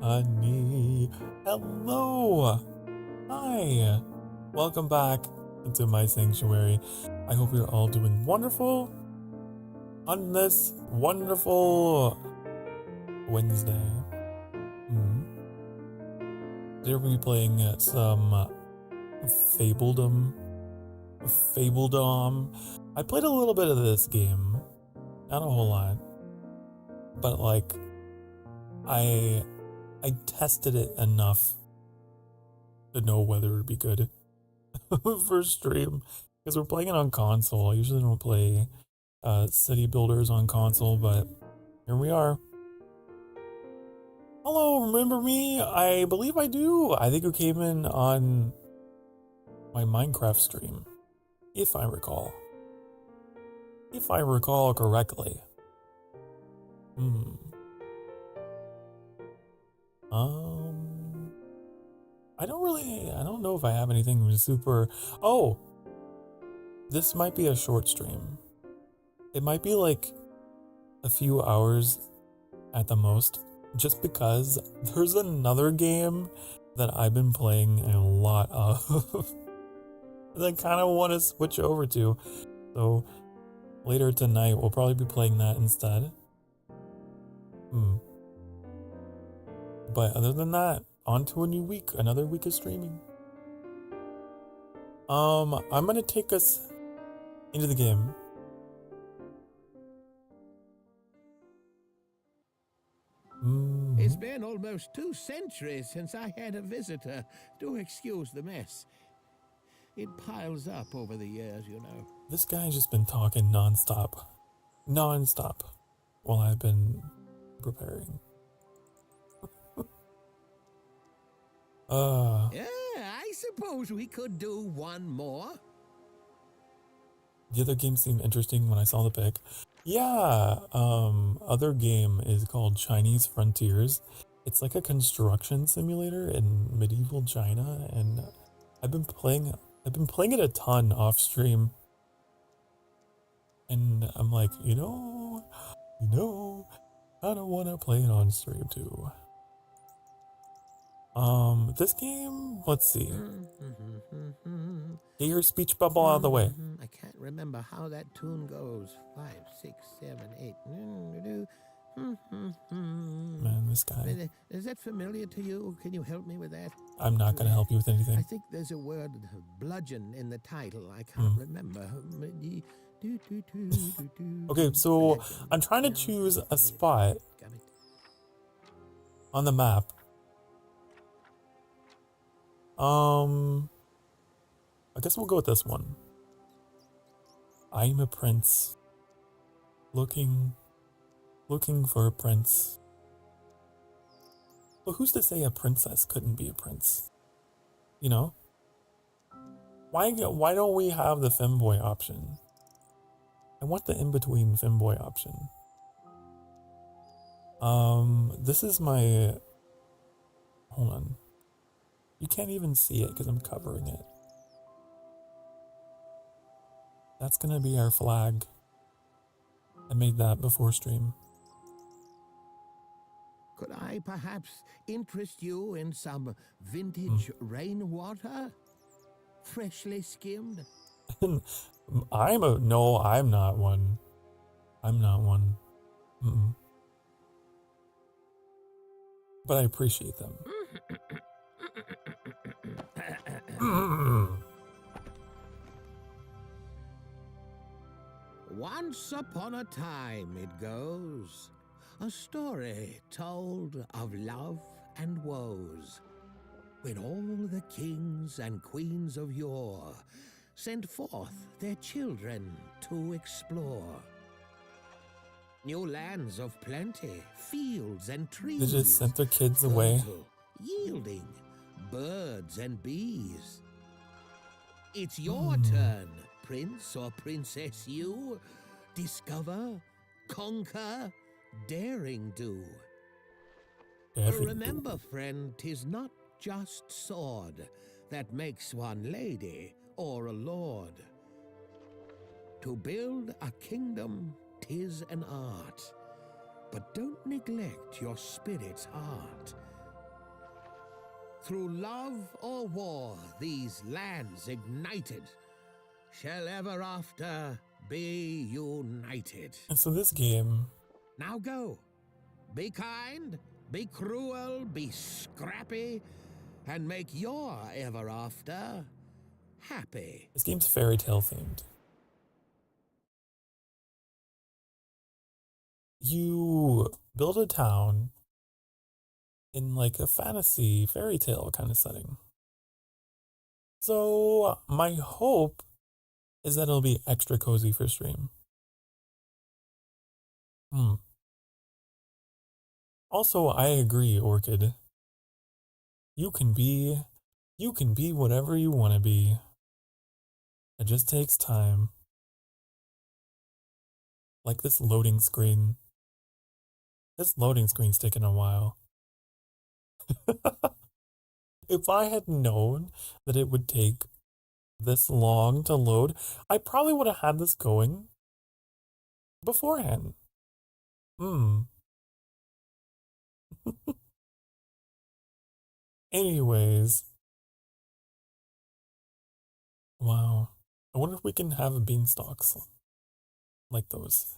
honey. Hello. Hi. Welcome back into my sanctuary. I hope you're all doing wonderful on this wonderful Wednesday. Today we're going to be playing some FABLEDOM. I played a little bit of this game. Not a whole lot. But like, I tested it enough to know whether it would be good for stream. Because we're playing it on console. I usually don't play city builders on console, but here we are. Hello, remember me? I believe I do. I think you came in on my Minecraft stream, if I recall. If I recall correctly. I don't know if I have anything super... Oh! This might be a short stream. It might be like a few hours at the most, just because there's another game that I've been playing a lot of that I kind of want to switch over to. So later tonight, we'll probably be playing that instead. But other than that, on to a new week, another week of streaming. I'm gonna take us into the game. It's been almost 2 centuries since I had a visitor. Do excuse the mess. It piles up over the years, you know. This guy's just been talking non-stop while I've been preparing. Yeah, I suppose we could do one more. The other game seemed interesting when I saw the pic. Yeah, other game is called Chinese Frontiers. It's like a construction simulator in medieval China, and I've been playing it a ton off stream. And I'm like, you know, I don't want to play it on stream too. This game, let's see. Get your speech bubble out of the way. I can't remember how that tune goes. 5, 6, 7, 8. Man, this guy. Is that familiar to you? Can you help me with that? I'm not gonna help you with anything. I think there's a word bludgeon in the title. I can't remember. Okay, so I'm trying to choose a spot on the map. I guess we'll go with this one. I'm a prince. Looking for a prince. But who's to say a princess couldn't be a prince? You know? Why don't we have the femboy option? I want the in-between femboy option. This is my... Hold on. You can't even see it because I'm covering it. That's gonna be our flag. I made that before stream. Could I perhaps interest you in some vintage rainwater? Freshly skimmed? No, I'm not one. I'm not one. But I appreciate them. Once upon a time, it goes, a story told of love and woes, when all the kings and queens of yore sent forth their children to explore. New lands of plenty, fields and trees. They just sent their kids away. Yielding birds and bees. It's your turn, prince or princess you. Discover, conquer, daring do. Remember, friend, 'tis not just sword that makes one lady or a lord. To build a kingdom, 'tis an art, but don't neglect your spirit's heart. through love or war these lands ignited shall ever after be united. And so this game... Now go. Be kind, be cruel, be scrappy, and make your ever after happy. This game's fairy tale themed. You build a town in like a fantasy fairy tale kind of setting. So my hope is that it'll be extra cozy for stream. Also, I agree, Orchid. You can be whatever you want to be. It just takes time. Like this loading screen. This loading screen's taking a while. If I had known that it would take this long to load, I probably would have had this going beforehand. Anyways. Wow. I wonder if we can have beanstalks like those.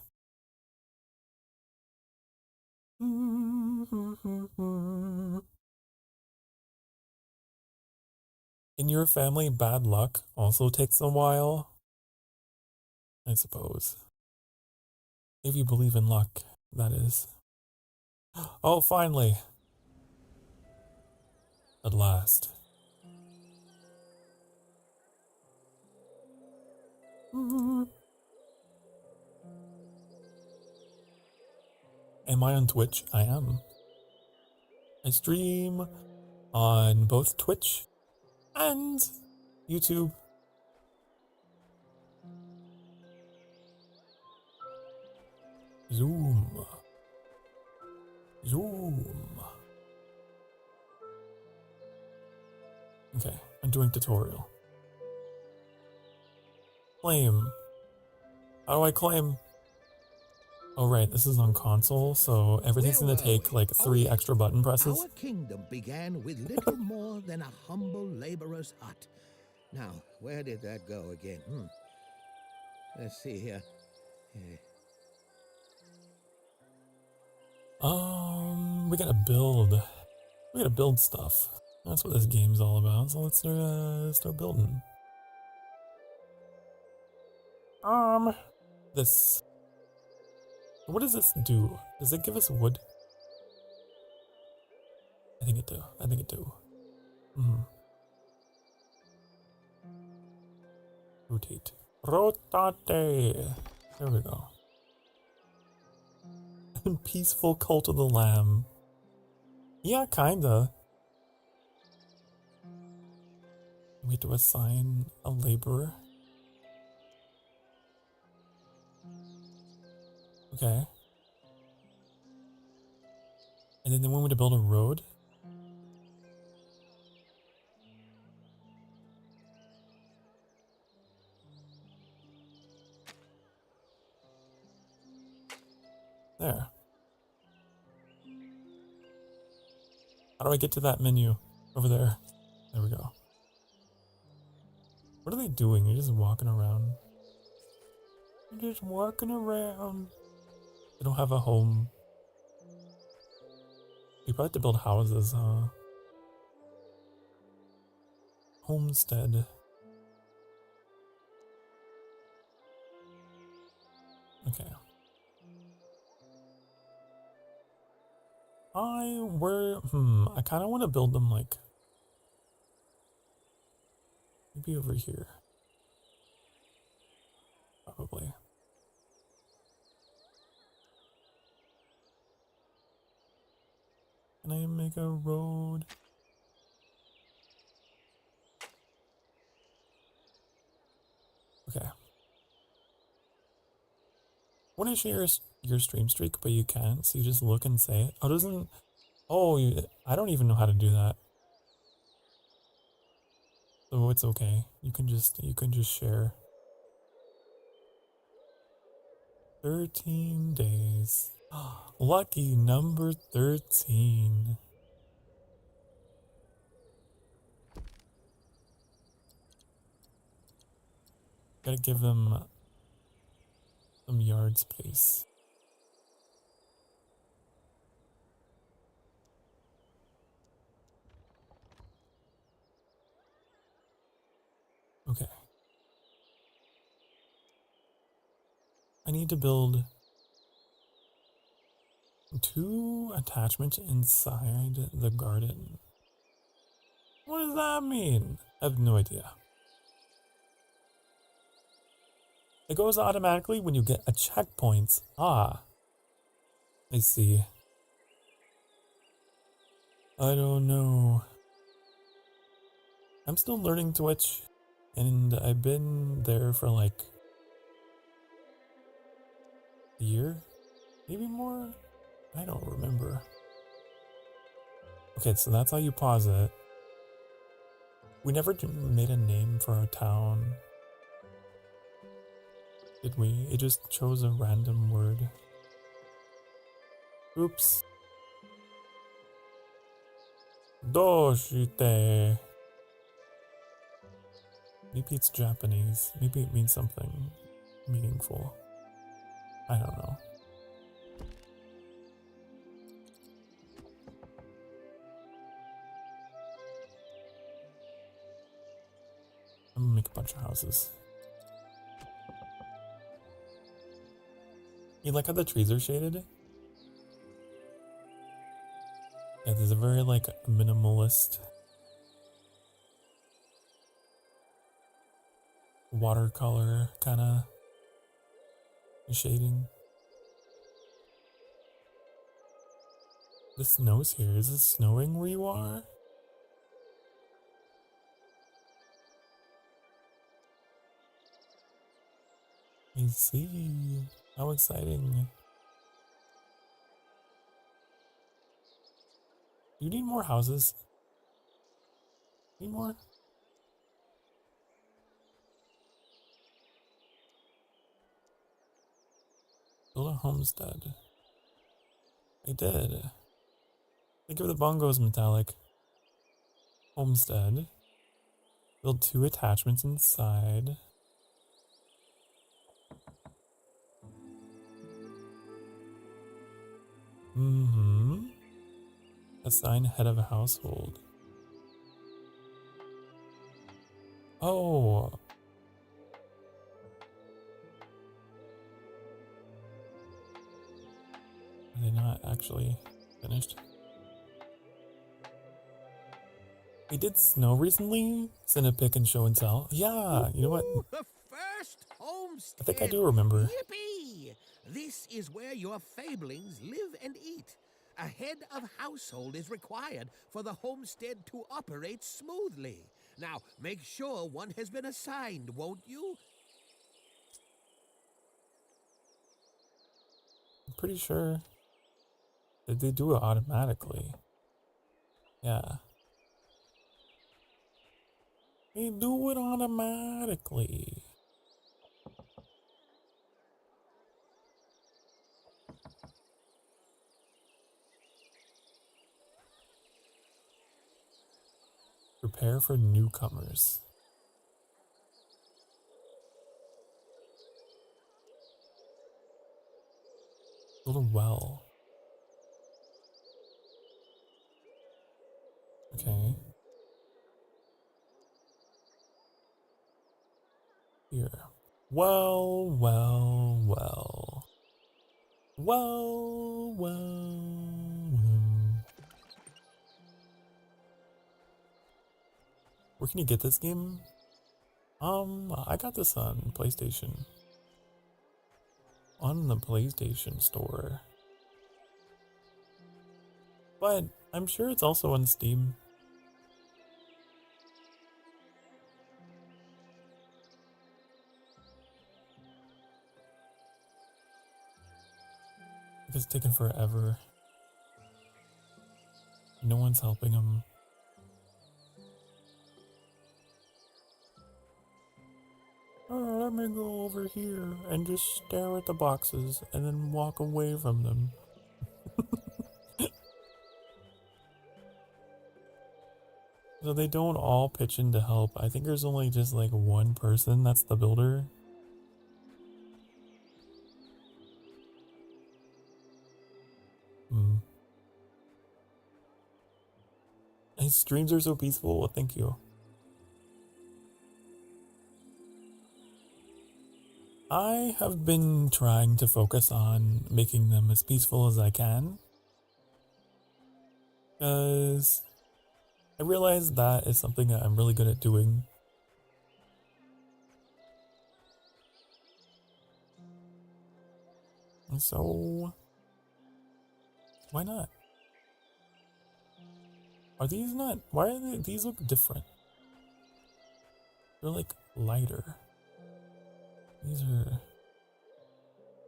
In your family, bad luck also takes a while, I suppose. If you believe in luck, that is. Oh, finally. At last. Am I on Twitch? I am. I stream on both Twitch and YouTube. Zoom. Okay, I'm doing tutorial. Claim. How do I claim? Oh right, this is on console, so everything's gonna take like 3 extra button presses. Our kingdom began with little more than a humble laborer's hut. Now, where did that go again? Let's see here. We gotta build. We gotta build stuff. That's what this game's all about. So let's start building. This. What does this do? Does it give us wood? I think it do. Rotate. Rotate. There we go. Peaceful cult of the lamb. Yeah, kinda. We have to assign a laborer. Okay. And then they want me to build a road? There. How do I get to that menu? Over there. There we go. What are they doing? You're just walking around. You're just walking around. They don't have a home. You probably have to build houses, huh? Homestead. Okay. I kind of want to build them like maybe over here. Probably. Can I make a road? Okay. I want to share your stream streak, but you can't, so you just look and say it. Oh, doesn't... Oh, I don't even know how to do that. So it's okay. You can just share. 13 days. Lucky number 13. Gotta give them some yard space. Okay. I need to build 2 attachments inside the garden. What does that mean? I have no idea. It goes automatically when you get a checkpoint. Ah. I see. I don't know. I'm still learning Twitch, and I've been there for like a year? Maybe more? I don't remember. Okay, so that's how you pause it. We never made a name for our town. Did we? It just chose a random word. Oops. Doshite. Maybe it's Japanese. Maybe it means something meaningful. I don't know. I'm gonna make a bunch of houses. You like how the trees are shaded? Yeah, there's a very like minimalist watercolor kind of shading. The snow's here. Is it snowing where you are? I see. How exciting. You need more houses? Need more? Build a homestead. I did. Think of the bongos metallic. Homestead. Build 2 attachments inside. Assign head of a household. Oh. Are they not actually finished? We did snow recently? Send a pic and show and tell. Yeah, you know what? The first homestead. I think I do remember. Yippee! This is where your fablings live and eat. A head of household is required for the homestead to operate smoothly. Now, make sure one has been assigned, won't you? I'm pretty sure that they do it automatically. Yeah. They do it automatically. Prepare for newcomers. Build a well. Okay. Here. Well. Where can you get this game? I got this on PlayStation. On the PlayStation Store. But I'm sure it's also on Steam. It's taken forever. No one's helping him. Let me go over here and just stare at the boxes and then walk away from them. So they don't all pitch in to help. I think there's only just like one person that's the builder. streams are so peaceful. Well, thank you. I have been trying to focus on making them as peaceful as I can, because I realize that is something that I'm really good at doing. And so, why not? Are these not? Why are they? These look different. They're like lighter. These are.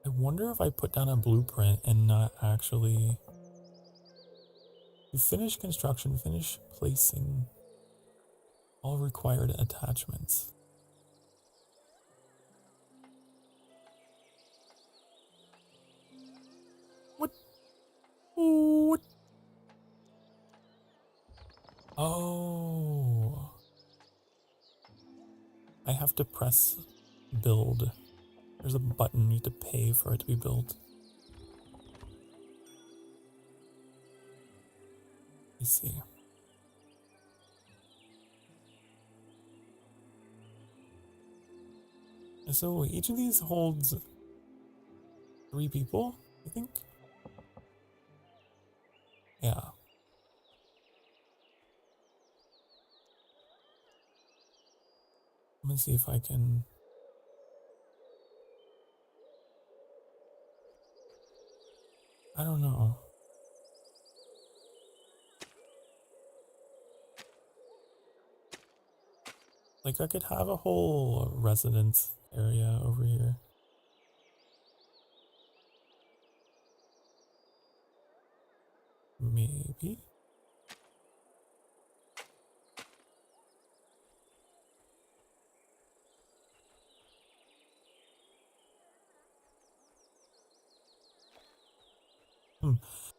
I wonder if I put down a blueprint and not actually. You finish construction, finish placing all required attachments. What? What? Oh. I have to press build. There's a button, you have to pay for it to be built. I see. So each of these holds 3 people, I think? Yeah. I'm gonna see if I can... I don't know. Like, I could have a whole residence area over here. Maybe?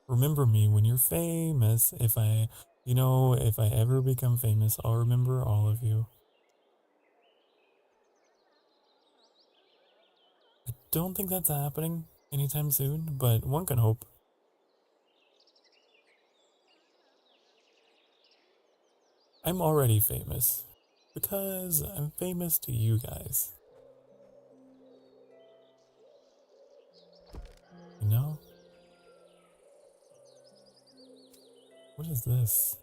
Remember me when you're famous. If I ever become famous, I'll remember all of you. I don't think that's happening anytime soon, but one can hope. I'm already famous because I'm famous to you guys. You know? What is this?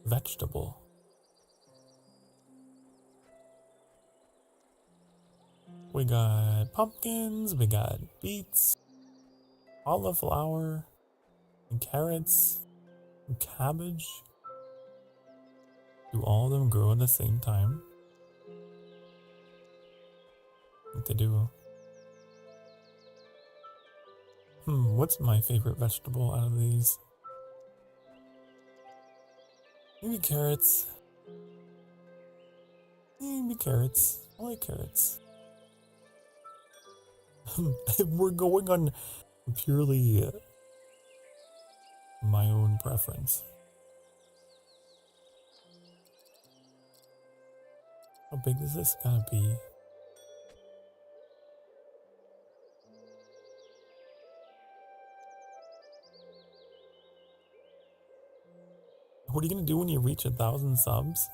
Vegetable. We got pumpkins, we got beets, cauliflower, and carrots, and cabbage. Do all of them grow at the same time? I think they do. What's my favorite vegetable out of these? Maybe carrots. Maybe carrots. I like carrots. We're going on purely my own preference. How big is this gonna be? What are you gonna do when you reach 1,000 subs?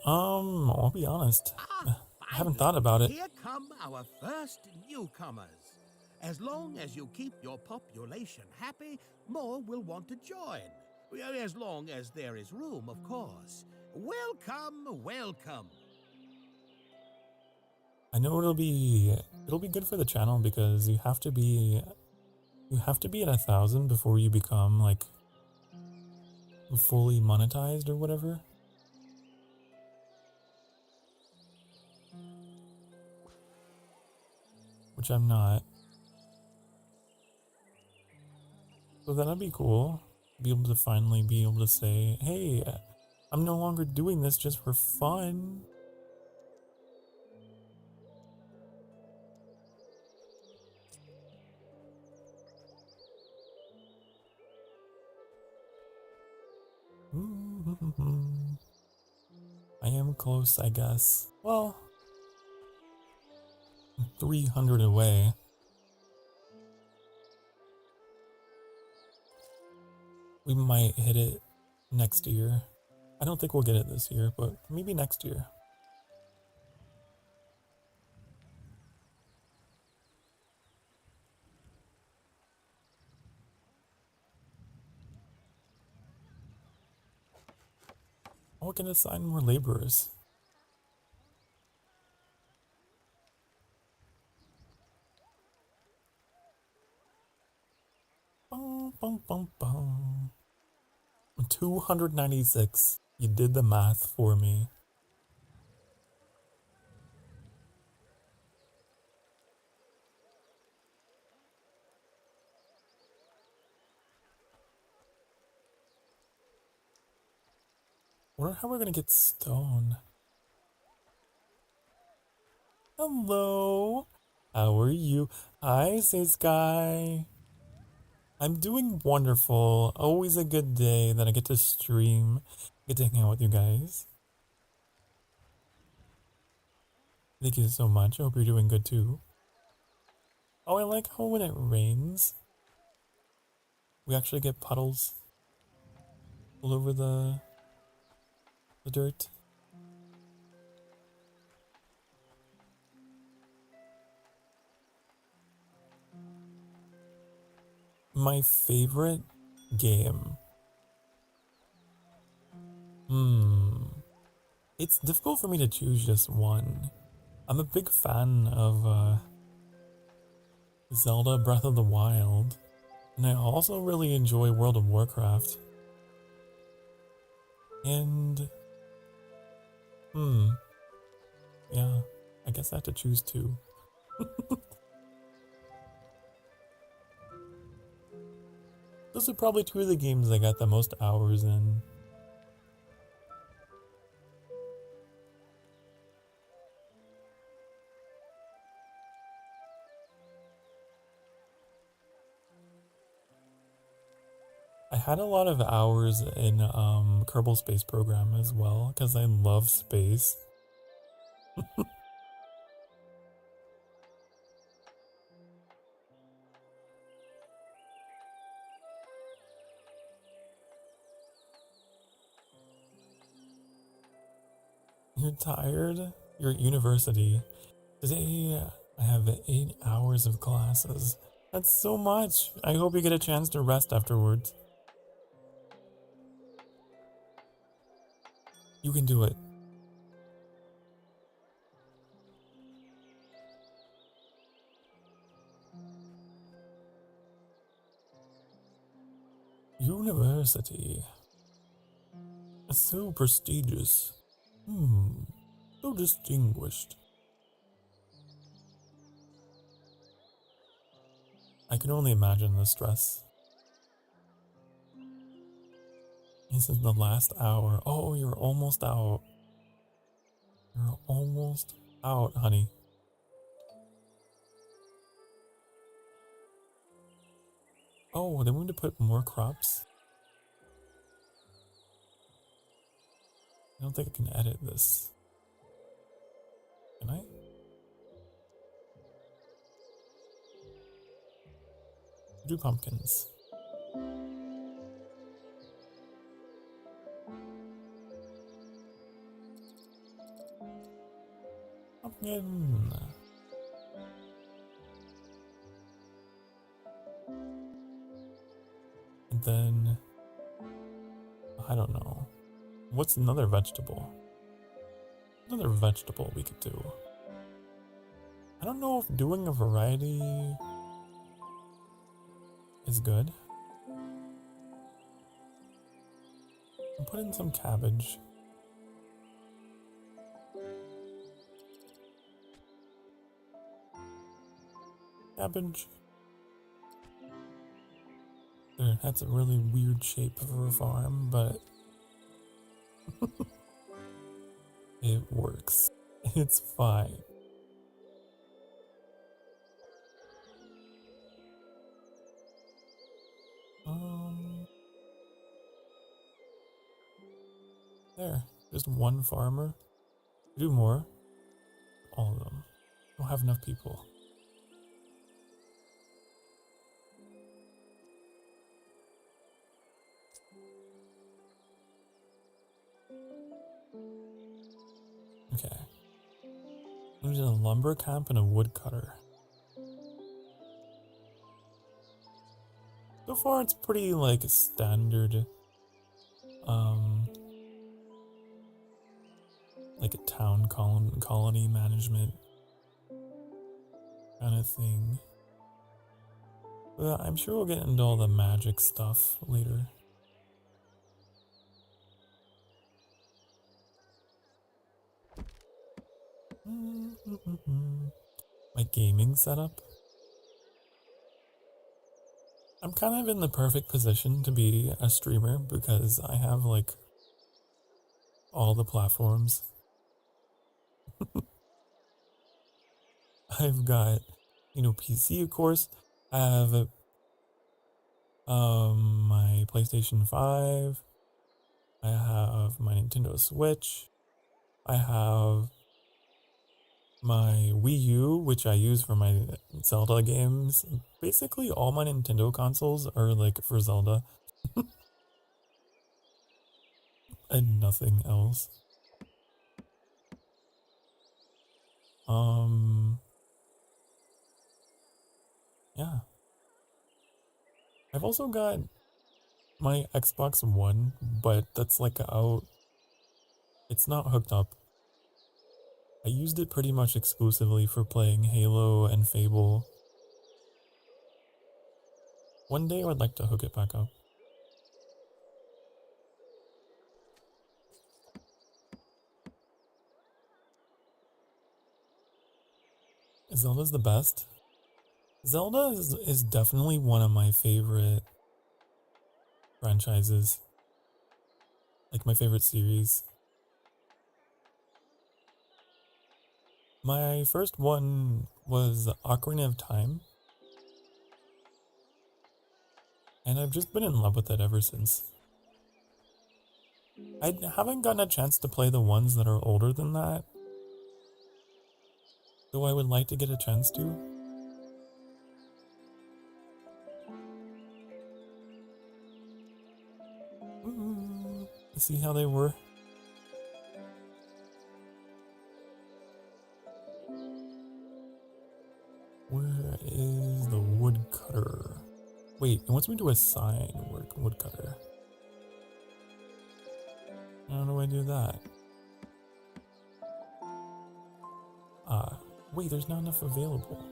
I'll be honest. I haven't thought about it. Here come our first newcomers. As long as you keep your population happy, more will want to join. As long as there is room, of course. Welcome, welcome. I know it'll be good for the channel because you have to be at 1,000 before you become like fully monetized or whatever. Which I'm not. So that'd be cool. Be able to finally be able to say, hey, I'm no longer doing this just for fun. I am close, I guess. Well, 300 away. We might hit it next year. I don't think we'll get it this year, but maybe next year. Oh, we can assign more laborers. Bum, bum, bum, bum. 296. You did the math for me. Wonder how we're gonna get stone. Hello. How are you? Hi, Say Sky. I'm doing wonderful. Always a good day that I get to stream. Get to hang out with you guys. Thank you so much. I hope you're doing good too. Oh, I like how when it rains, we actually get puddles all over the dirt. My favorite game. It's difficult for me to choose just one. I'm a big fan of Zelda Breath of the Wild, and I also really enjoy World of Warcraft. And, yeah, I guess I have to choose two. Those are probably two of the games I got the most hours in. I had a lot of hours in Kerbal Space Program as well, because I love space. You're tired? You're at university. Today I have 8 hours of classes. That's so much. I hope you get a chance to rest afterwards. You can do it. University. So prestigious. So distinguished. I can only imagine the stress. This is the last hour. Oh, you're almost out. You're almost out, honey. Oh, they want to put more crops? I don't think I can edit this. Can I? Do pumpkins. Pumpkin. And then, I don't know. What's another vegetable? Another vegetable we could do. I don't know if doing a variety is good. I'll put in some cabbage. Cabbage. There, that's a really weird shape for a farm, but it works. It's fine. There, just one farmer. Do more. All of them. Don't have enough people. Okay. There's a lumber camp and a woodcutter. So far it's pretty like standard like a town colony management kind of thing. But I'm sure we'll get into all the magic stuff later. My gaming setup. I'm kind of in the perfect position to be a streamer because I have like all the platforms. I've got, PC of course. I have my PlayStation 5. I have my Nintendo Switch. I have my Wii U, which I use for my Zelda games. Basically, all my Nintendo consoles are like for Zelda and nothing else. Yeah. I've also got my Xbox One, but that's like out. It's not hooked up. I used it pretty much exclusively for playing Halo and Fable. One day I would like to hook it back up. Zelda's the best. Zelda is definitely one of my favorite franchises. Like my favorite series. My first one was Ocarina of Time. And I've just been in love with it ever since. I haven't gotten a chance to play the ones that are older than that. Though I would like to get a chance to. See how they were. Where is the woodcutter? Wait, it wants me to assign woodcutter. How do I do that? Wait, there's not enough available.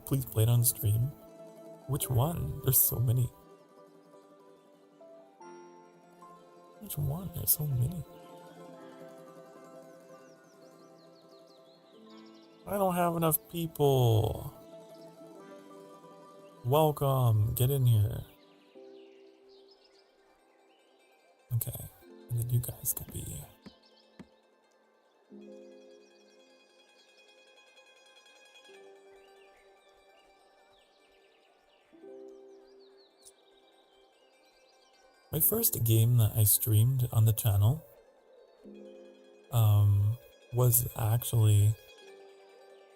Please play it on stream. Which one? There's so many. Which one? There's so many. I don't have enough people. Welcome. Get in here. Okay. And then you guys can be. My first game that I streamed on the channel was actually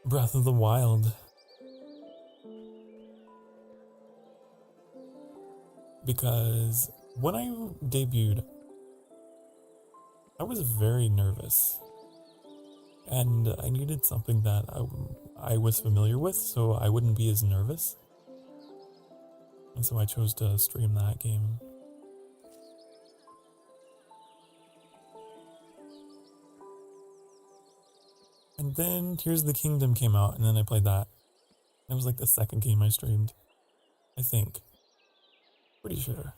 Breath of the Wild. Because when I debuted, I was very nervous. And I needed something that I was familiar with so I wouldn't be as nervous. And so I chose to stream that game. And then Tears of the Kingdom came out, and then I played that. It was like the second game I streamed. I think. Pretty sure.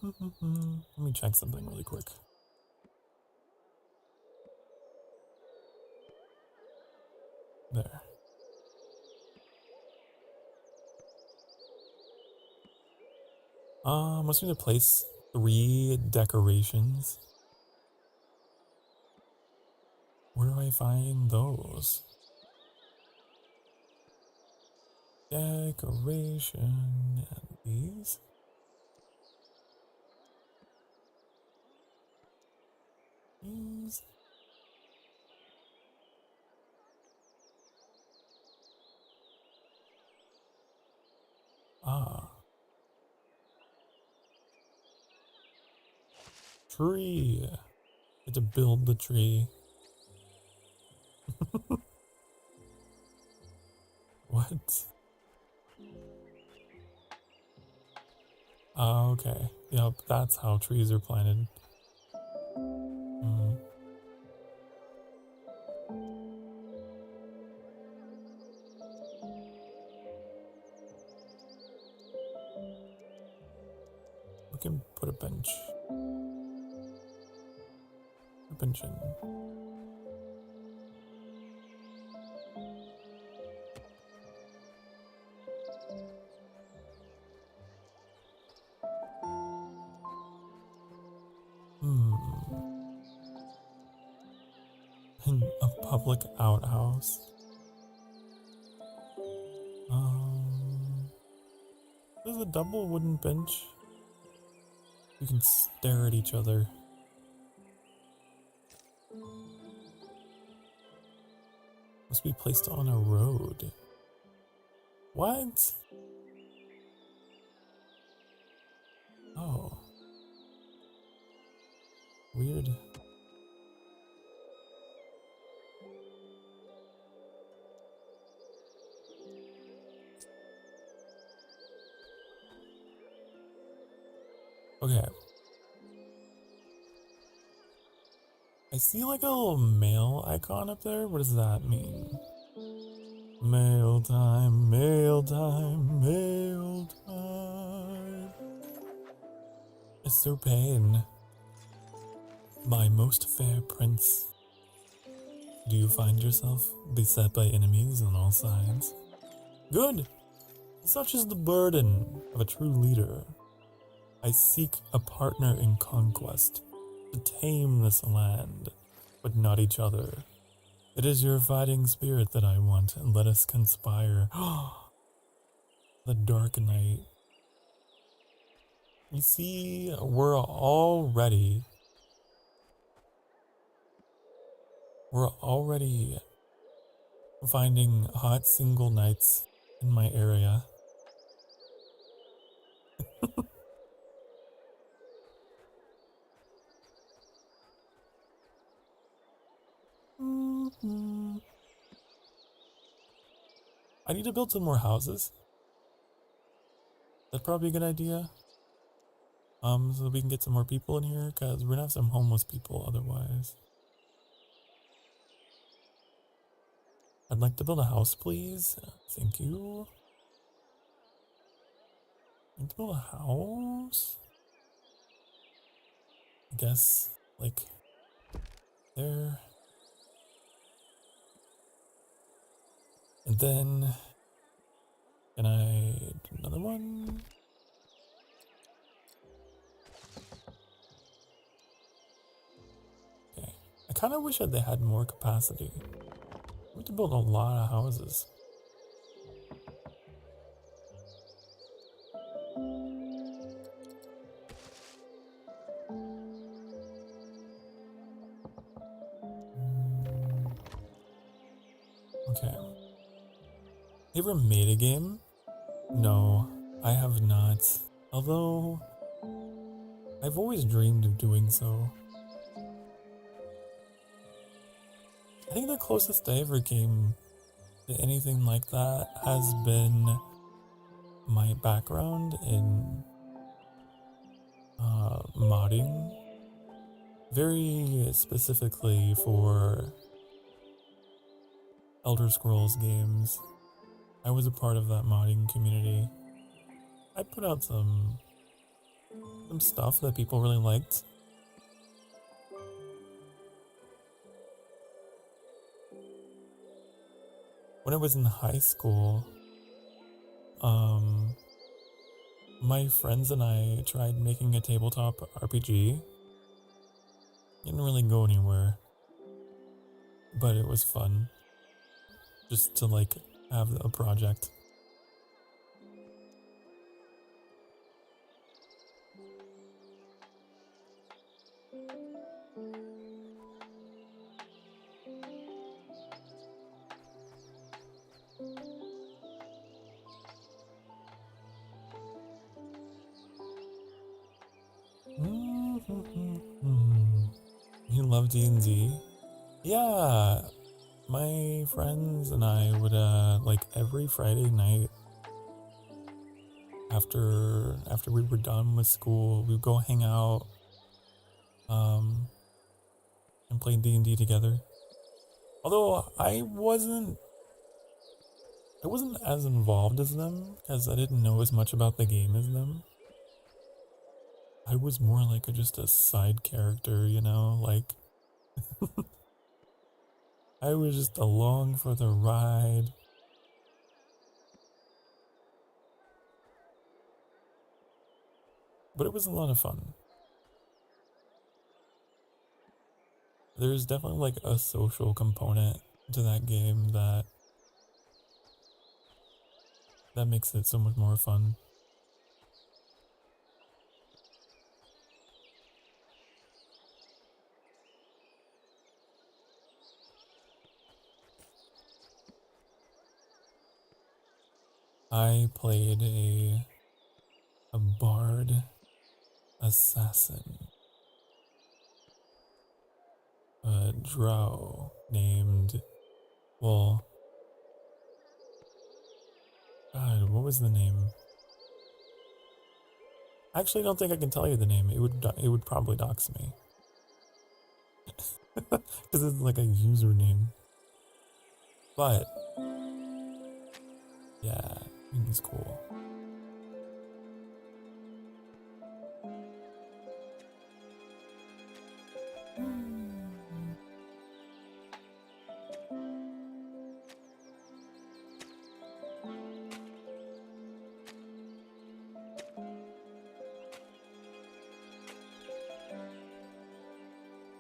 Let me check something really quick. There. Wants me to place 3 decorations. Where do I find those? Decoration and these. Please. Ah. Tree. Get to build the tree. What? Okay. Yep, that's how trees are planted. Mm. We can put a bench. A bench in. A public outhouse. There's a double wooden bench. We can stare at each other. Must be placed on a road. What? Oh. Weird. Okay. I see like a little mail icon up there. What does that mean? Mail time, mail time, mail time. It's Sir Pain, my most fair prince. Do you find yourself beset by enemies on all sides? Good! Such is the burden of a true leader. I seek a partner in conquest to tame this land, but not each other. It is your fighting spirit that I want, and let us conspire. The Dark Knight. You see, we're already finding hot single knights in my area. I need to build some more houses. That's probably a good idea. So we can get some more people in here, because we're gonna have some homeless people otherwise. I'd like to build a house, please. Thank you. Need to build a house? I guess, like, there. And then, can I do another one? Okay. I kind of wish that they had more capacity. We have to build a lot of houses. Okay. You ever made a game? No, I have not. Although, I've always dreamed of doing so. I think the closest I ever came to anything like that has been my background in modding. Very specifically for Elder Scrolls games. I was a part of that modding community. I put out some stuff that people really liked. When I was in high school, my friends and I tried making a tabletop RPG. Didn't really go anywhere, but it was fun just to like have a project. You love D&D? Yeah, my friends and I would like every Friday night after we were done with school, we'd go hang out and play D&D together. Although I wasn't as involved as them because I didn't know as much about the game as them. I was more like just a side character, you know, like I was just along for the ride. But it was a lot of fun. There's definitely like a social component to that game that makes it so much more fun. I played a bard assassin, a drow named, well, God, what was the name? I actually don't think I can tell you the name. It would probably dox me. Because it's like a username. But yeah, it's cool.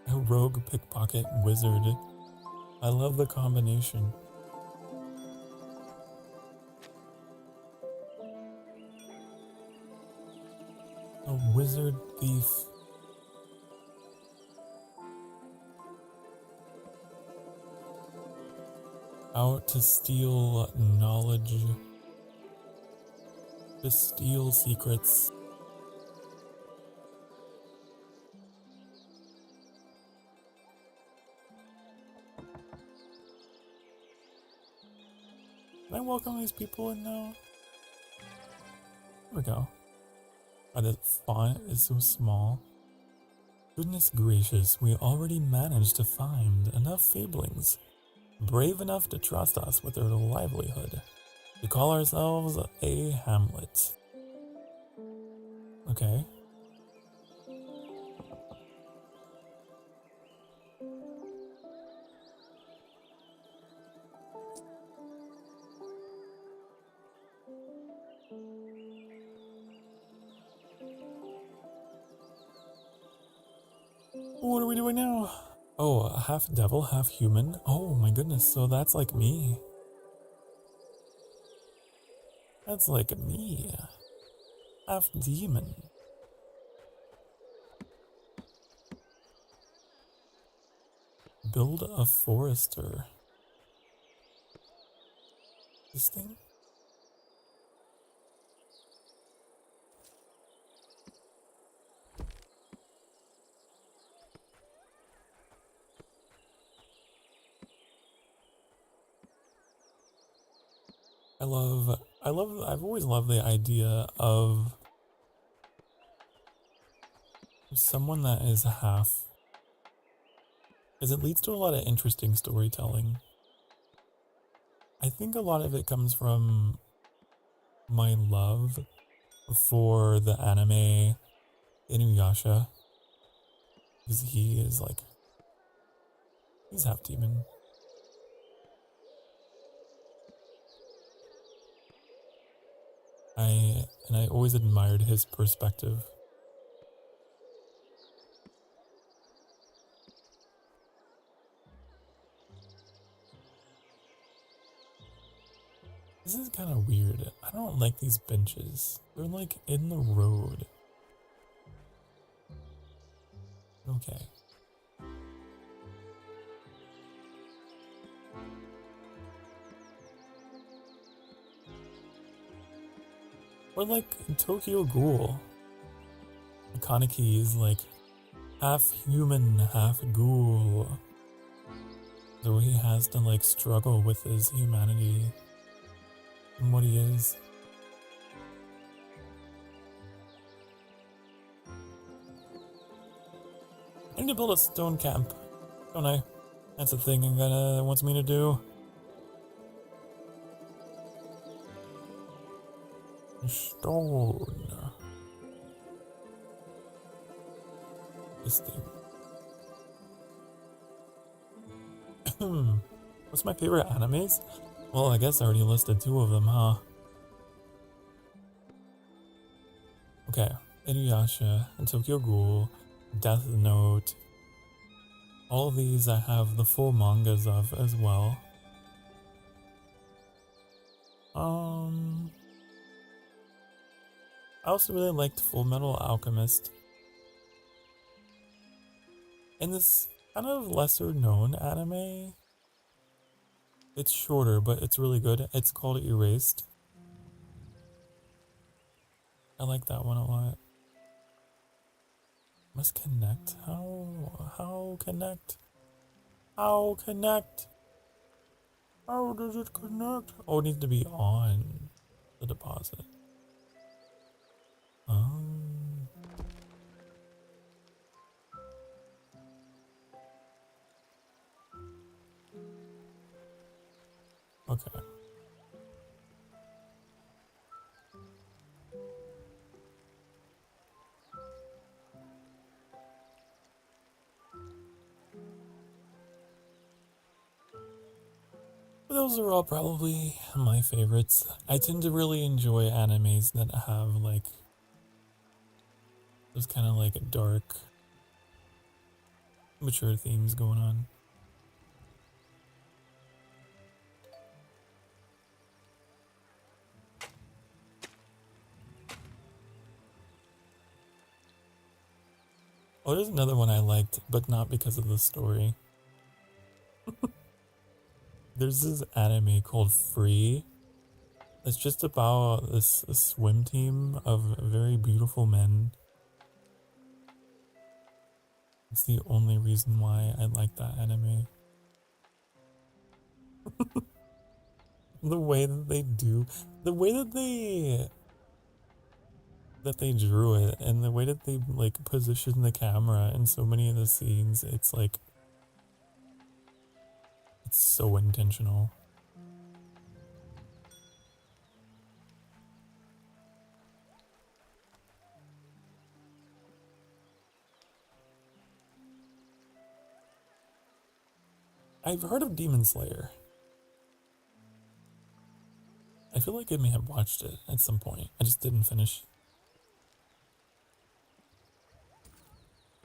A rogue, pickpocket, wizard. I love the combination. A wizard thief. Out to steal knowledge. To steal secrets. Can I welcome these people in now? There we go. Oh, the font is so small. Goodness gracious, we already managed to find enough fablings brave enough to trust us with their livelihood to call ourselves a hamlet. Okay. What are we doing now? Oh, half devil, half human. Oh my goodness, so that's like me. That's like me. Half demon. Build a forester. This thing? I've always loved the idea of someone that is half, because it leads to a lot of interesting storytelling. I think a lot of it comes from my love for the anime Inuyasha, because he's half demon. I always admired his perspective. This is kind of weird. I don't like these benches. They're like in the road. Okay. Or like Tokyo Ghoul. Kaneki is like half human, half ghoul. So he has to like struggle with his humanity and what he is. I need to build a stone camp, don't I? That's a thing it wants me to do. Stone. This thing. What's my favorite animes? Well, I guess I already listed 2 of them, huh? Okay, Inuyasha and Tokyo Ghoul, Death Note. All of these I have the full mangas of as well. I also really liked Full Metal Alchemist. And this kind of lesser known anime, it's shorter, but it's really good. It's called Erased. I like that one a lot. Must connect? How connect? How connect? How does it connect? Oh, it needs to be on the deposit. Okay. Those are all probably my favorites. I tend to really enjoy animes that have like those kind of like dark, mature themes going on. Oh, there's another one I liked, but not because of the story. There's this anime called Free. It's just about this swim team of very beautiful men. It's the only reason why I like that anime. The way that they do, the way that they drew it, and the way that they like position the camera in so many of the scenes, it's like it's so intentional. I've heard of Demon Slayer. I feel like I may have watched it at some point. I just didn't finish.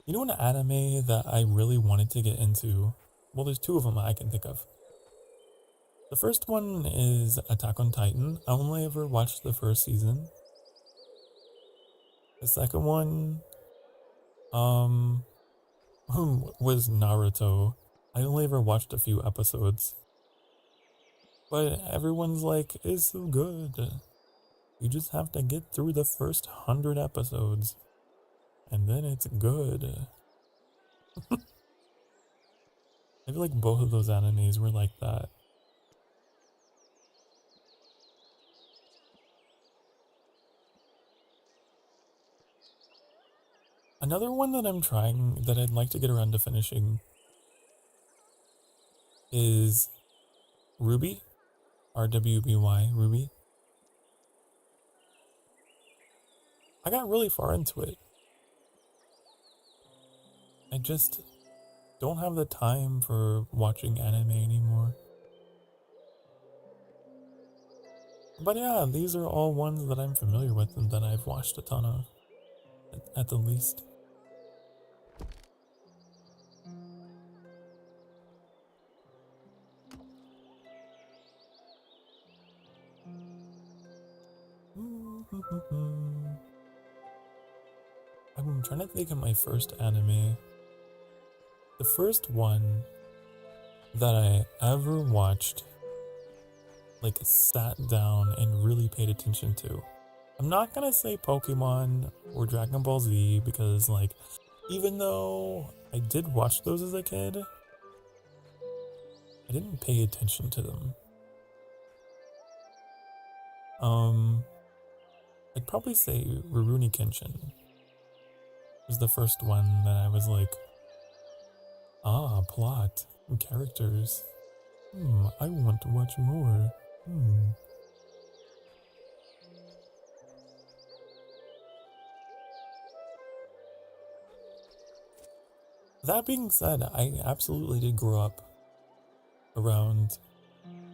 You know an anime that I really wanted to get into? Well, there's 2 of them I can think of. The first one is Attack on Titan. I only ever watched the first season. The second one, was Naruto. I only ever watched a few episodes. But everyone's like, it's so good. You just have to get through the first 100 episodes. And then it's good. I feel like both of those animes were like that. Another one that I'm trying, that I'd like to get around to finishing, is Ruby. RWBY, Ruby. I got really far into it. I just don't have the time for watching anime anymore. But yeah, these are all ones that I'm familiar with and that I've watched a ton of, at the least. I'm trying to think of my first anime. The first one that I ever watched, like sat down and really paid attention to. I'm not gonna say Pokemon or Dragon Ball Z because like Even though I did watch those as a kid, I didn't pay attention to them. I'd probably say Rurouni Kenshin was the first one that I was like, ah, plot and characters. I want to watch more. That being said, I absolutely did grow up around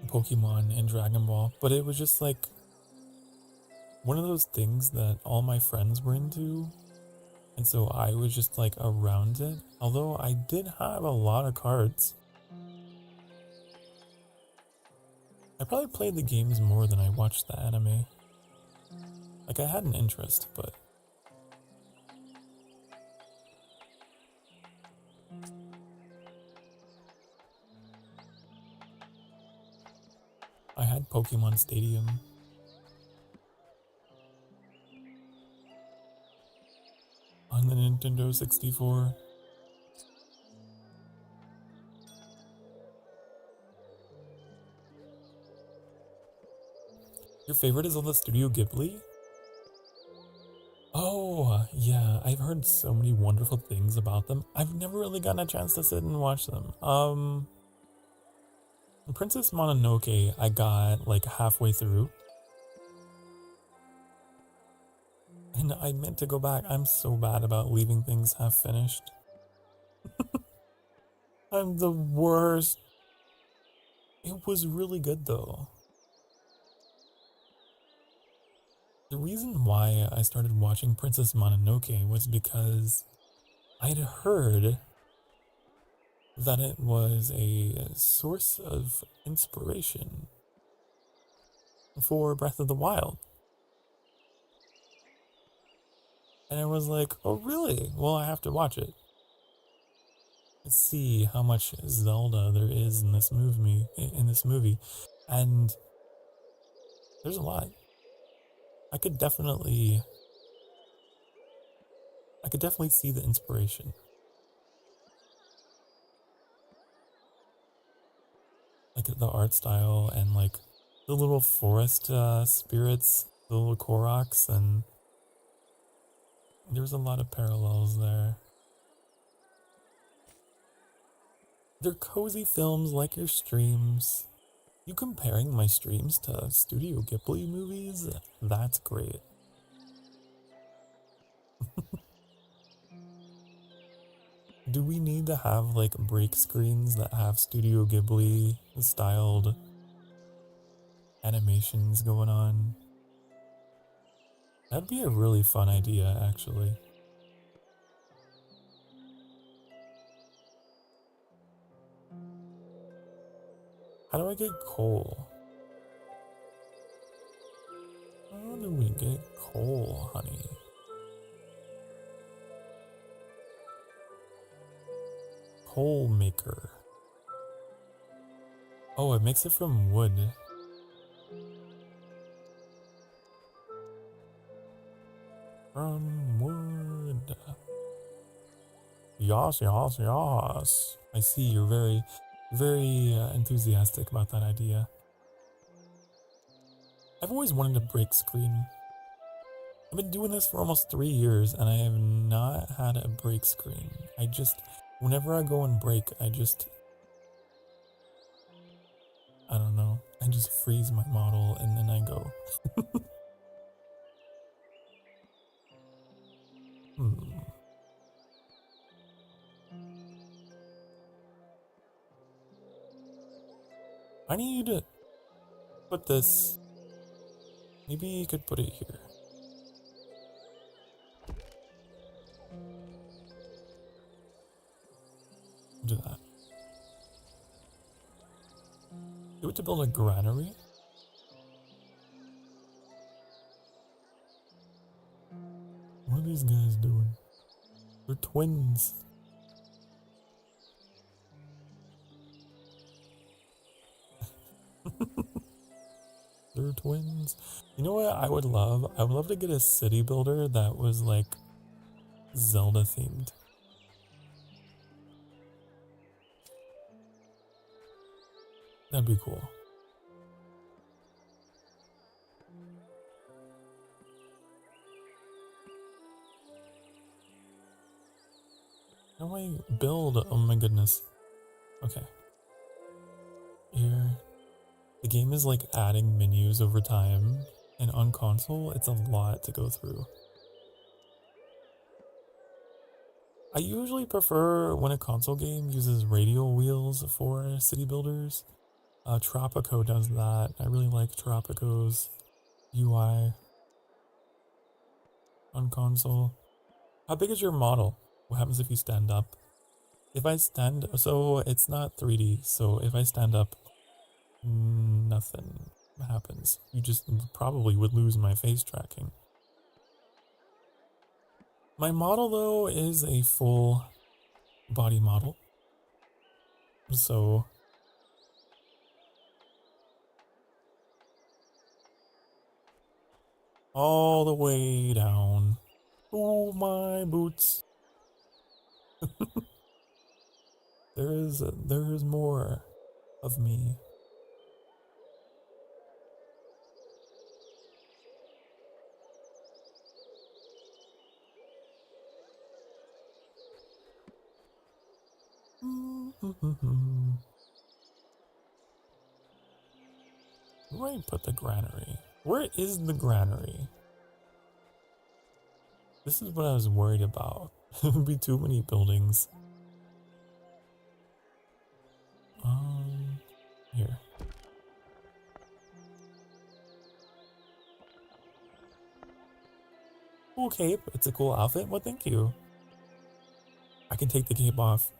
Pokemon and Dragon Ball, but it was just like one of those things that all my friends were into, and so I was just like around it, although I did have a lot of cards. I probably played the games more than I watched the anime. Like, I had an interest, but I had Pokemon Stadium. On the Nintendo 64. Your favorite is on the Studio Ghibli? Oh, yeah, I've heard so many wonderful things about them. I've never really gotten a chance to sit and watch them. Princess Mononoke, I got like halfway through. And I meant to go back. I'm so bad about leaving things half finished. I'm the worst. It was really good though. The reason why I started watching Princess Mononoke was because I'd heard that it was a source of inspiration for Breath of the Wild. And I was like, oh really? Well, I have to watch it. Let's see how much Zelda there is in this movie. And there's a lot. I could definitely see the inspiration. Like the art style and like the little forest spirits, the little Koroks, and there's a lot of parallels there. They're cozy films like your streams. You comparing my streams to Studio Ghibli movies? That's great. Do we need to have like break screens that have Studio Ghibli styled animations going on? That'd be a really fun idea, actually. How do I get coal? How do we get coal, honey? Coal maker. Oh, it makes it from wood. From wood. Yas, yas, yas. I see you're very, very enthusiastic about that idea. I've always wanted a break screen. I've been doing this for almost 3 years and I have not had a break screen. Whenever I go on break, I don't know. I just freeze my model and then I go. I need to put this. Maybe you could put it here. Do that. Do it to build a granary? What are these guys doing? They're twins. They're twins. You know what I would love? I would love to get a city builder that was like Zelda themed. That'd be cool. How do I build? Oh my goodness. Okay. Here. The game is like adding menus over time, and on console, it's a lot to go through. I usually prefer when a console game uses radial wheels for city builders. Tropico does that. I really like Tropico's UI on console. How big is your model? What happens if you stand up? If I stand, so it's not 3D, so if I stand up, nothing happens. You just probably would lose my face tracking. My model, though, is a full body model. So all the way down. Oh, my boots. there is more of me. Where do I put the granary? Where is the granary? This is what I was worried about. It would be too many buildings. Here. Cool cape. It's a cool outfit. Well, thank you. I can take the cape off.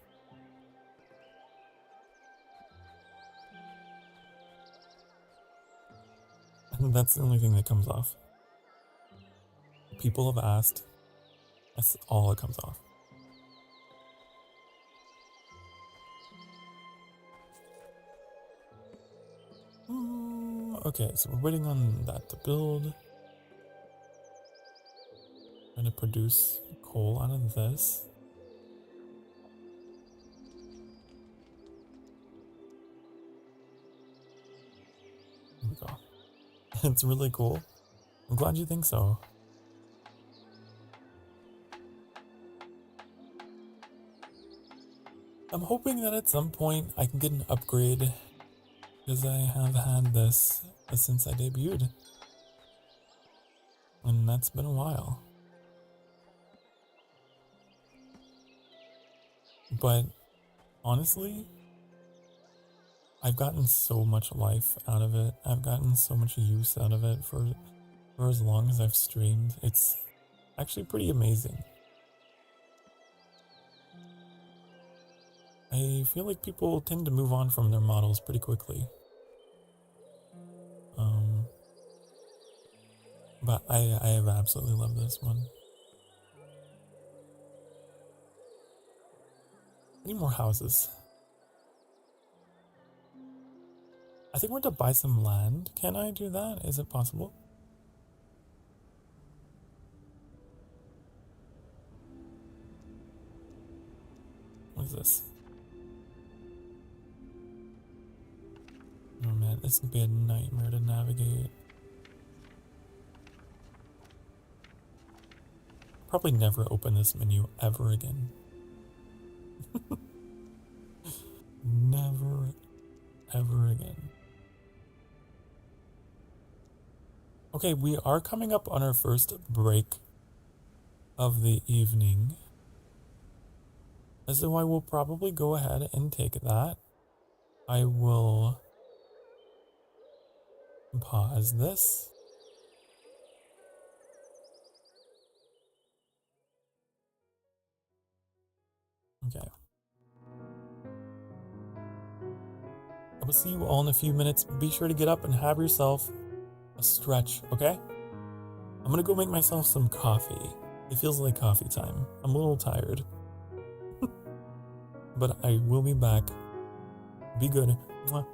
That's the only thing that comes off. People have asked. That's all that comes off. Okay, so we're waiting on that to build. Trying to produce coal out of this. Here we go. It's really cool. I'm glad you think so. I'm hoping that at some point I can get an upgrade, because I have had this since I debuted. And that's been a while. But honestly, I've gotten so much life out of it. I've gotten so much use out of it for as long as I've streamed. It's actually pretty amazing. I feel like people tend to move on from their models pretty quickly. But I have absolutely loved this one. I need more houses. I think we're to buy some land. Can I do that? Is it possible? What is this? Oh man, this could be a nightmare to navigate. Probably never open this menu ever again. Never, ever again. Okay, we are coming up on our first break of the evening. So I will probably go ahead and take that. I will pause this. Okay. I will see you all in a few minutes. Be sure to get up and have yourself a stretch, okay? I'm gonna go make myself some coffee. It feels like coffee time. I'm a little tired. But I will be back. Be good. Mwah.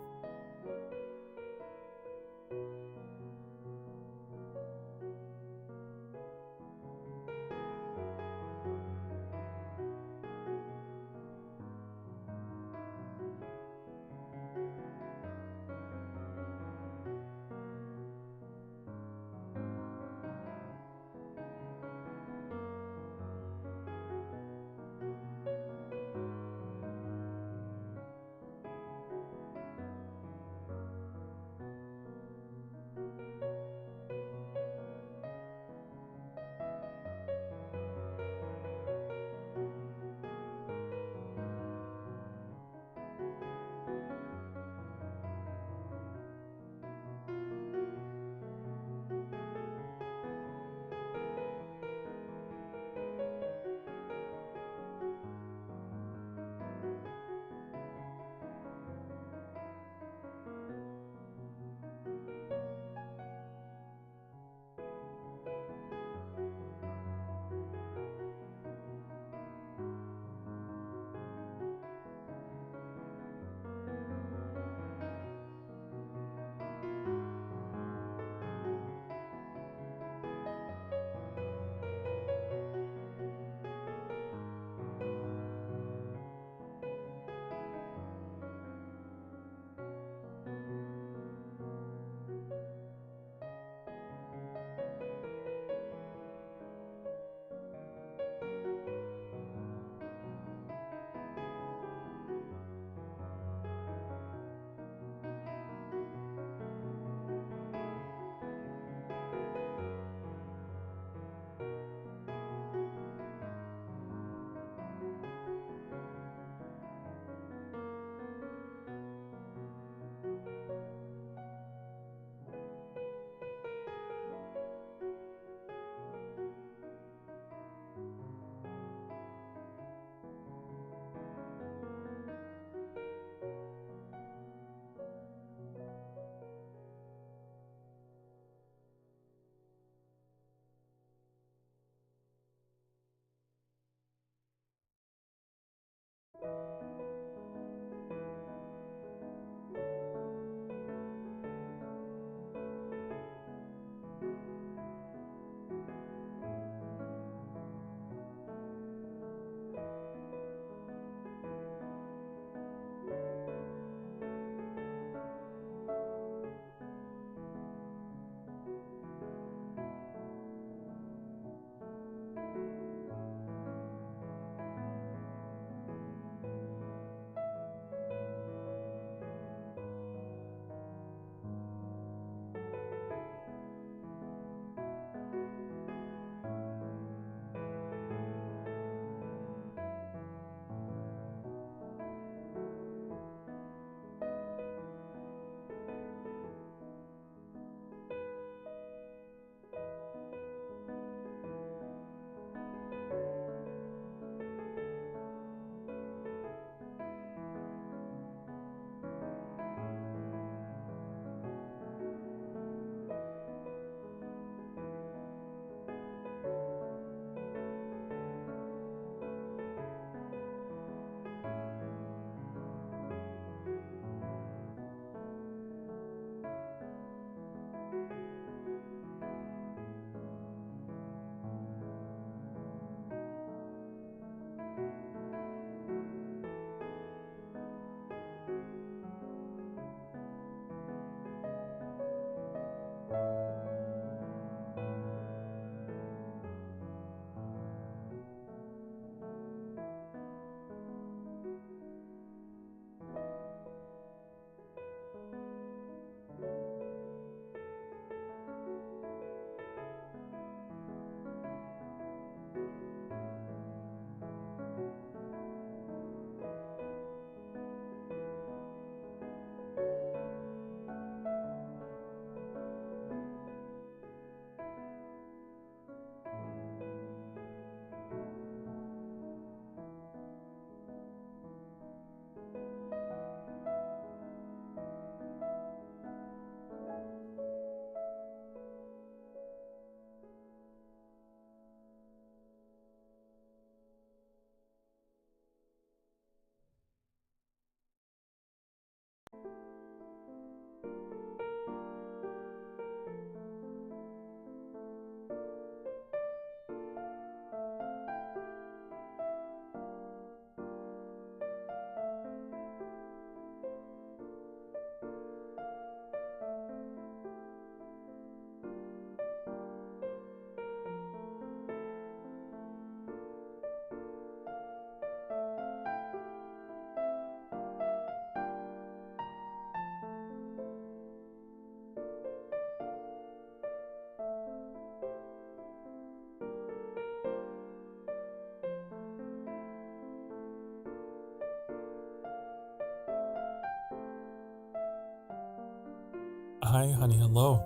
Hi, honey. Hello.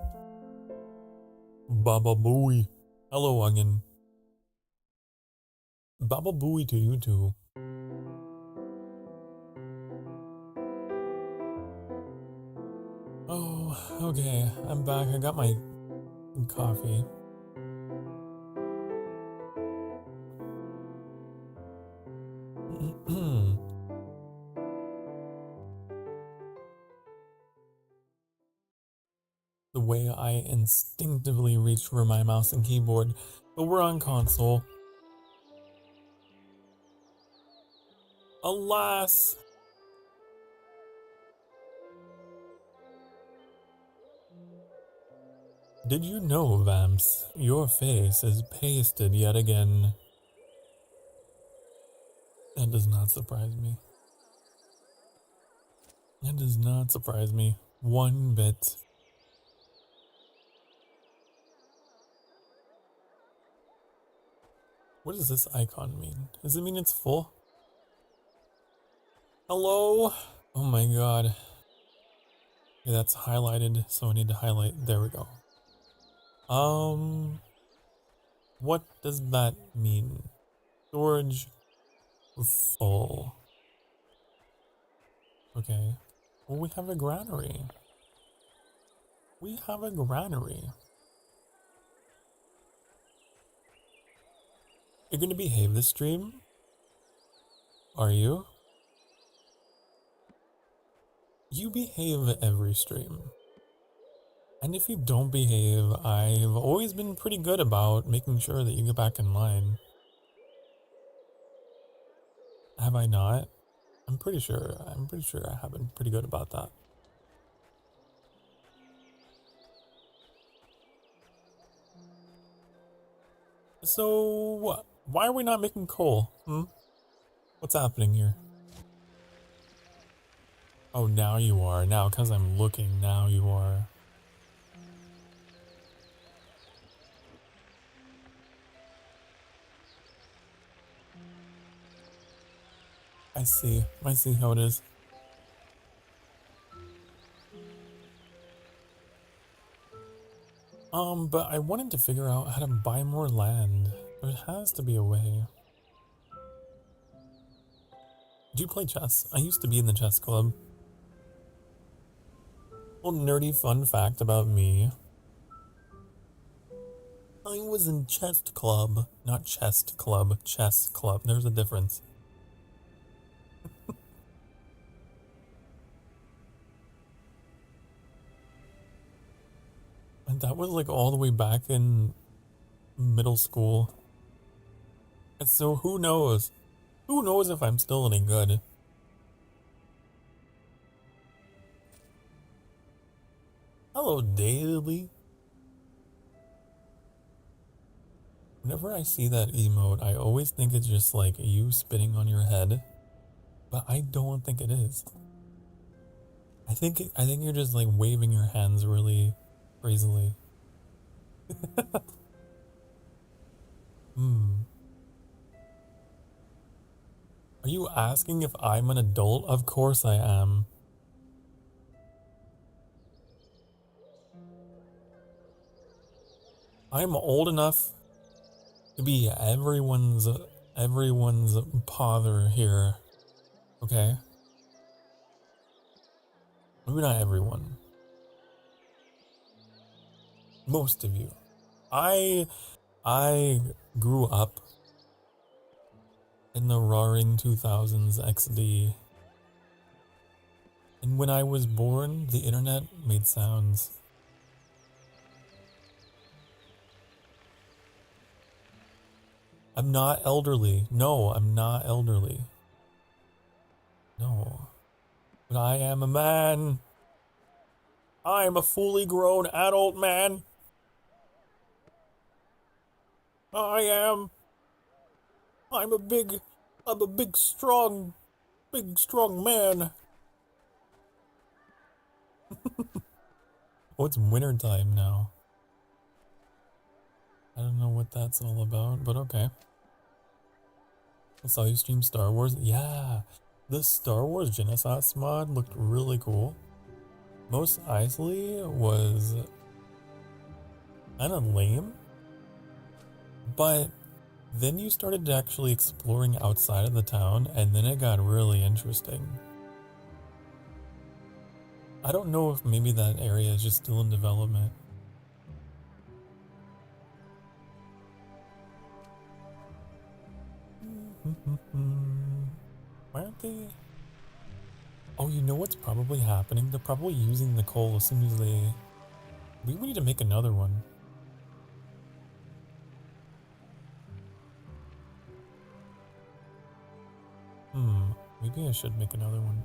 Baba Booey. Hello again. Baba Booey to you too. Oh, okay. I'm back. I got my coffee. The way I instinctively reach for my mouse and keyboard, but we're on console. Alas! Did you know, Vamps, your face is pasted yet again? That does not surprise me. That does not surprise me one bit. What does this icon mean? Does it mean it's full? Hello? Oh my god. Okay, that's highlighted, so I need to highlight. There we go. What does that mean? Storage full. Okay. Well, we have a granary. We have a granary. You're gonna behave this stream? Are you? You behave every stream. And if you don't behave, I've always been pretty good about making sure that you get back in line. Have I not? I'm pretty sure I have been pretty good about that. So, why are we not making coal? What's happening here? Oh, now you are. Now, because I'm looking, now you are. I see how it is. But I wanted to figure out how to buy more land. There has to be a way. Do you play chess? I used to be in the chess club. Little nerdy fun fact about me. I was in chess club. Not chest club, chess club. There's a difference. And that was like all the way back in middle school. And so who knows? Who knows if I'm still any good? Hello, Daily. Whenever I see that emote, I always think it's just like you spitting on your head. But I don't think it is. I think you're just like waving your hands really crazily. Are you asking if I'm an adult? Of course I am. I'm old enough to be everyone's father here. Okay? Maybe not everyone. Most of you. I grew up in the roaring 2000s XD. And when I was born, the internet made sounds. I'm not elderly. No, I'm not elderly. No. But I am a man. I am a fully grown adult man. I'm a big strong man. Oh, it's winter time now. I don't know what that's all about, but okay. I saw you stream Star Wars. Yeah, the Star Wars Genesis mod looked really cool. Mos Eisley was kind of lame, but then you started actually exploring outside of the town, and then it got really interesting. I don't know if maybe that area is just still in development. Why aren't they? Oh, you know what's probably happening? They're probably using the coal as soon as they... We need to make another one. Maybe I should make another one.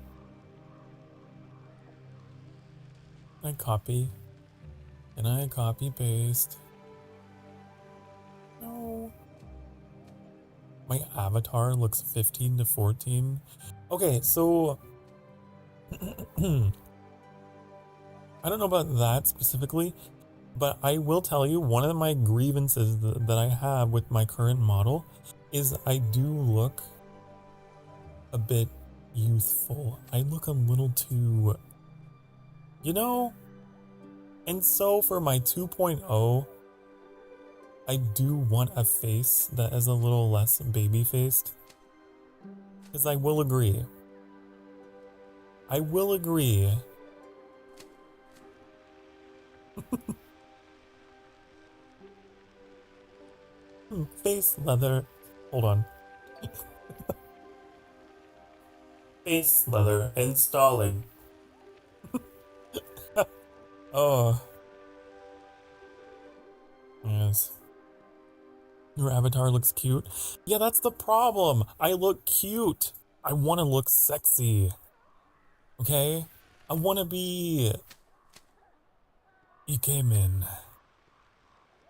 Can I copy? Can I copy paste? No. My avatar looks 15 to 14. Okay, so... I don't know about that specifically, but I will tell you one of my grievances that I have with my current model is I do look a bit youthful. I look a little too, you know? And so for my 2.0, I do want a face that is a little less baby-faced. Because I will agree. I will agree. Face leather. Hold on. Face leather installing. Oh. Yes. Your avatar looks cute. Yeah, that's the problem. I look cute. I want to look sexy. Okay? I want to be... Ikemen.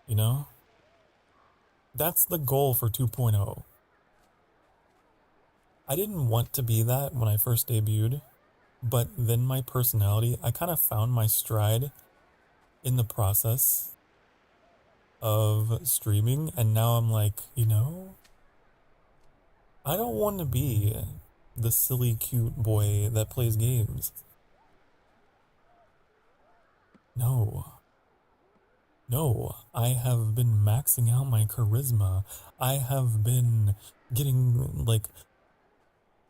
You know? That's the goal for 2.0. I didn't want to be that when I first debuted, but then my personality, I kind of found my stride in the process of streaming, and now I'm like, you know, I don't want to be the silly cute boy that plays games. No, I have been maxing out my charisma. I have been getting, like,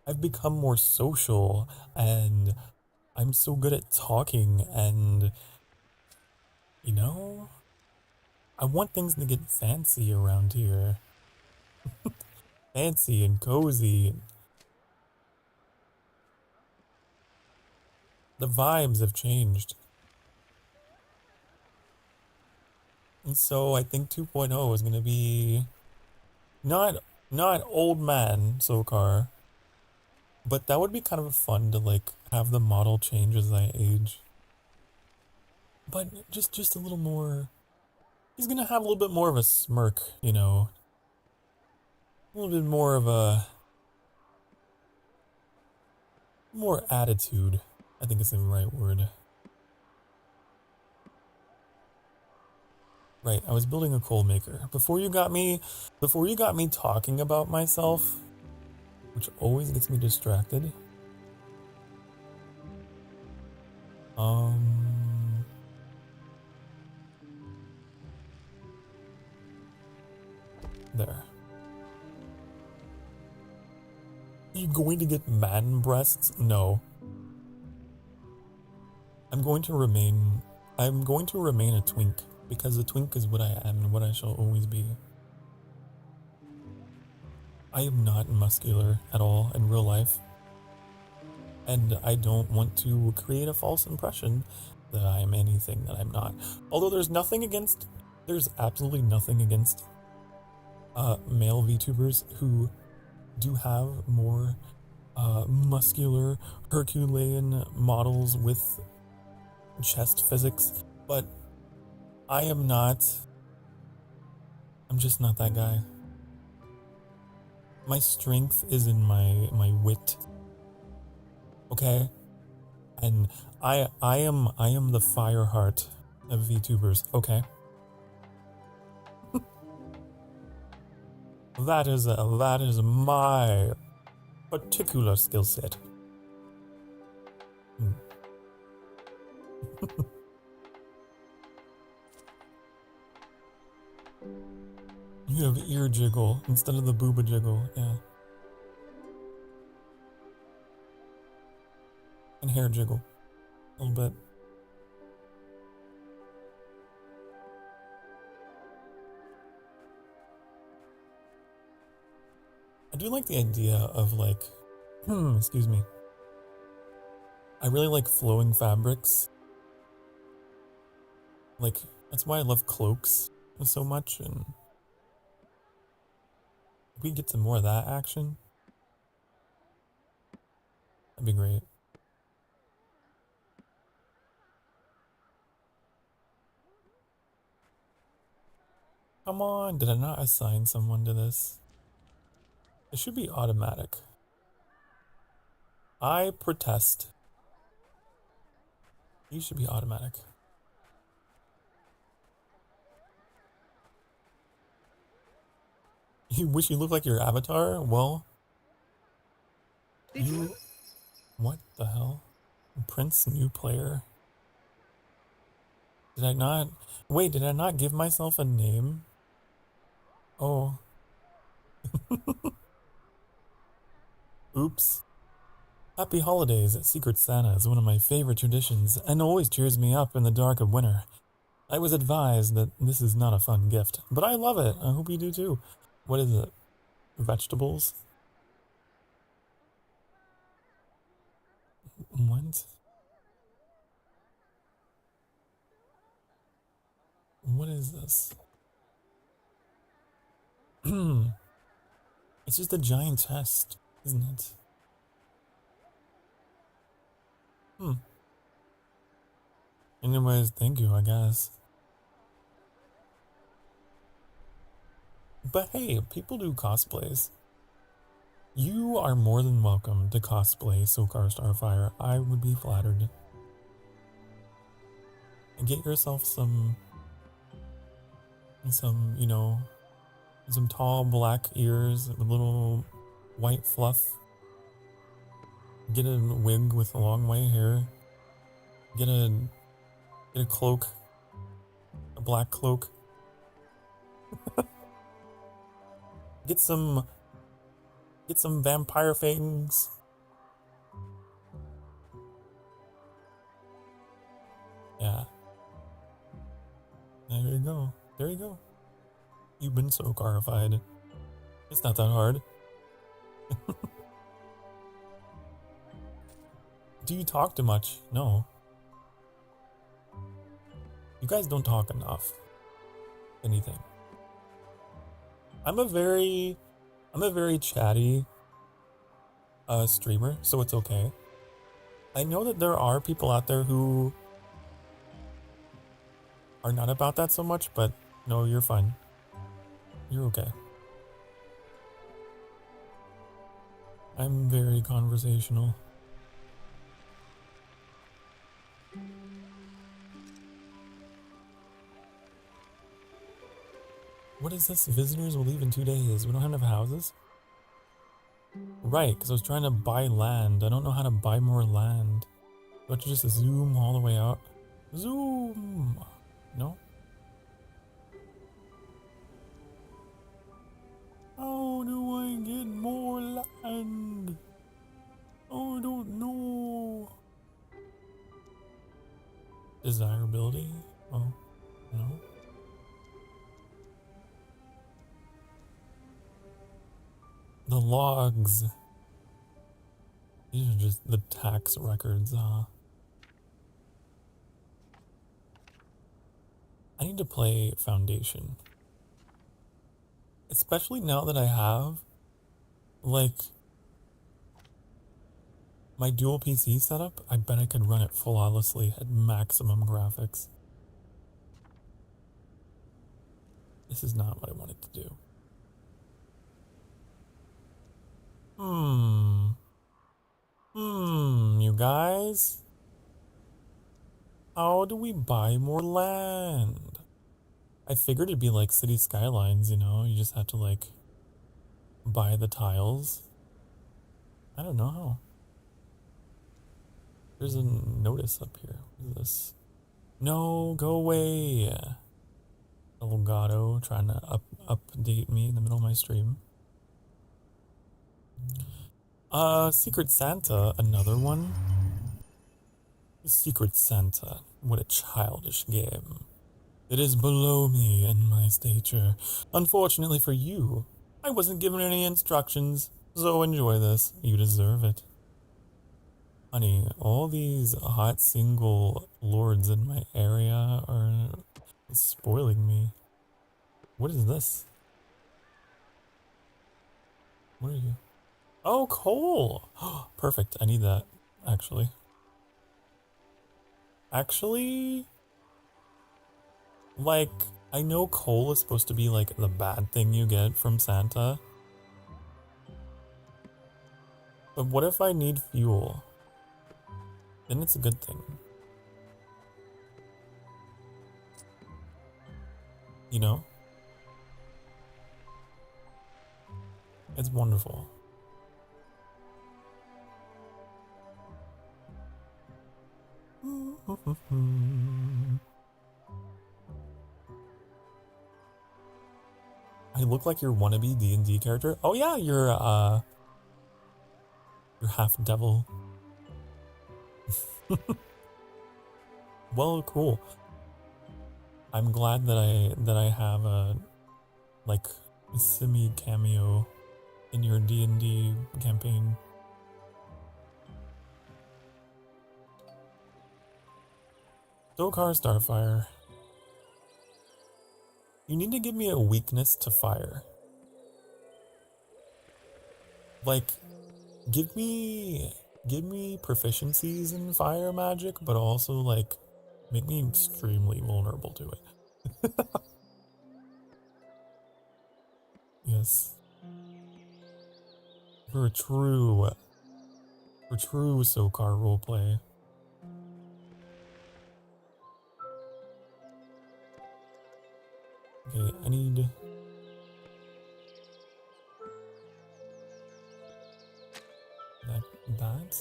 I've become more social, and I'm so good at talking, and, you know, I want things to get fancy around here. Fancy and cozy. The vibes have changed. And so I think 2.0 is going to be not old man Sokar, but that would be kind of fun to like have the model change as I age. But just a little more. He's going to have a little bit more of a smirk, you know. A little bit more of a more attitude. I think is the right word. Right, I was building a coal maker. Before you got me talking about myself, which always gets me distracted. There. You going to get man breasts? No. I'm going to remain a twink, because a twink is what I am and what I shall always be. I am not muscular at all in real life, and I don't want to create a false impression that I am anything that I'm not. Although there's absolutely nothing against male VTubers who do have more muscular Herculean models with chest physics, but I'm just not that guy. My strength is in my wit. Okay? And I am the fire heart of VTubers, okay? That is my particular skill set. You have ear jiggle instead of the booba jiggle, yeah. And hair jiggle. A little bit. I do like the idea of like, excuse me. I really like flowing fabrics. Like, that's why I love cloaks so much, and if we get some more of that action, that'd be great. Come on, did I not assign someone to this? It should be automatic. I protest. You should be automatic. You wish you looked like your avatar? Well, you... What the hell? Prince new player? Did I not... Wait, did I not give myself a name? Oh. Oops. Happy holidays. Secret Santa is one of my favorite traditions and always cheers me up in the dark of winter. I was advised that this is not a fun gift, but I love it. I hope you do too. What is it? Vegetables? What? What is this? It's just a giant chest, isn't it? Anyways, thank you, I guess. But hey, people do cosplays. You are more than welcome to cosplay Sokar Starfire. I would be flattered. And get yourself some, you know, some tall black ears with little white fluff. Get a wig with long white hair. Get a cloak. A black cloak. Get some vampire fangs. Yeah. There you go. There you go. You've been so carified. It's not that hard. Do you talk too much? No. You guys don't talk enough. Anything. I'm a very chatty streamer, so it's okay. I know that there are people out there who are not about that so much, but no, you're fine. You're okay. I'm very conversational. What is this? Visitors will leave in 2 days. We don't have enough houses? Right, because I was trying to buy land. I don't know how to buy more land. Do I have to just zoom all the way out? Zoom! No? How do I get more land? Oh, I don't know. Desirability? Oh, no. The logs. These are just the tax records, I need to play Foundation. Especially now that I have, like, my dual PC setup, I bet I could run it flawlessly at maximum graphics. This is not what I wanted to do. You guys? How do we buy more land? I figured it'd be like City Skylines, you know? You just have to, like, buy the tiles. I don't know how. There's a notice up here. What is this? No, go away. Elgato trying to update me in the middle of my stream. Secret Santa, another one. Secret Santa, what a childish game. It is below me and my stature. Unfortunately for you, I wasn't given any instructions, so enjoy this. You deserve it. Honey, all these hot single lords in my area are spoiling me. What is this? What are you? Oh, coal! Perfect, I need that, actually. Actually, like, I know coal is supposed to be like the bad thing you get from Santa. But what if I need fuel? Then it's a good thing. You know? It's wonderful. I look like your wannabe D&D character. Oh yeah, you're half devil. Well, cool. I'm glad that I have a like semi cameo in your D&D campaign. Sokar Starfire. You need to give me a weakness to fire. Like, give me proficiencies in fire magic, but also like make me extremely vulnerable to it. Yes. For true Sokar roleplay. Okay, I need that.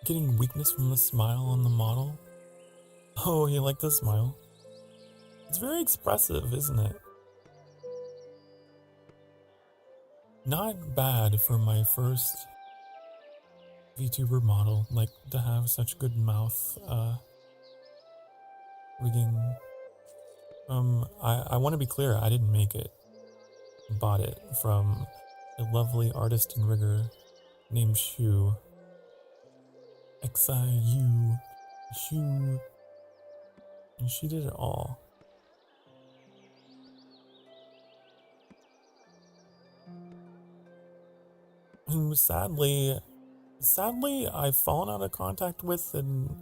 Getting weakness from the smile on the model. Oh, you like the smile? It's very expressive, isn't it? Not bad for my first VTuber model, like to have such good mouth rigging. I want to be clear, I didn't make it. Bought it from a lovely artist and rigger named Shu. Xiu. Shu. And she did it all. And sadly, I've fallen out of contact with, and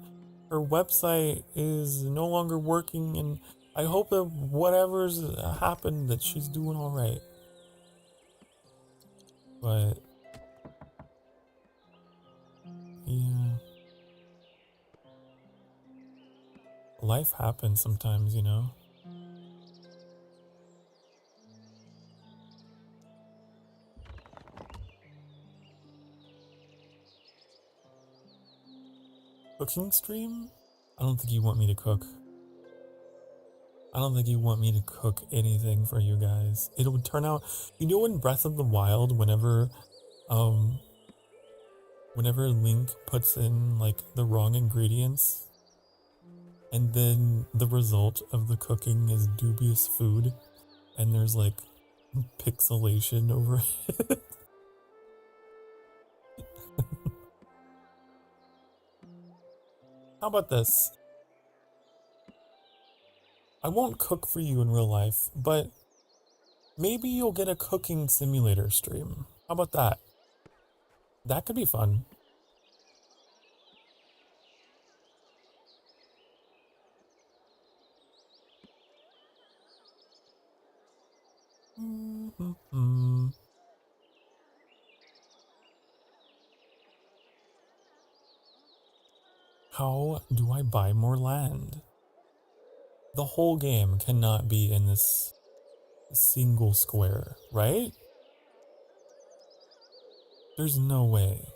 her website is no longer working, and I hope that whatever's happened that she's doing all right. But yeah, life happens sometimes, you know. Cooking stream? I don't think you want me to cook. I don't think you want me to cook anything for you guys. It would turn out, you know, in Breath of the Wild, whenever Link puts in like the wrong ingredients, and then the result of the cooking is dubious food, and there's like pixelation over it. How about this? I won't cook for you in real life, but maybe you'll get a cooking simulator stream. How about that? That could be fun. How do I buy more land? The whole game cannot be in this single square, right? There's no way.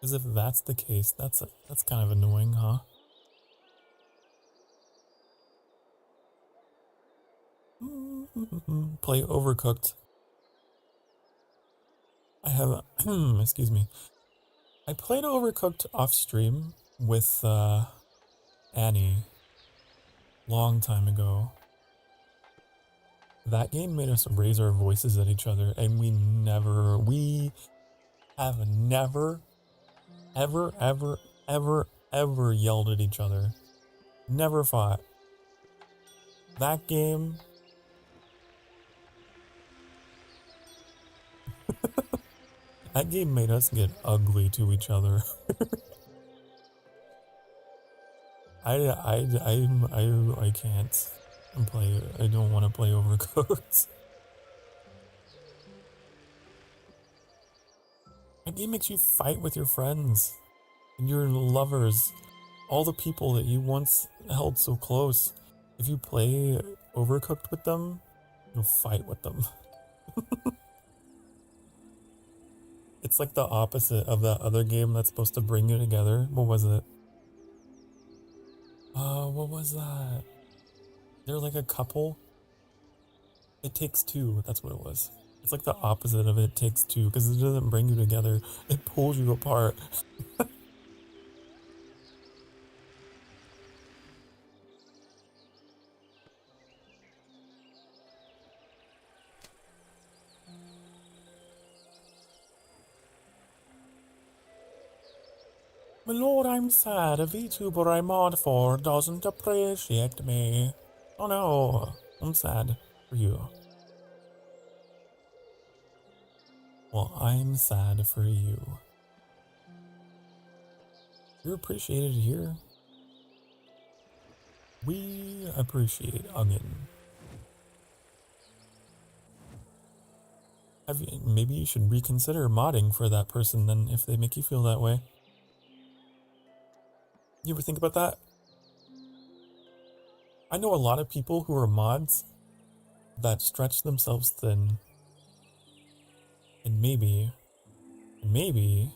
Because if that's the case, that's kind of annoying, huh? Play Overcooked. I have, excuse me. I played Overcooked off stream with Annie long time ago. That game made us raise our voices at each other, and we have never, ever yelled at each other. Never fought. That game. That game made us get ugly to each other. I can't play. I don't want to play Overcooked. That game makes you fight with your friends and your lovers, all the people that you once held so close. If you play Overcooked with them, you'll fight with them. It's like the opposite of that other game that's supposed to bring you together. What was it? What was that? They're like a couple. It Takes Two. That's what it was. It's like the opposite of It Takes Two because it doesn't bring you together. It pulls you apart. My lord, I'm sad. A VTuber I mod for doesn't appreciate me. Oh no, I'm sad for you. Well, I'm sad for you. You're appreciated here. We appreciate Ugin. Maybe you should reconsider modding for that person then if they make you feel that way. You ever think about that? I know a lot of people who are mods that stretch themselves thin. And maybe you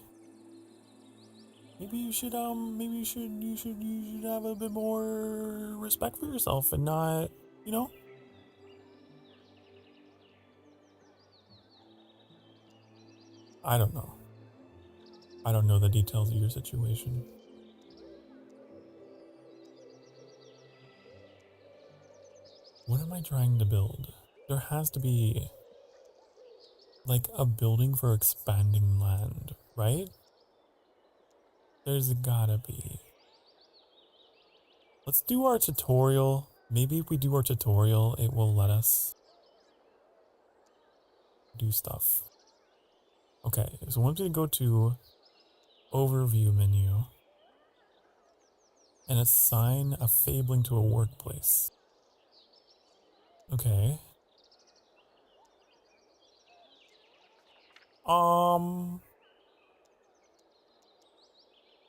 should you should have a bit more respect for yourself and not, you know? I don't know. I don't know the details of your situation. What am I trying to build? There has to be like a building for expanding land, right? There's gotta be. Let's do our tutorial. Maybe if we do our tutorial, it will let us do stuff. Okay, so I'm going to go to Overview menu and assign a fabling to a workplace. Okay.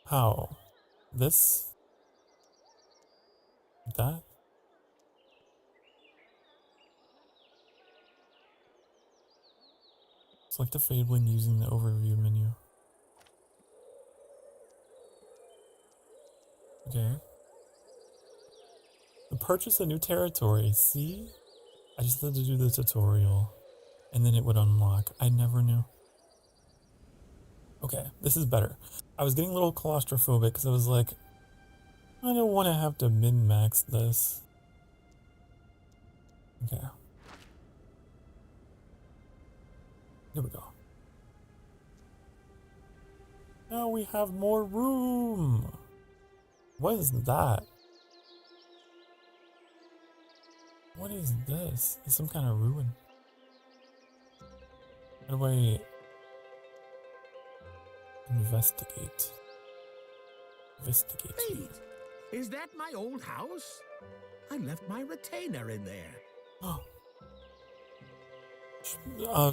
How? This? That? Select a fabling using the overview menu. Okay. Purchase a new territory. See? I just had to do the tutorial and then it would unlock. I never knew. Okay, this is better. I was getting a little claustrophobic because I was like, I don't want to have to min-max this. Okay. Here we go. Now we have more room. What is that? What is this? It's some kind of ruin. How do I investigate? Investigate. Wait, is that my old house? I left my retainer in there.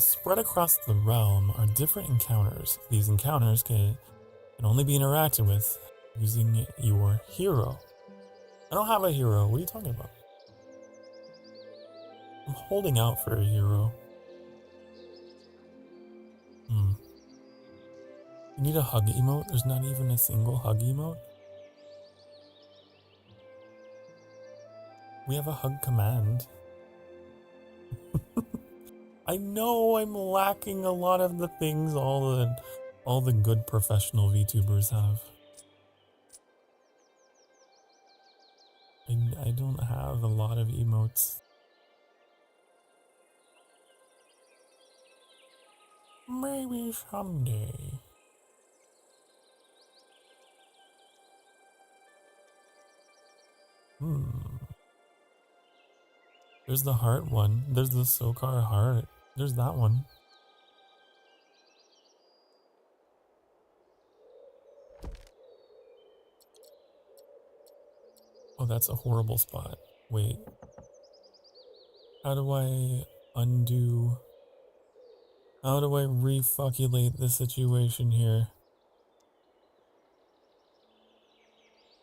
Spread across the realm are different encounters. These encounters can only be interacted with using your hero. I don't have a hero. What are you talking about? I'm holding out for a hero. You need a hug emote? There's not even a single hug emote? We have a hug command. I know I'm lacking a lot of the things all the good professional VTubers have. I don't have a lot of emotes. Maybe someday. There's the heart one. There's the Sokar heart. There's that one. Oh, that's a horrible spot. Wait. How do I undo? How do I refuculate the situation here?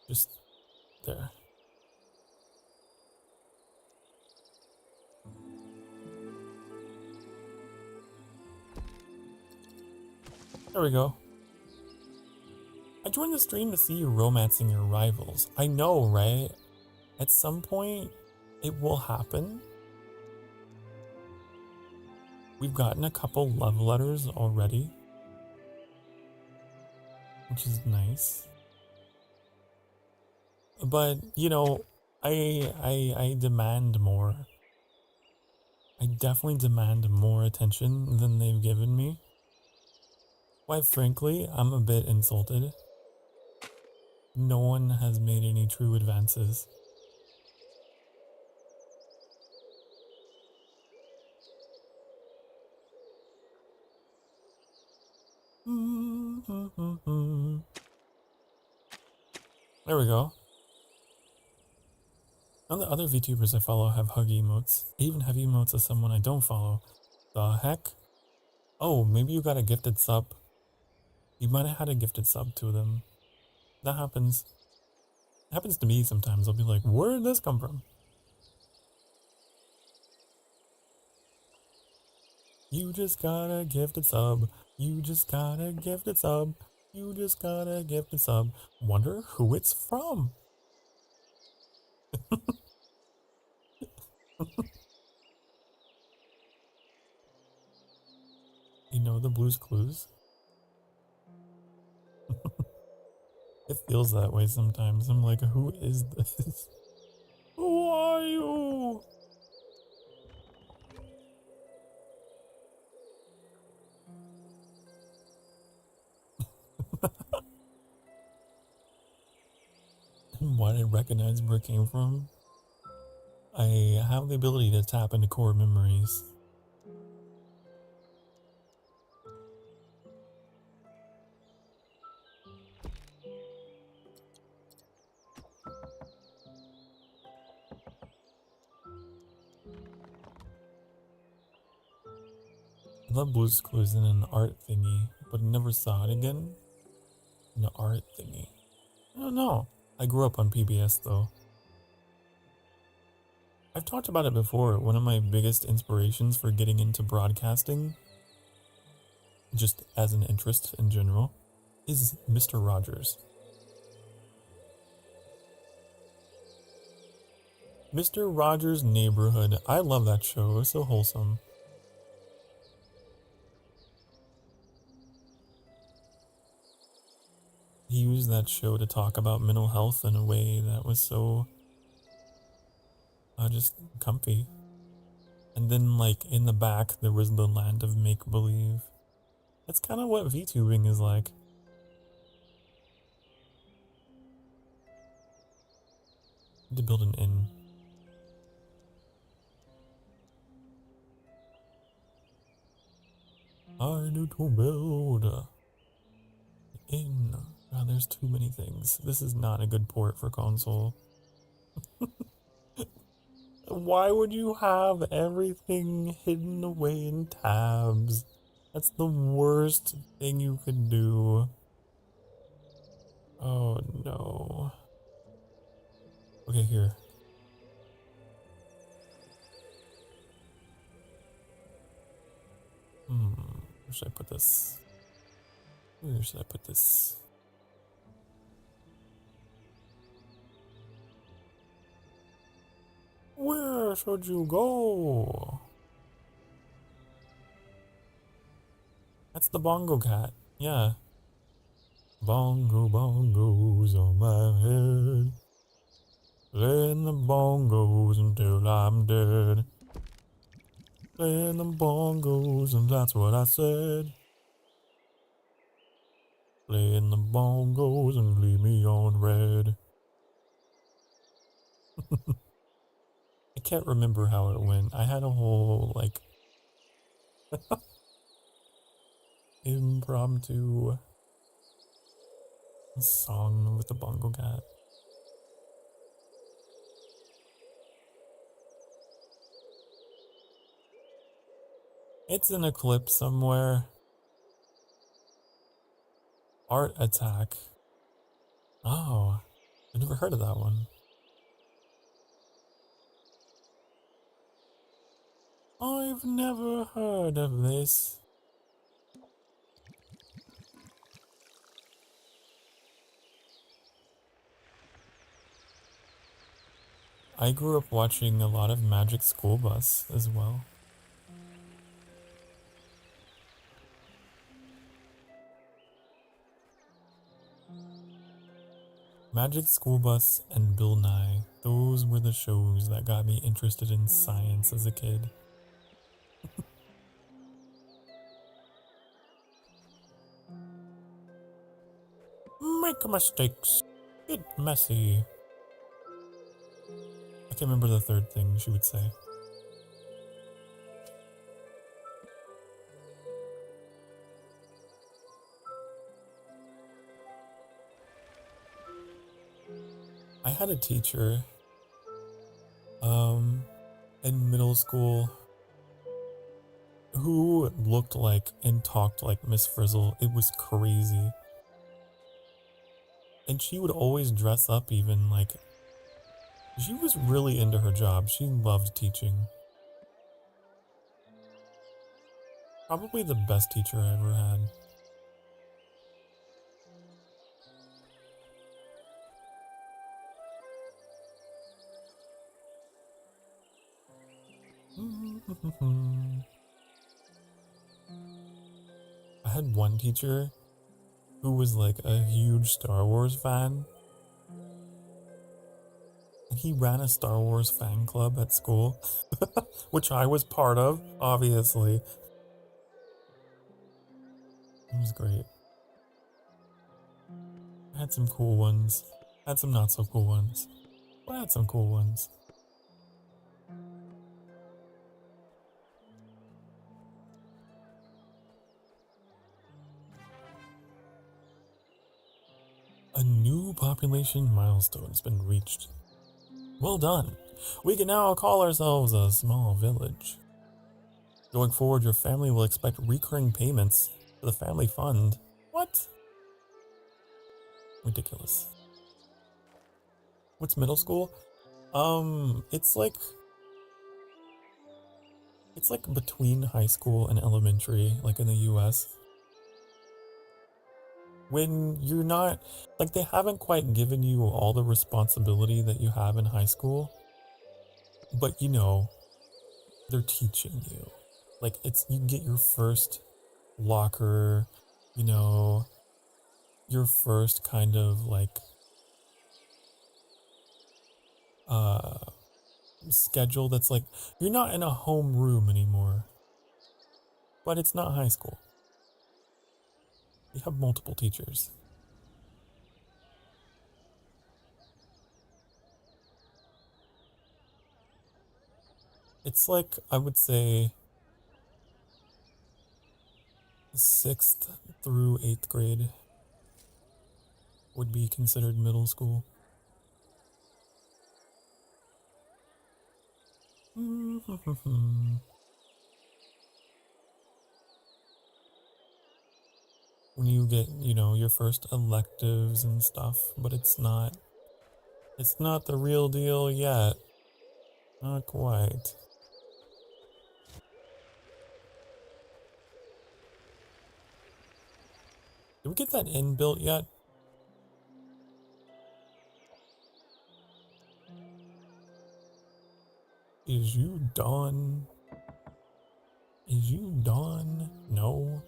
Just there. There we go. I joined the stream to see you romancing your rivals. I know, right? At some point, it will happen. We've gotten a couple love letters already, which is nice. But, you know, I demand more. I definitely demand more attention than they've given me. Quite frankly, I'm a bit insulted. No one has made any true advances. There we go. None of the other VTubers I follow have hug emotes. I even have emotes of someone I don't follow. The heck? Oh, maybe you got a gifted sub. You might have had a gifted sub to them. That happens. It happens to me sometimes. I'll be like, where did this come from? You just got a gifted sub. You just got a gifted sub. You just got a gifted sub. Wonder who it's from. You know the Blue's Clues? It feels that way sometimes. I'm like, who is this? Who are you? Why did I recognize where it came from? I have the ability to tap into core memories. I love Blue's Clues in an art thingy, but never saw it again. An art thingy. I don't know. I grew up on PBS though. I've talked about it before. One of my biggest inspirations for getting into broadcasting, just as an interest in general, is Mr. Rogers. Mr. Rogers' Neighborhood. I love that show. It's so wholesome. He used that show to talk about mental health in a way that was so just comfy. And then, like, in the back, there was the land of make-believe. That's kind of what VTubing is like. To build an inn. I need to build an inn. God, there's too many things. This is not a good port for console. Why would you have everything hidden away in tabs? That's the worst thing you could do. Oh no. Okay, here. Where should I put this? Where should I put this? Where should you go? That's the bongo cat. Yeah. Bongo bongos on my head. Playing the bongos until I'm dead. Playing the bongos and that's what I said. Playing the bongos and leave me on red. I can't remember how it went. I had a whole, like, impromptu song with the bongo cat. It's in a clip somewhere. Art Attack. Oh, I never heard of that one. I've never heard of this. I grew up watching a lot of Magic School Bus as well. Magic School Bus and Bill Nye. Those were the shows that got me interested in science as a kid. Make mistakes. Get messy. I can't remember the third thing she would say. I had a teacher in middle school who looked like and talked like Miss Frizzle. It was crazy. And she would always dress up even like, she was really into her job. She loved teaching. Probably the best teacher I ever had. I had one teacher who was like a huge Star Wars fan. And he ran a Star Wars fan club at school, which I was part of, obviously. It was great. I had some cool ones. I had some not so cool ones. But I had some cool ones. A new population milestone has been reached. Well done. We can now call ourselves a small village. Going forward, your family will expect recurring payments to the family fund. What? Ridiculous. What's middle school? It's like between high school and elementary, like in the US. When you're not, like, they haven't quite given you all the responsibility that you have in high school, but you know, they're teaching you. Like, it's, you get your first locker, you know, your first kind of like schedule that's like, you're not in a home room anymore, but it's not high school. You have multiple teachers. It's like, I would say 6th through 8th grade would be considered middle school. When you get, you know, your first electives and stuff, but it's not the real deal yet. Not quite. Did we get that inn built yet? Is you done? Is you done? No.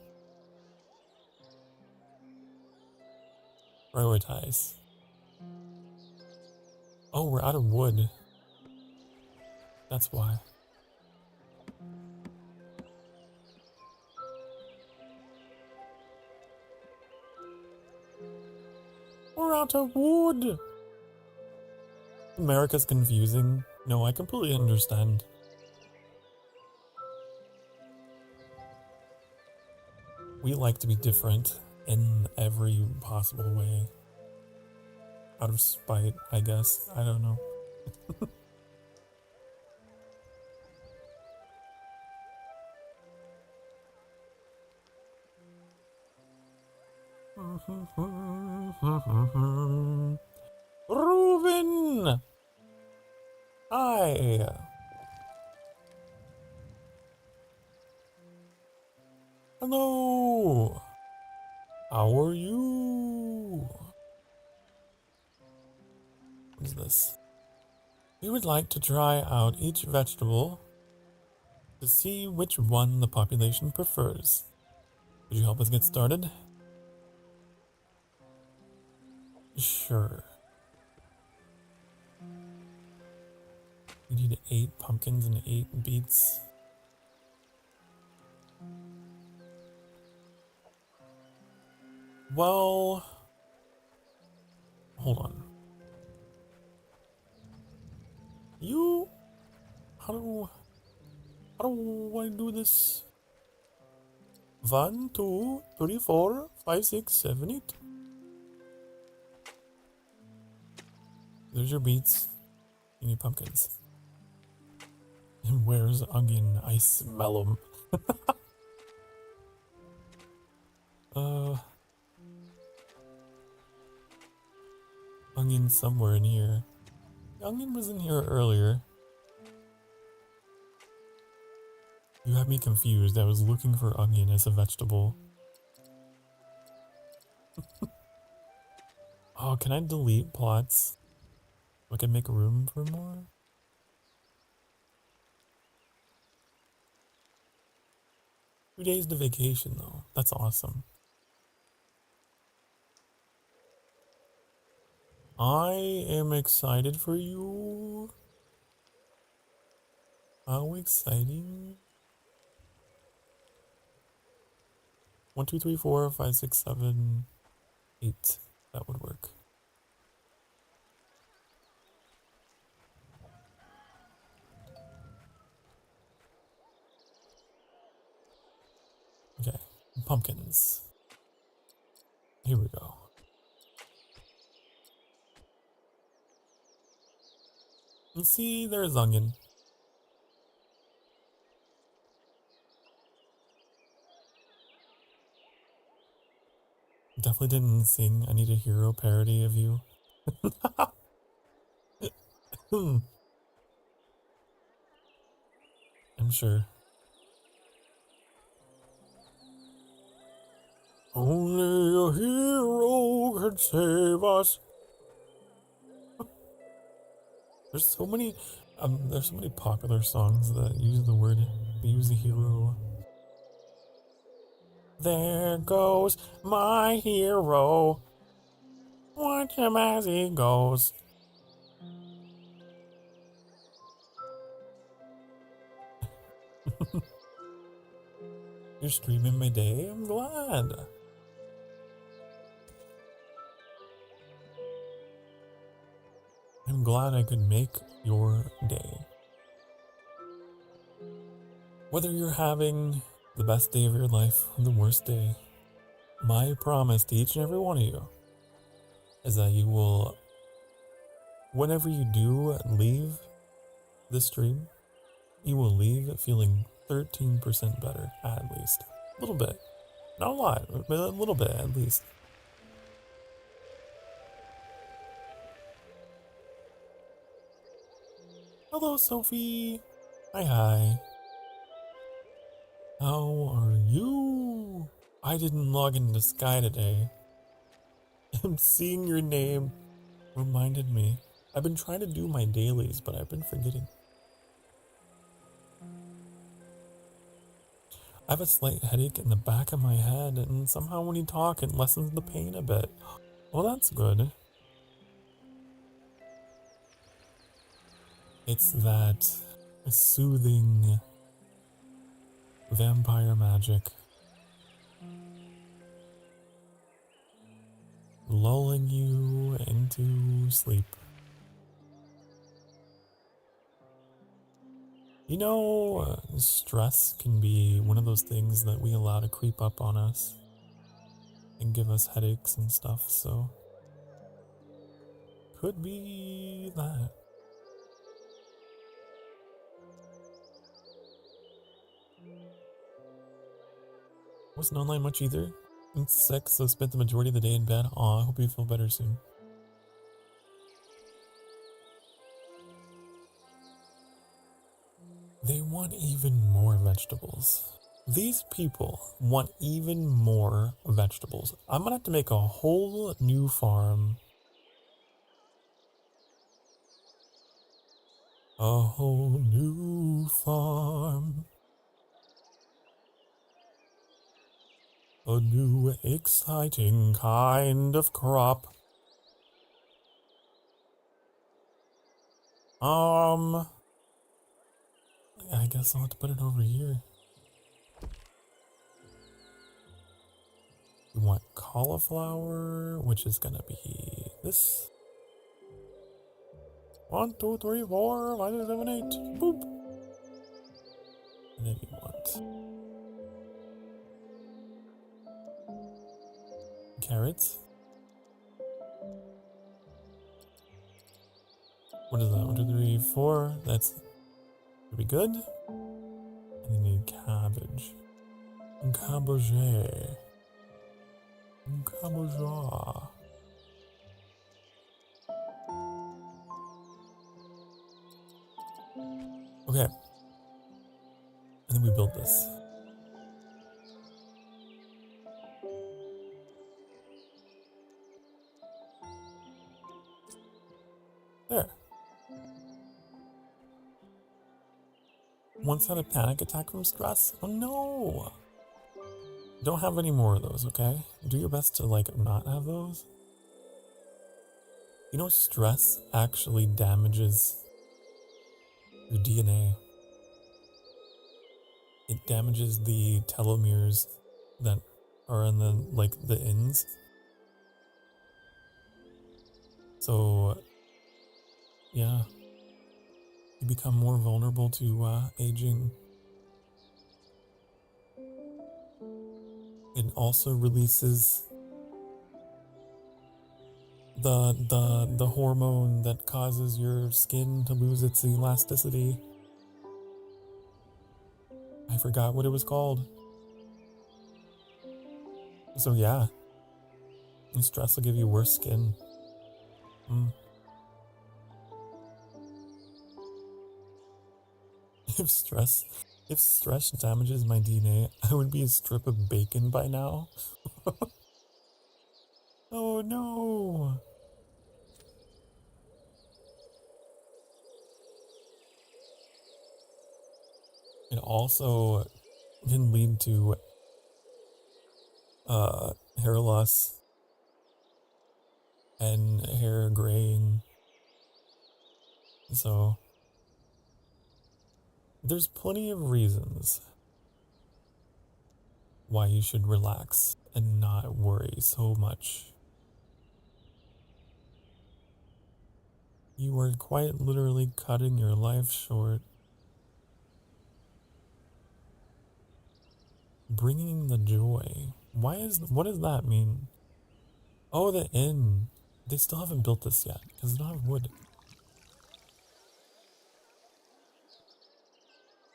Prioritize. Oh, we're out of wood. That's why. We're out of wood. America's confusing. No, I completely understand. We like to be different in every possible way. Out of spite, I guess. I don't know. Reuven! Hi! Hello! How are you? What is this? We would like to try out each vegetable to see which one the population prefers. Would you help us get started? Sure. We need 8 pumpkins and 8 beets. Well, hold on. How do I do this? 1, 2, 3, 4, 5, 6, 7, 8. There's your beets. You need pumpkins. And where's onion? I smell them. Onion somewhere in here. Onion was in here earlier. You have me confused. I was looking for onion as a vegetable. Oh, can I delete plots? So I can make room for more? 2 days to vacation though. That's awesome. I am excited for you. How exciting. 1, 2, 3, 4, 5, 6, 7, 8. That would work. Okay, pumpkins. Here we go. And see, there's onion. Definitely didn't sing I Need a Hero parody of you. I'm sure. Only a hero can save us. There's so many popular songs that use the hero. There goes my hero. Watch him as he goes. You're streaming my day? I'm glad. I'm glad I could make your day. Whether you're having the best day of your life or the worst day, my promise to each and every one of you is that you will, whenever you do leave this stream, you will leave feeling 13% better, at least. A little bit. Not a lot, but a little bit at least. Hello, Sophie. Hi. How are you? I didn't log into Sky today. And seeing your name reminded me. I've been trying to do my dailies, but I've been forgetting. I have a slight headache in the back of my head, and somehow when you talk, it lessens the pain a bit. Well, that's good. It's that soothing vampire magic. Lulling you into sleep. You know, stress can be one of those things that we allow to creep up on us and give us headaches and stuff, so could be that. Wasn't online much either. I'm sick, so spent the majority of the day in bed. Aw, I hope you feel better soon. They want even more vegetables. These people want even more vegetables. I'm gonna have to make a whole new farm. A whole new farm. A new exciting kind of crop. I guess I'll have to put it over here. We want cauliflower, which is gonna be this. 1, 2, 3, 4, 5, 6, 7, 8. Boop. And then we want carrots. What is that? 1, 2, 3, 4. That's pretty good. And then need cabbage. Cabbage. Cabbage. Okay. And then we build this. There. Once had a panic attack from stress? Oh no! Don't have any more of those, okay? Do your best to, like, not have those. You know, stress actually damages your DNA. It damages the telomeres that are in the, like, the ends. So, yeah. You become more vulnerable to aging. It also releases the hormone that causes your skin to lose its elasticity. I forgot what it was called. So yeah, stress will give you worse skin. If stress damages my DNA, I would be a strip of bacon by now. Oh no! It also can lead to hair loss and hair graying. So there's plenty of reasons why you should relax and not worry so much. You are quite literally cutting your life short. Bringing the joy. What does that mean? Oh, the inn. They still haven't built this yet because they don't have wood.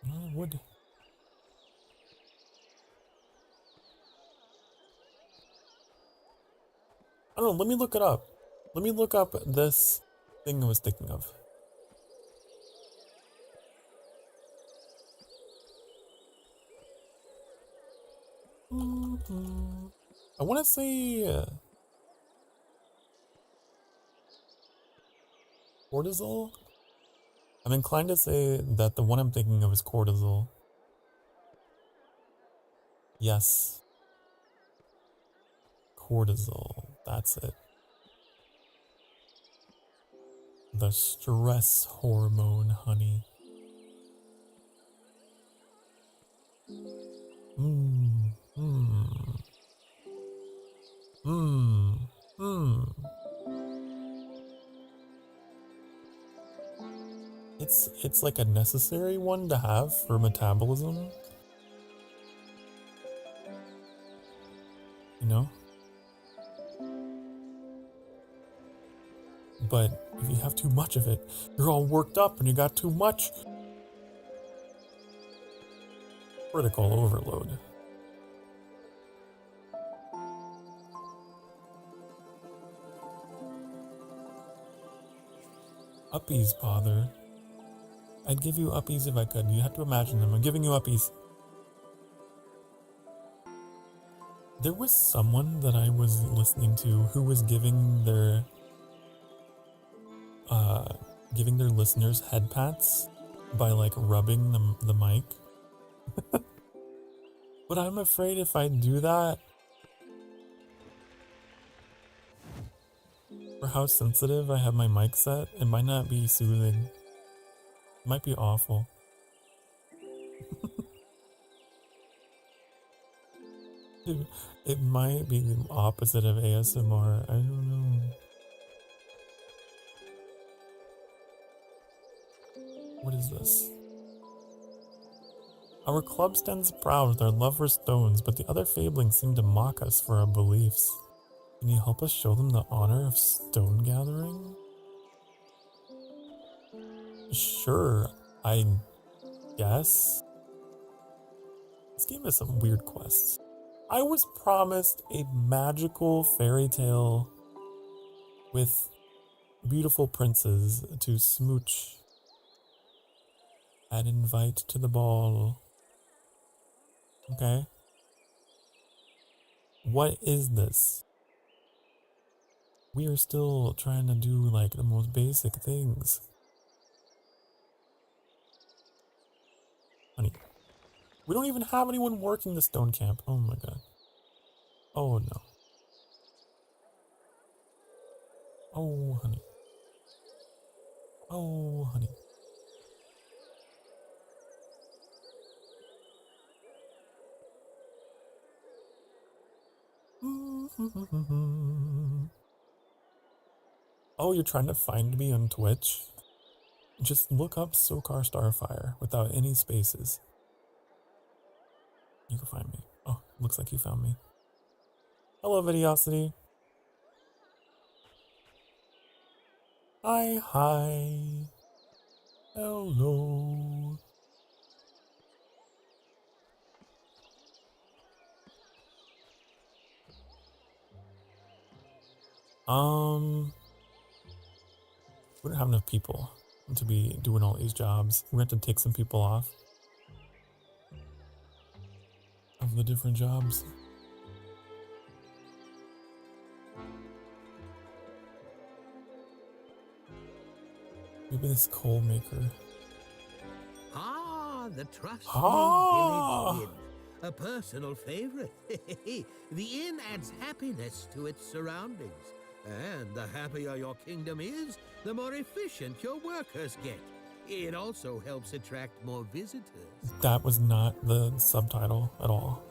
They don't have wood. I don't know, let me look it up. Let me look up this thing I was thinking of. I want to say cortisol. I'm inclined to say that the one I'm thinking of is cortisol. Yes. Cortisol. That's it. The stress hormone, honey. Mmm. Mmm. Mmm. Mmm. It's like a necessary one to have for metabolism. You know? But if you have too much of it, you're all worked up and you got too much. Critical overload. Uppies, bother. I'd give you uppies if I could. You have to imagine them. I'm giving you uppies. There was someone that I was listening to who was giving their listeners head pats by like rubbing the mic. But I'm afraid if I do that, for how sensitive I have my mic set, it might not be soothing. It might be awful. It might be the opposite of ASMR. I don't know. What is this? Our club stands proud with our love for stones, but the other fablings seem to mock us for our beliefs. Can you help us show them the honor of stone gathering? Sure, I guess. This game has some weird quests. I was promised a magical fairy tale with beautiful princes to smooch and invite to the ball. Okay. What is this? We are still trying to do like the most basic things. Honey. We don't even have anyone working the stone camp. Oh my god. Oh no. Oh honey. Oh honey. Oh, you're trying to find me on Twitch? Just look up Sokar Starfire without any spaces. You can find me. Oh, looks like you found me. Hello, Videosity. Hi, hi. Hello. We don't have enough people to be doing all these jobs. We're going to have to take some people off of the different jobs. Maybe this coal maker. Ah, the trusty Ah! village inn. A personal favorite. The inn adds happiness to its surroundings. And the happier your kingdom is, the more efficient your workers get. It also helps attract more visitors. That was not the subtitle at all.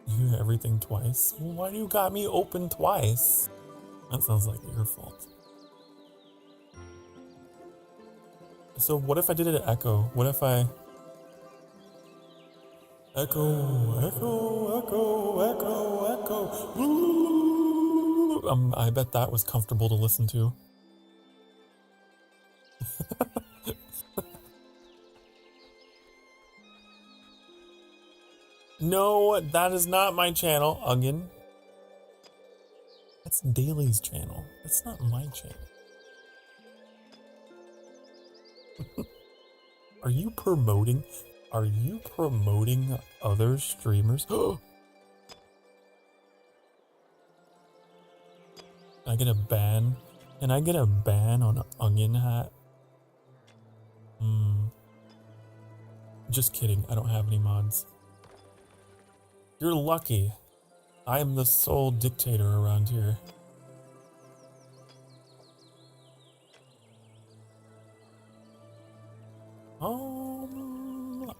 You hear everything twice? Why do you got me open twice? That sounds like your fault. So what if I did it at echo? What if I... Echo, echo, echo, echo, echo. I bet that was comfortable to listen to. No, that is not my channel, Ugin. That's Daly's channel. That's not my channel. Are you promoting? Are you promoting other streamers? Can I get a ban? Can I get a ban on Onion Hat? Just kidding, I don't have any mods. You're lucky. I am the sole dictator around here.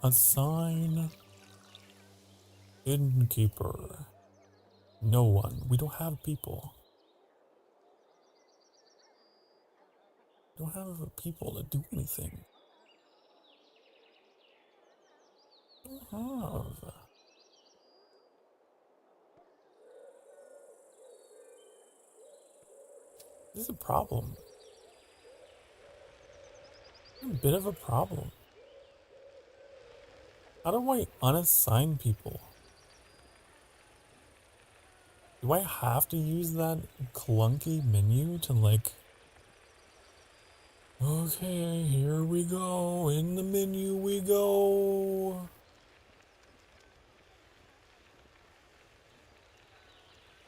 Assign innkeeper. No one. We don't have people. We don't have people to do anything. We don't have. This is a problem. A bit of a problem. How do I unassign people? Do I have to use that clunky menu to like... Okay, here we go. In the menu we go.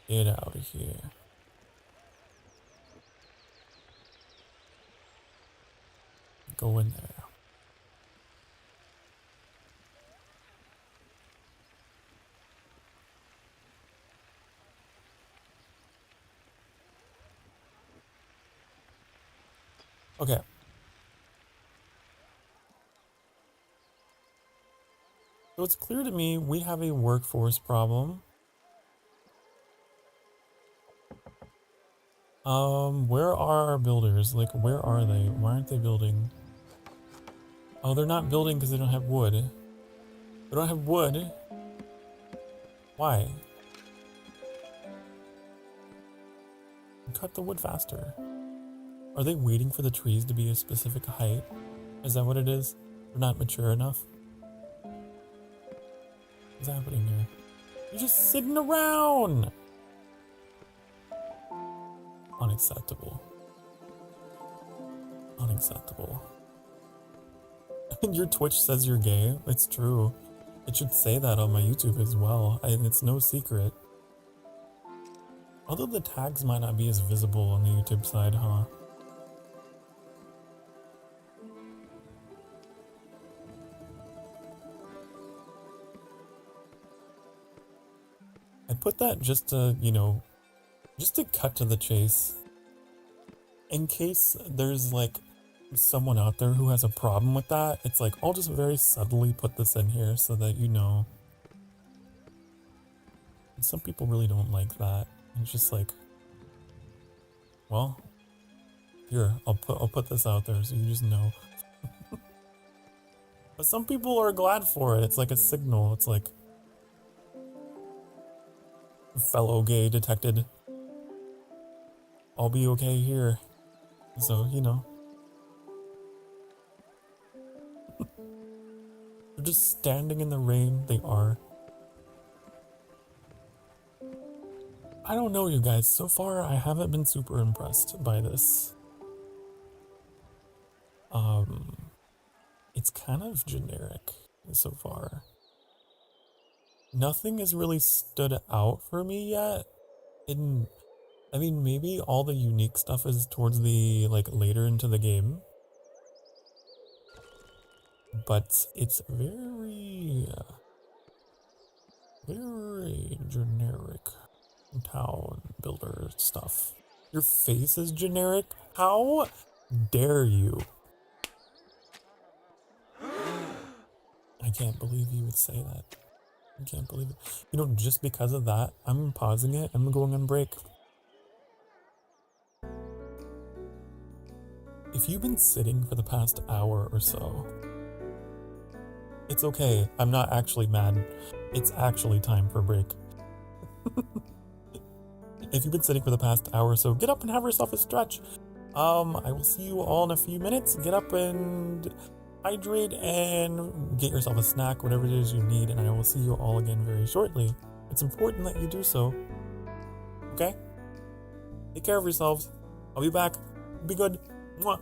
Get out of here. Go in there. Okay. So it's clear to me we have a workforce problem. Where are our builders? Like, where are they? Why aren't they building? Oh, they're not building because they don't have wood. They don't have wood. Why? Cut the wood faster. Are they waiting for the trees to be a specific height? Is that what it is? They're not mature enough? What's happening here? You're just sitting around! Unacceptable. Unacceptable. Your Twitch says you're gay. It's true. It should say that on my YouTube as well. It's no secret. Although the tags might not be as visible on the YouTube side, huh? I put that just to, you know, just to cut to the chase. In case there's like someone out there who has a problem with that, it's like, I'll just very subtly put this in here so that you know. And some people really don't like that. It's just like, well, here, I'll put this out there so you just know. But some people are glad for it. It's like a signal. It's like, fellow gay detected. I'll be okay here. So, you know. They're just standing in the rain. They are. I don't know, you guys. So far, I haven't been super impressed by this. It's kind of generic so far. Nothing has really stood out for me yet. I mean, maybe all the unique stuff is towards the, like, later into the game. But it's very generic town builder stuff. Your face is generic? How dare you? I can't believe you would say that. I can't believe it. You know, just because of that, I'm pausing it. I'm going on break. If you've been sitting for the past hour or so, it's okay. I'm not actually mad. It's actually time for a break. If you've been sitting for the past hour or so, get up and have yourself a stretch. I will see you all in a few minutes. Get up and hydrate and get yourself a snack, whatever it is you need, and I will see you all again very shortly. It's important that you do so. Okay? Take care of yourselves. I'll be back. Be good. Mwah.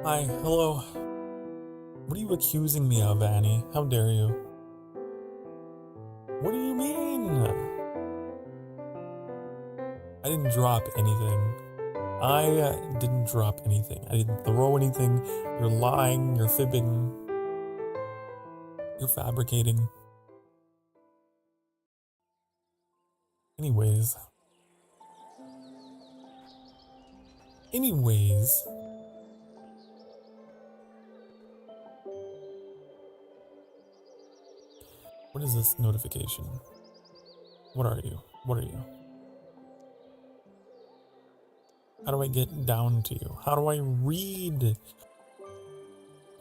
Hi, hello. What are you accusing me of, Annie? How dare you? What do you mean? I didn't drop anything. I didn't drop anything. I didn't throw anything. You're lying, you're fibbing, you're fabricating. Anyways. What is this notification? What are you? What are you? How do I get down to you? How do I read?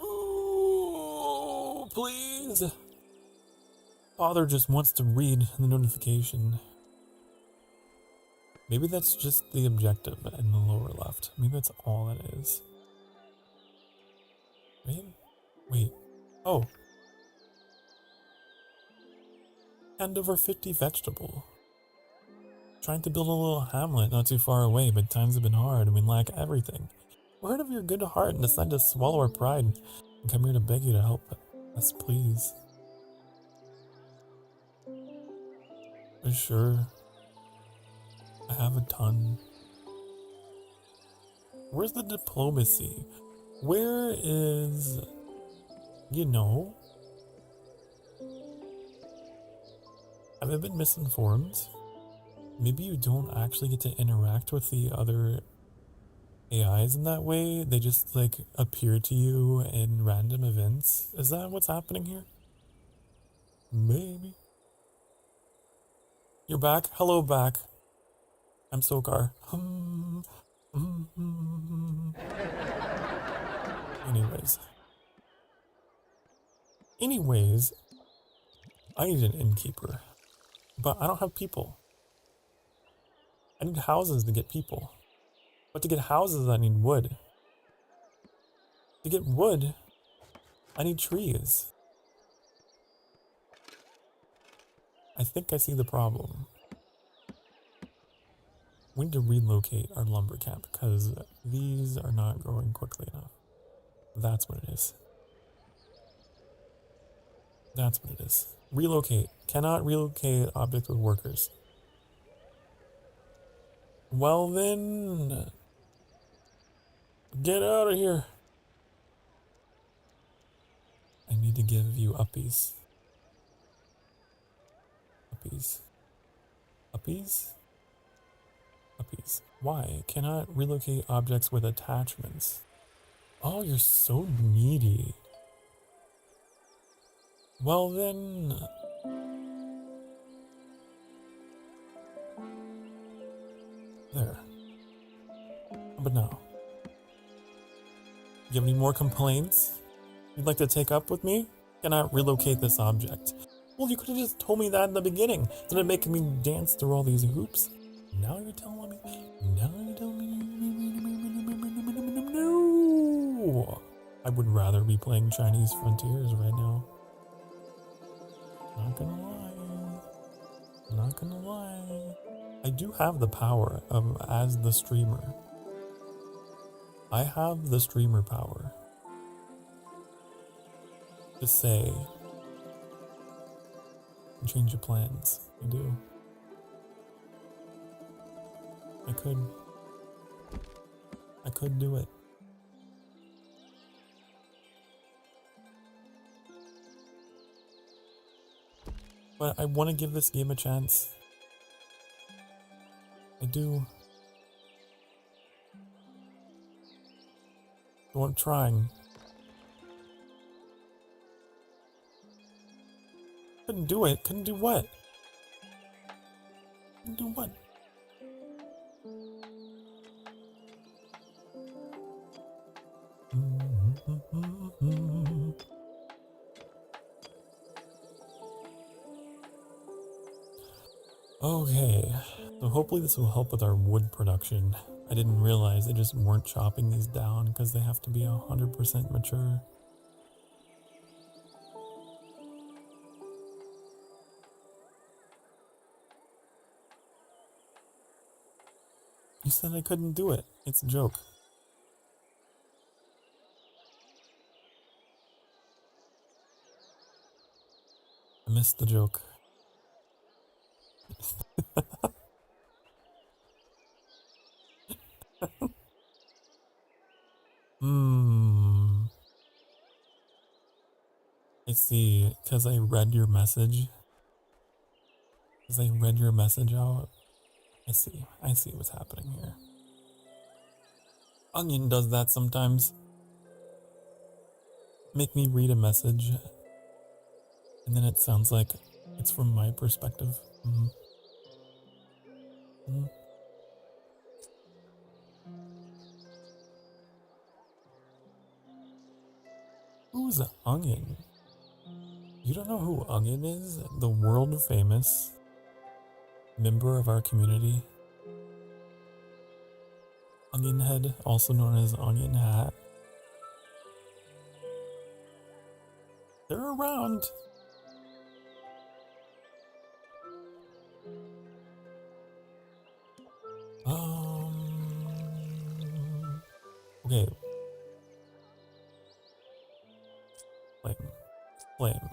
Oh, please. Father just wants to read the notification. Maybe that's just the objective in the lower left. Maybe that's all it is. Right? Wait. Oh. Hand over 50 vegetable. Trying to build a little hamlet not too far away, but times have been hard and we lack everything. We heard of your good heart and decided to swallow our pride and come here to beg you to help us, please. Sure. I have a ton. Where's the diplomacy? Where is... You know? Have I been misinformed? Maybe you don't actually get to interact with the other AIs in that way. They just like appear to you in random events. Is that what's happening here? Maybe. You're back? Hello, back. I'm Sokar. Anyways, I need an innkeeper, but I don't have people. I need houses to get people. But to get houses, I need wood. To get wood, I need trees. I think I see the problem. We need to relocate our lumber camp because these are not growing quickly enough. That's what it is. That's what it is. Relocate. Cannot relocate objects with workers. Well then, get out of here. I need to give you uppies. Uppies. Uppies? Uppies. Why? Cannot relocate objects with attachments. Oh, you're so needy. Well then... There. But now. You have any more complaints you'd like to take up with me? Cannot relocate this object. Well, you could have just told me that in the beginning. Instead of making me dance through all these hoops. Now you're telling me. Now you're telling me. No. I would rather be playing Chinese Frontiers right now. Not gonna lie. Not gonna lie. I do have the power of as the streamer. I have the streamer power to say change your plans. I do. I could do it. But I want to give this game a chance. I do. So I'm trying. Couldn't do it. Couldn't do what? Couldn't do what? Okay, so hopefully this will help with our wood production. I didn't realize they just weren't chopping these down because they have to be 100% mature. You said I couldn't do it. It's a joke. Missed the joke. Hmm. I see, because I read your message. Because I read your message out. I see what's happening here. Onion does that sometimes. Make me read a message, and then it sounds like it's from my perspective. Who's Onion? You don't know who Onion is? The world famous member of our community. Onion Head, also known as Onion Hat. They're around. Okay. Flame.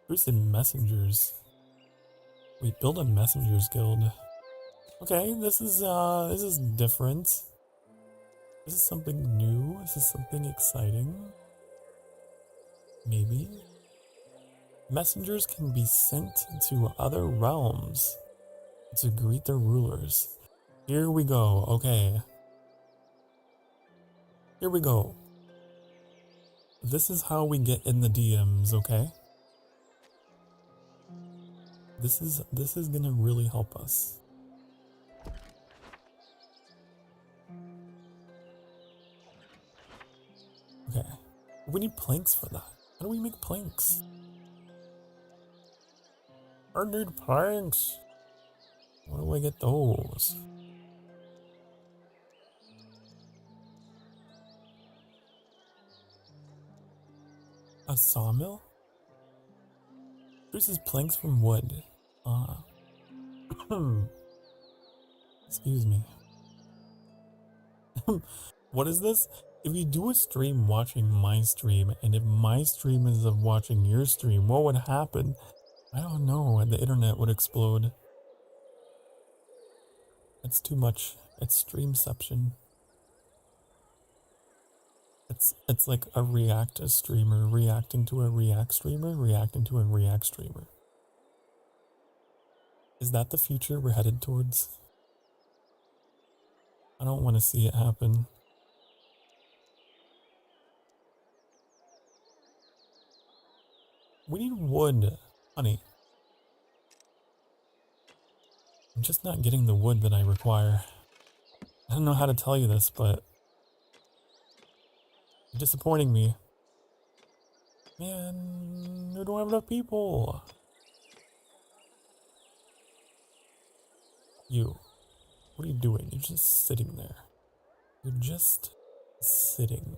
Who's the messengers? We build a messengers guild. Okay, this is different. This is something new. This is something exciting. Maybe. Messengers can be sent to other realms to greet their rulers. Here we go. Okay. Here we go. This is how we get in the DMs, okay? This is gonna really help us. Okay. We need planks for that. How do we make planks? I need planks. Where do I get those? A sawmill? Produces planks from wood. Excuse me. What is this? If you do a stream watching my stream, and if my stream is of watching your stream, what would happen? I don't know. The internet would explode. It's too much. It's streamception. It's like a React streamer reacting to a React streamer reacting to a React streamer. Is that the future we're headed towards? I don't want to see it happen. We need wood, honey. I'm just not getting the wood that I require. I don't know how to tell you this, but you're disappointing me. Man, we don't have enough people. You. What are you doing? You're just sitting there. You're just sitting.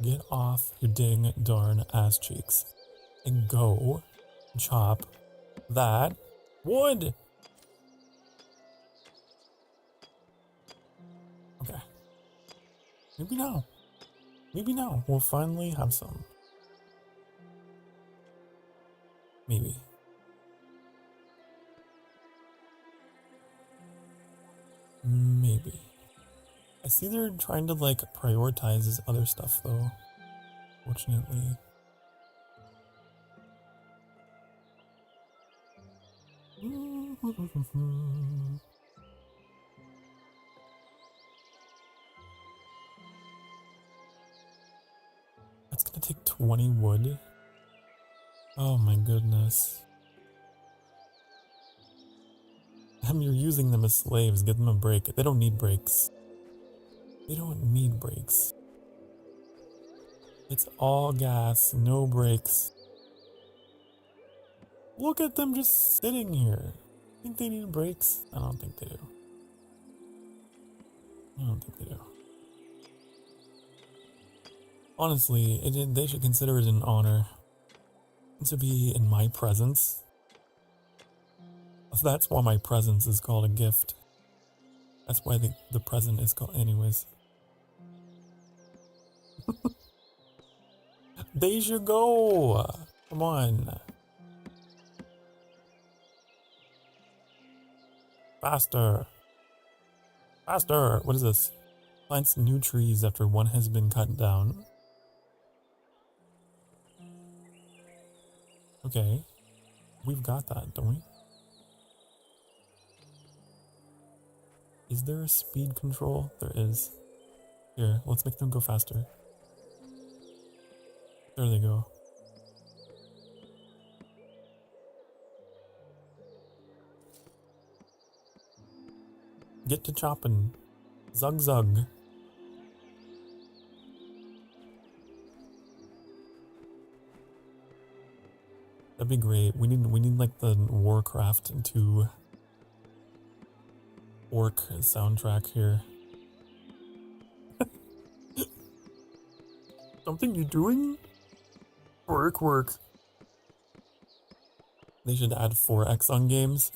Get off your dang darn ass cheeks and go chop that wood. Okay. Maybe now. Maybe now we'll finally have some. Maybe. Maybe. I see they're trying to like prioritize this other stuff though. Fortunately. That's gonna take 20 wood. Oh my goodness. You're using them as slaves. Give them a break. They don't need breaks. They don't need breaks. It's all gas, no breaks. Look at them just sitting here. Think they need breaks? I don't think they do. I don't think they do. Honestly, they should consider it an honor to be in my presence. That's why my presence is called a gift. That's why the present is called anyways. They should go. Come on. Faster. Faster. What is this? Plants new trees after one has been cut down. Okay. We've got that, don't we? Is there a speed control? There is. Here, let's make them go faster. There they go. Get to chopping. Zug zug. That'd be great. We need like the Warcraft 2 orc soundtrack here. Something you doing? Work. They should add 4x on games.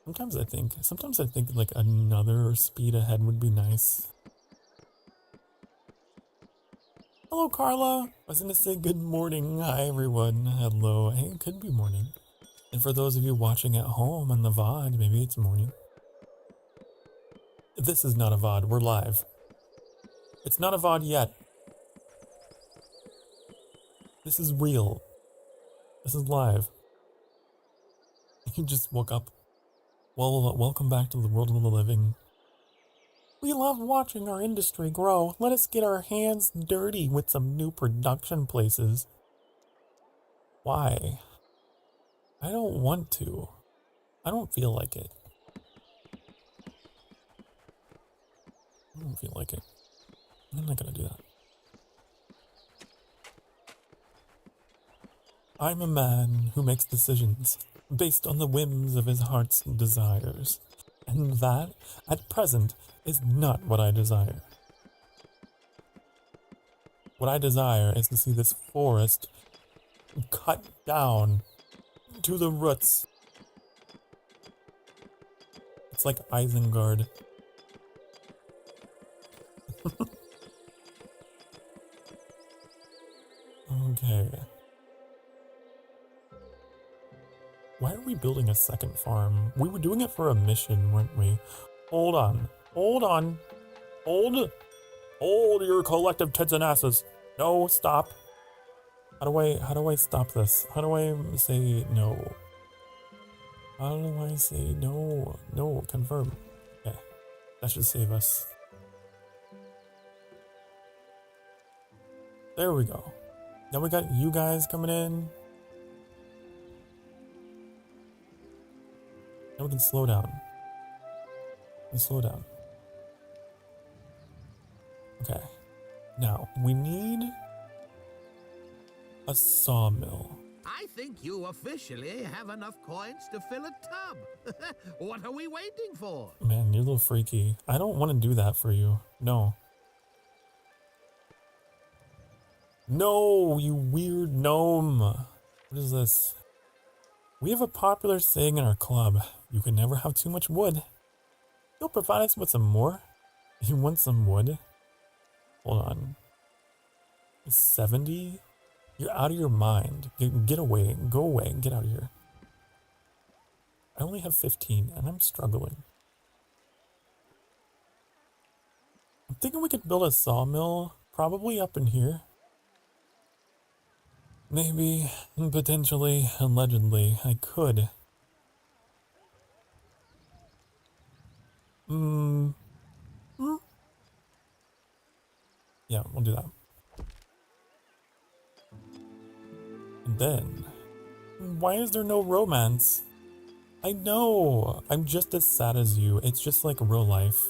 Sometimes I think like another speed ahead would be nice. Hello, Carla. I was gonna say good morning. Hi, everyone. Hello. Hey, it could be morning. And for those of you watching at home on the VOD, maybe it's morning. This is not a VOD. We're live. It's not a VOD yet. This is real. This is live. You just woke up. Well, welcome back to the world of the living. We love watching our industry grow. Let us get our hands dirty with some new production places. Why? I don't want to. I don't feel like it. I don't feel like it. I'm not gonna do that. I'm a man who makes decisions based on the whims of his heart's desires. And that, at present, is not what I desire. What I desire is to see this forest cut down to the roots. It's like Isengard. Okay. Why are we building a second farm? We were doing it for a mission, weren't we? Hold on. Hold your collective tits and asses. No, stop. How do I stop this? How do I say no? How do I say no? No, confirm. Okay. That should save us. There we go. Now we got you guys coming in. Now we can slow down. Slow down. Okay. Now, we need a sawmill. I think you officially have enough coins to fill a tub. What are we waiting for? Man, you're a little freaky. I don't want to do that for you. No. No, you weird gnome. What is this? We have a popular saying in our club. You can never have too much wood. You'll provide us with some more? You want some wood? Hold on. 70? You're out of your mind. Get away. Go away. Get out of here. I only have 15 and I'm struggling. I'm thinking we could build a sawmill, probably up in here. Maybe, and potentially, allegedly, I could. Yeah, we'll do that. And then, why is there no romance? I know, I'm just as sad as you. It's just like real life.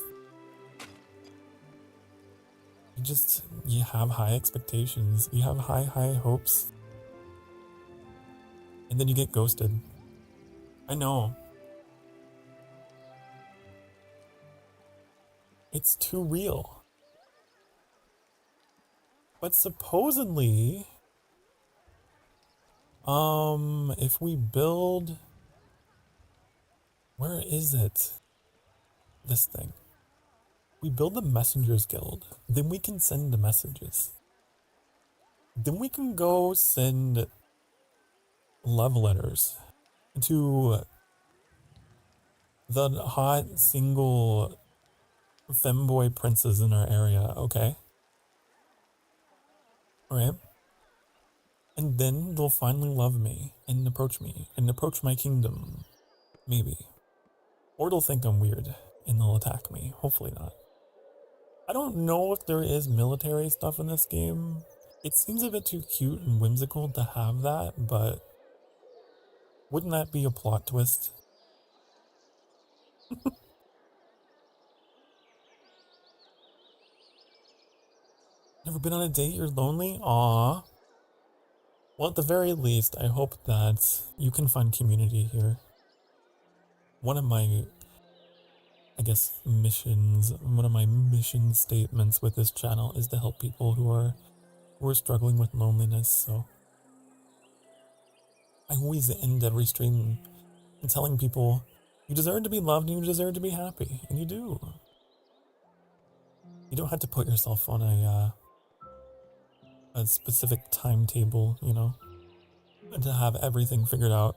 You have high expectations. You have high hopes. And then you get ghosted. I know. It's too real. But supposedly, if we build, where is it? This thing. We build the Messengers Guild. Then we can send the messages. Then we can go send love letters to the hot single femboy princes in our area, okay? Right? And then they'll finally love me and approach my kingdom. Maybe. Or they'll think I'm weird and they'll attack me. Hopefully not. I don't know if there is military stuff in this game. It seems a bit too cute and whimsical to have that, but wouldn't that be a plot twist? Never been on a date? You're lonely? Aww. Well, at the very least, I hope that you can find community here. One of my, I guess, one of my mission statements with this channel is to help people who are struggling with loneliness, so I always end every stream telling people, you deserve to be loved and you deserve to be happy, and you do. You don't have to put yourself on a specific timetable, you know, and to have everything figured out,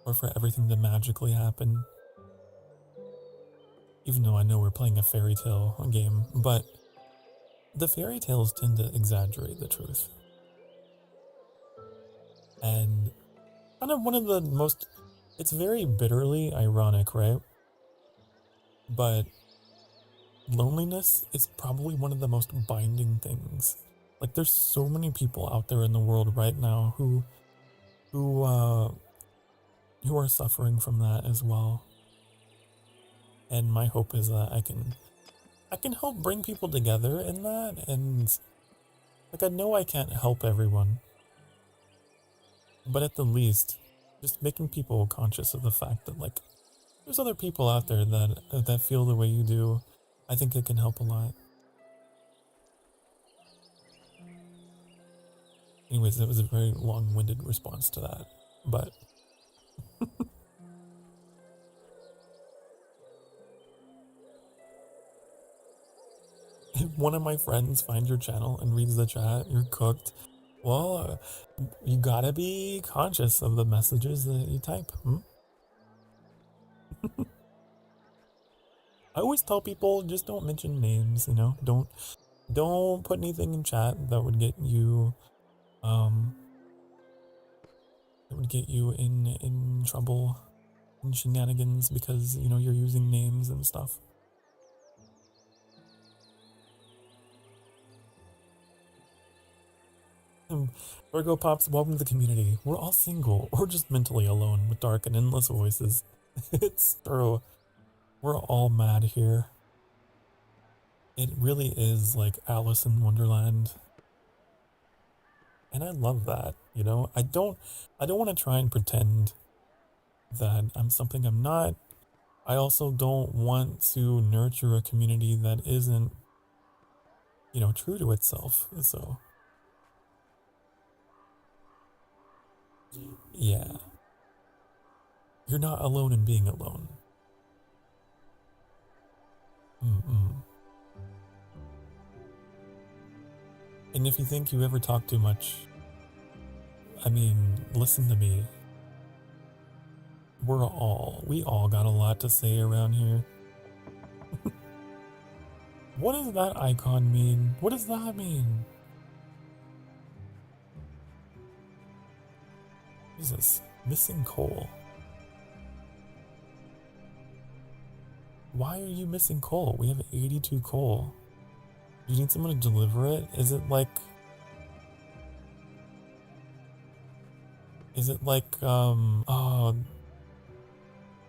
or for everything to magically happen. Even though I know we're playing a fairy tale game, but the fairy tales tend to exaggerate the truth. And kind of one of the most, it's very bitterly ironic, right? But loneliness is probably one of the most binding things. Like, there's so many people out there in the world right now who are suffering from that as well. And my hope is that I can help bring people together in that. And like, I know I can't help everyone, but at the least, just making people conscious of the fact that, like, there's other people out there that feel the way you do. I think it can help a lot. Anyways, that was a very long-winded response to that, but if one of my friends finds your channel and reads the chat, you're cooked. Well, you gotta be conscious of the messages that you type. I always tell people, just don't mention names, you know? Don't put anything in chat that would get you in trouble and shenanigans because, you know, you're using names and stuff. Virgo Pops, welcome to the community. We're all single or just mentally alone with dark and endless voices. It's true. We're all mad here. It really is like Alice in Wonderland. And I love that, you know? I don't want to try and pretend that I'm something I'm not. I also don't want to nurture a community that isn't, you know, true to itself. So yeah. You're not alone in being alone. And if you think you ever talk too much, I mean, listen to me. We all got a lot to say around here. What does that icon mean? What does that mean? What is this? Missing coal. Why are you missing coal? We have 82 coal. You need someone to deliver it? Is it like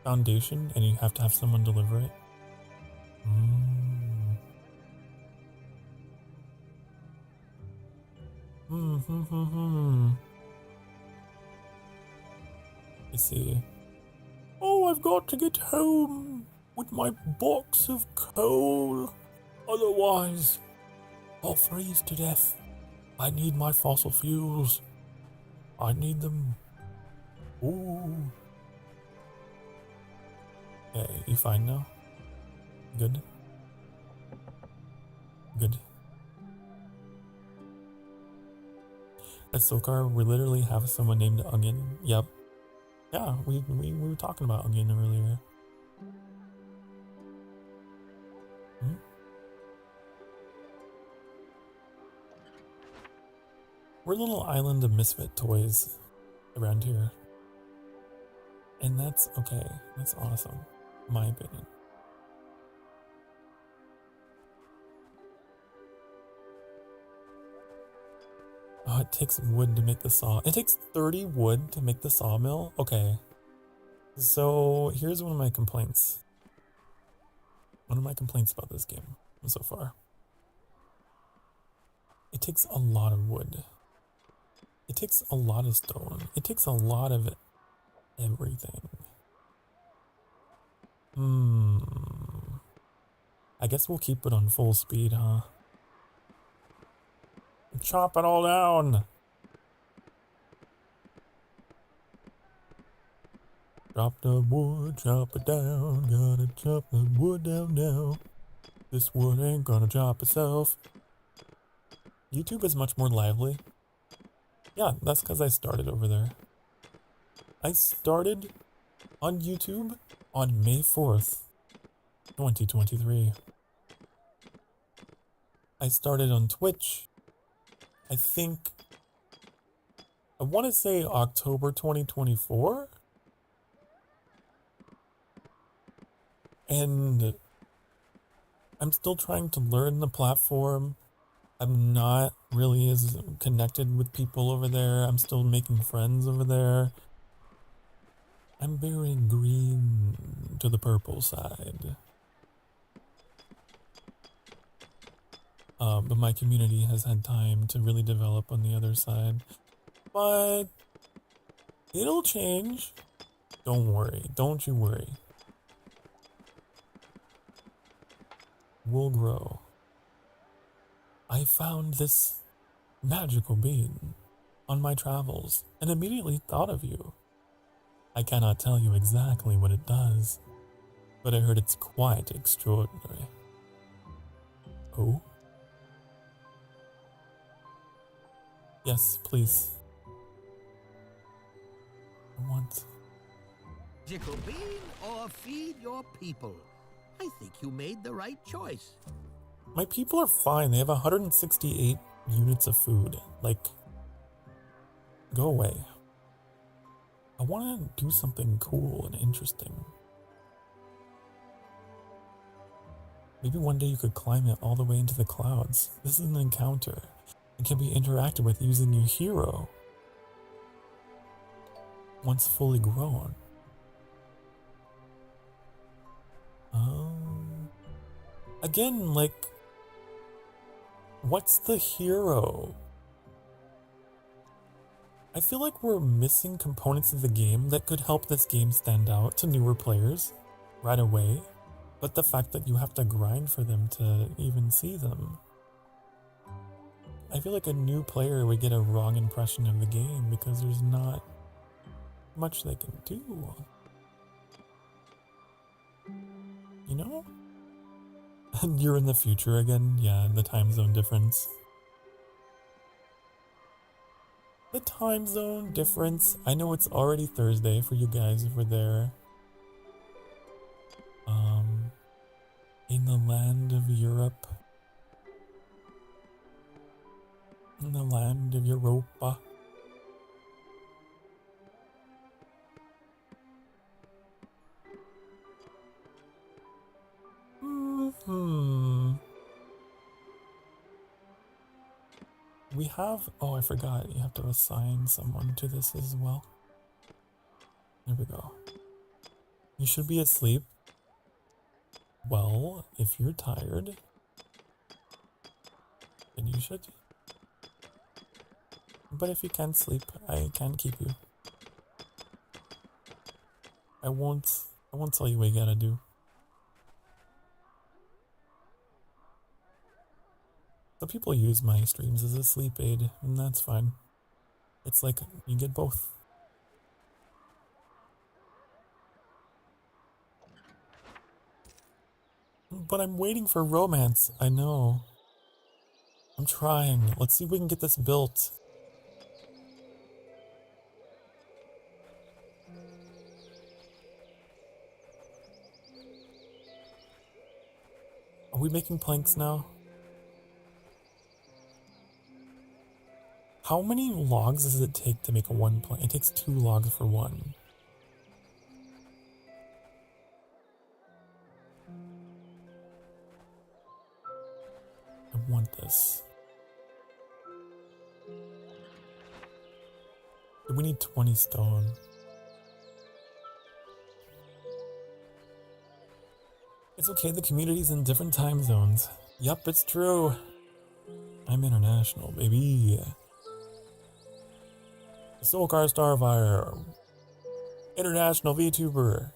foundation and you have to have someone deliver it? I see. Oh, I've got to get home with my box of coal. Otherwise, I'll freeze to death. I need my fossil fuels. I need them. Ooh. Okay, you fine now? Good. Good. At Sokar, we literally have someone named Onion. Yep. Yeah, we were talking about Onion earlier. Hmm? We're a little island of misfit toys around here. And that's okay. That's awesome, in my opinion. Oh, it takes wood to make the saw. It takes 30 wood to make the sawmill? Okay. So here's one of my complaints. One of my complaints about this game so far. It takes a lot of wood. It takes a lot of stone. It takes a lot of everything. I guess we'll keep it on full speed, huh? Chop it all down! Chop the wood, chop it down. Gotta chop the wood down now. This wood ain't gonna chop itself. YouTube is much more lively. Yeah, that's because I started over there. I started on YouTube on May 4th, 2023. I started on Twitch, I want to say October 2024? And I'm still trying to learn the platform. I'm not really as connected with people over there. I'm still making friends over there. I'm very green to the purple side. But my community has had time to really develop on the other side. But it'll change. Don't worry. Don't you worry. We'll grow. I found this magical bean on my travels and immediately thought of you. I cannot tell you exactly what it does, but I heard it's quite extraordinary. Oh? Yes, please. I want... Magical bean or feed your people. I think you made the right choice. My people are fine. They have 168 units of food. Like, go away. I want to do something cool and interesting. Maybe one day you could climb it all the way into the clouds. This is an encounter. It can be interacted with using your hero. Once fully grown. Again, like, what's the hero? I feel like we're missing components of the game that could help this game stand out to newer players right away, but the fact that you have to grind for them to even see them. I feel like a new player would get a wrong impression of the game because there's not much they can do. You know? And you're in the future again? Yeah, the time zone difference. The time zone difference. I know it's already Thursday for you guys over there. In the land of Europe. In the land of Europa. We have... Oh, I forgot. You have to assign someone to this as well. There we go. You should be asleep. Well, if you're tired, then you should. But if you can't sleep, I can keep you. I won't tell you what you gotta do. Some people use my streams as a sleep aid, and that's fine. It's like you get both. But I'm waiting for romance. I know. I'm trying. Let's see if we can get this built. Are we making planks now? How many logs does it take to make a one plank? It takes 2 logs for one. I want this. We need 20 stone. It's okay, the community's in different time zones. Yup, it's true. I'm international, baby. Sokar Starfire. International VTuber.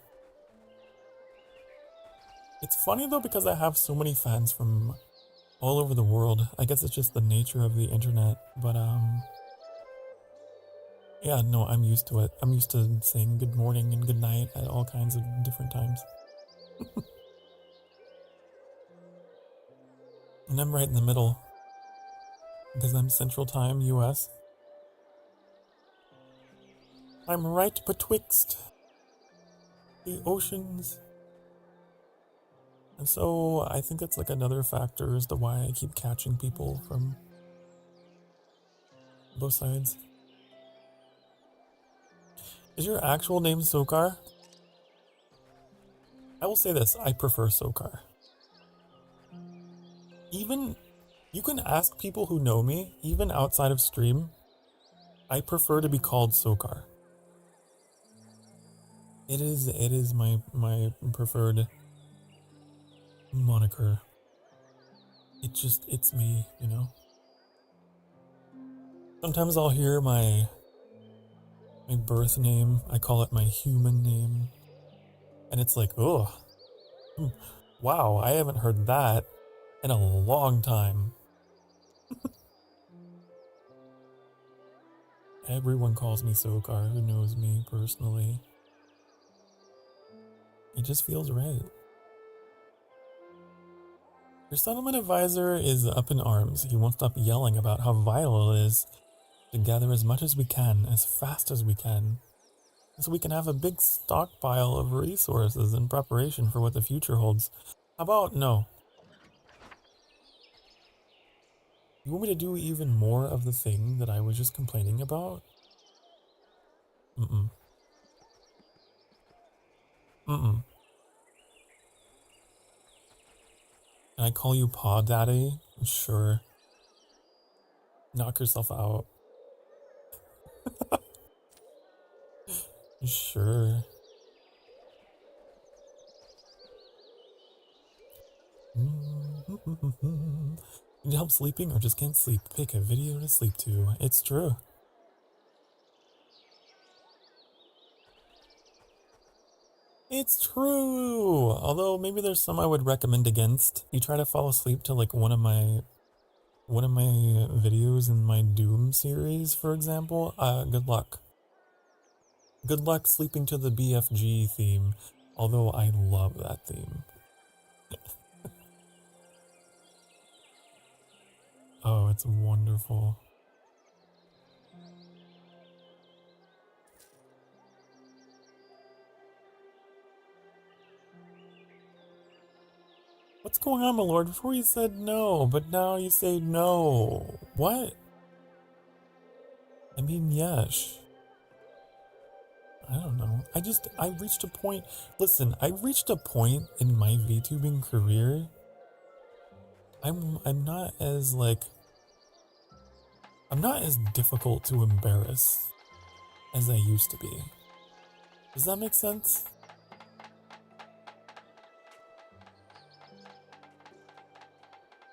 It's funny though because I have so many fans from all over the world. I guess it's just the nature of the internet, but yeah, no, I'm used to it. I'm used to saying good morning and good night at all kinds of different times. And I'm right in the middle because I'm Central Time, US. I'm right betwixt the oceans. And so I think that's like another factor as to why I keep catching people from both sides. Is your actual name Sokar? I will say this, I prefer Sokar. Even, you can ask people who know me, even outside of stream, I prefer to be called Sokar. It is my preferred moniker. It's me, you know? Sometimes I'll hear my birth name, I call it my human name, and it's like, oh, wow, I haven't heard that in a long time. Everyone calls me Sokar who knows me personally. It just feels right. Your settlement advisor is up in arms. He won't stop yelling about how vital it is to gather as much as we can, as fast as we can, so we can have a big stockpile of resources in preparation for what the future holds. How about no? You want me to do even more of the thing that I was just complaining about? Mm-mm. Mm-mm. Can I call you Paw Daddy? Sure. Knock yourself out. Sure. Need help sleeping or just can't sleep? Pick a video to sleep to. It's true. It's true! Although maybe there's some I would recommend against. You try to fall asleep to like one of my videos in my Doom series, for example, good luck. Good luck sleeping to the BFG theme, although I love that theme. Oh, it's wonderful. What's going on, my lord? Before you said no, but now you say no. What? I mean, yes. I don't know. I reached a point. Listen, I reached a point in my VTubing career. I'm not as difficult to embarrass as I used to be. Does that make sense?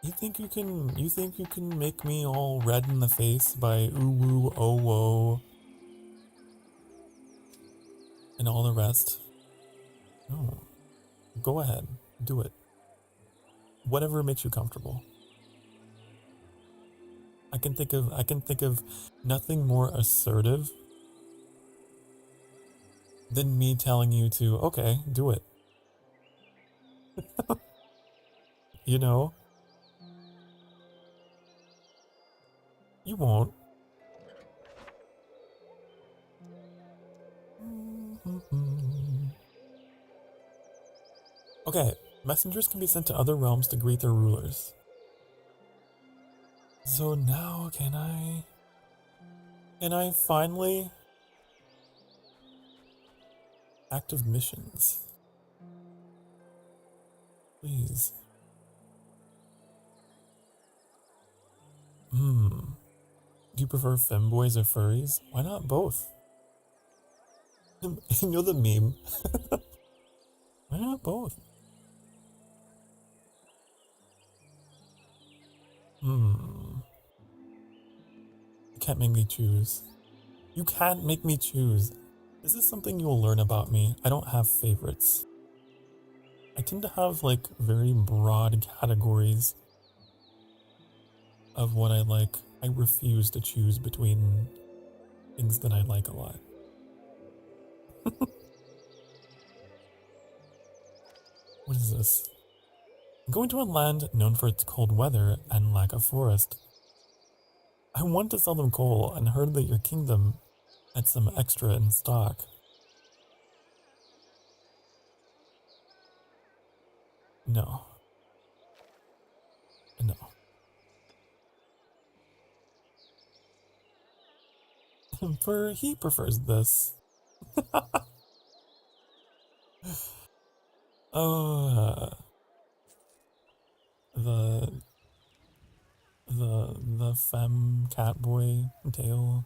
You think you can make me all red in the face by ooh woo oh whoa and all the rest? No. Go ahead. Do it. Whatever makes you comfortable. I can think of nothing more assertive than me telling you to, okay, do it. You know? You won't. Okay, messengers can be sent to other realms to greet their rulers. So now can I finally active missions? Please. Do you prefer femboys or furries? Why not both? You know the meme? Why not both? You can't make me choose. You can't make me choose. This is something you'll learn about me. I don't have favorites. I tend to have like very broad categories of what I like. I refuse to choose between things that I like a lot. What is this? I'm going to a land known for its cold weather and lack of forest. I want to sell them coal and heard that your kingdom had some extra in stock. No. No. He prefers this. Oh, the femme cat boy tale.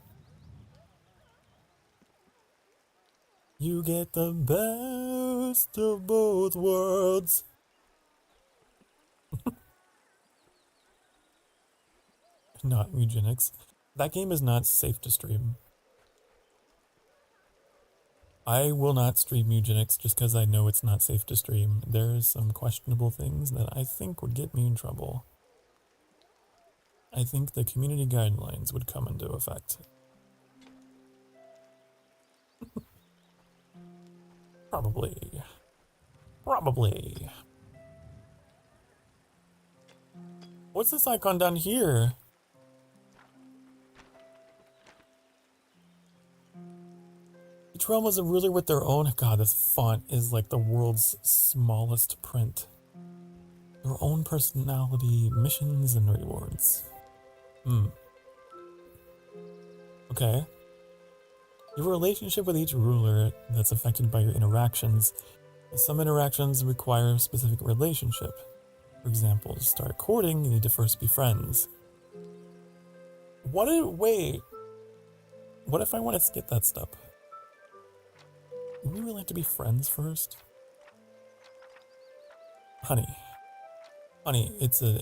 You get the best of both worlds. Not eugenics. That game is not safe to stream. I will not stream eugenics just because I know it's not safe to stream. There's some questionable things that I think would get me in trouble. I think the community guidelines would come into effect. Probably. Probably. What's this icon down here? Each realm is a ruler with their own. God, this font is like the world's smallest print. Their own personality, missions, and rewards. Okay. You have a relationship with each ruler that's affected by your interactions. Some interactions require a specific relationship. For example, to start courting, you need to first be friends. Wait. What if I want to skip that step? Would we really have to be friends first? Honey, it's a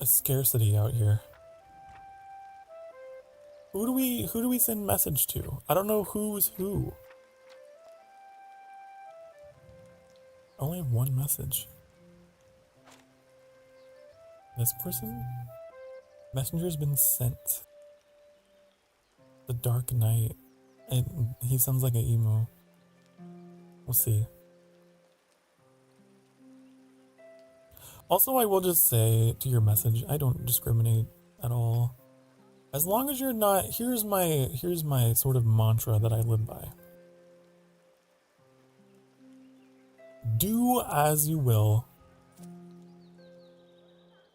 scarcity out here. Who do we send message to? I don't know who's who. I only have one message. This person? Messenger's been sent. The Dark Knight. And he sounds like an emo. We'll see. Also, I will just say to your message, I don't discriminate at all. As long as you're not, here's my sort of mantra that I live by. Do as you will,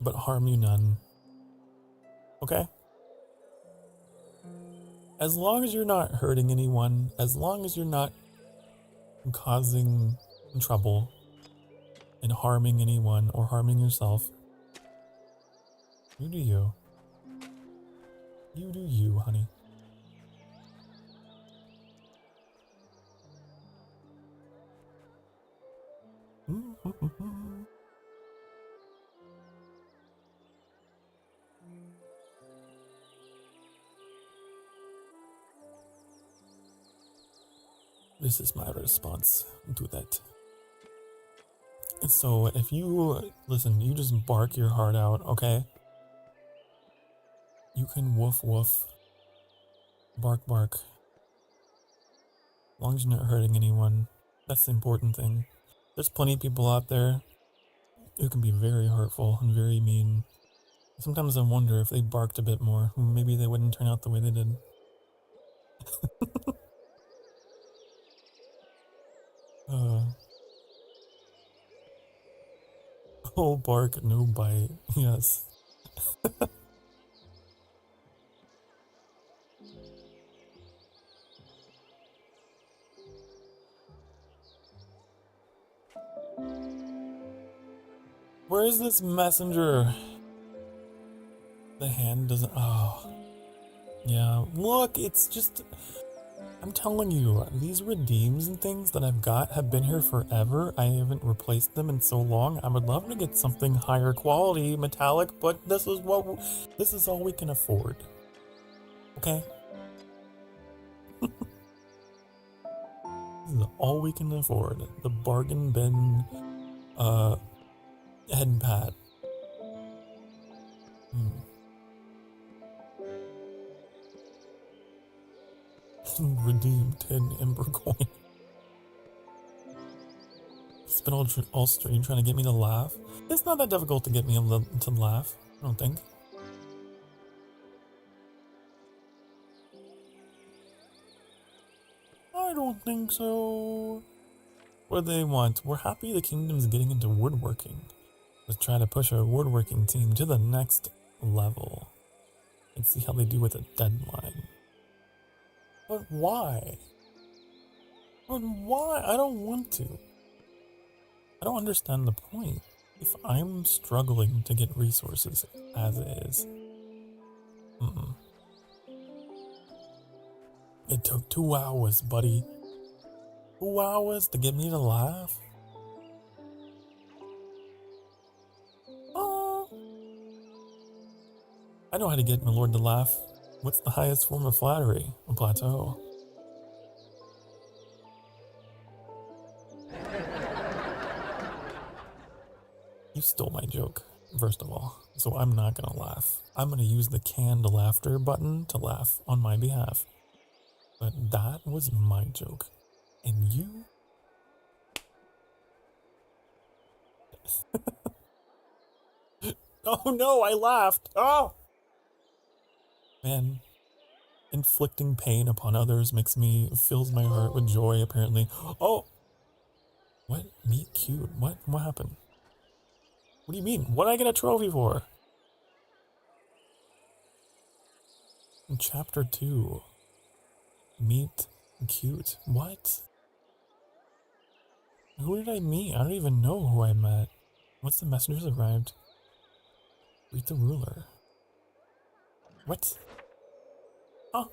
but harm you none. Okay? As long as you're not hurting anyone, as long as you're not causing trouble and harming anyone or harming yourself, you do you. You do you, honey. This is my response to that. And so if you, listen, you just bark your heart out, okay? You can woof woof, bark bark. As long as you're not hurting anyone, that's the important thing. There's plenty of people out there who can be very hurtful and very mean. Sometimes I wonder if they barked a bit more, maybe they wouldn't turn out the way they did. All bark, no bite. Yes. Where is this messenger? The hand doesn't. Oh. Yeah. Look, it's just. I'm telling you, these redeems and things that I've got have been here forever. I haven't replaced them in so long. I would love to get something higher quality, metallic, but this is all we can afford. Okay? This is all we can afford. The bargain bin, head pat. Redeem 10 Ember coin. It's been all stream trying to get me to laugh. It's not that difficult to get me to laugh, I don't think. I don't think so. What do they want? We're happy the kingdom's getting into woodworking. Let's try to push our woodworking team to the next level and see how they do with a deadline. But why? But why? I don't want to. I don't understand the point. If I'm struggling to get resources as is. It took 2 hours, buddy. 2 hours to get me to laugh? I know how to get my lord to laugh. What's the highest form of flattery? A plateau. You stole my joke, first of all, so I'm not gonna laugh. I'm gonna use the canned laughter button to laugh on my behalf. But that was my joke. And you... Oh no, I laughed! Oh! Man, inflicting pain upon others fills my heart with joy, apparently. Oh! What? Meet cute? What happened? What do you mean? What did I get a trophy for? In chapter 2. Meet cute. What? Who did I meet? I don't even know who I met. Once the messengers arrived, greet the ruler. What? Huh?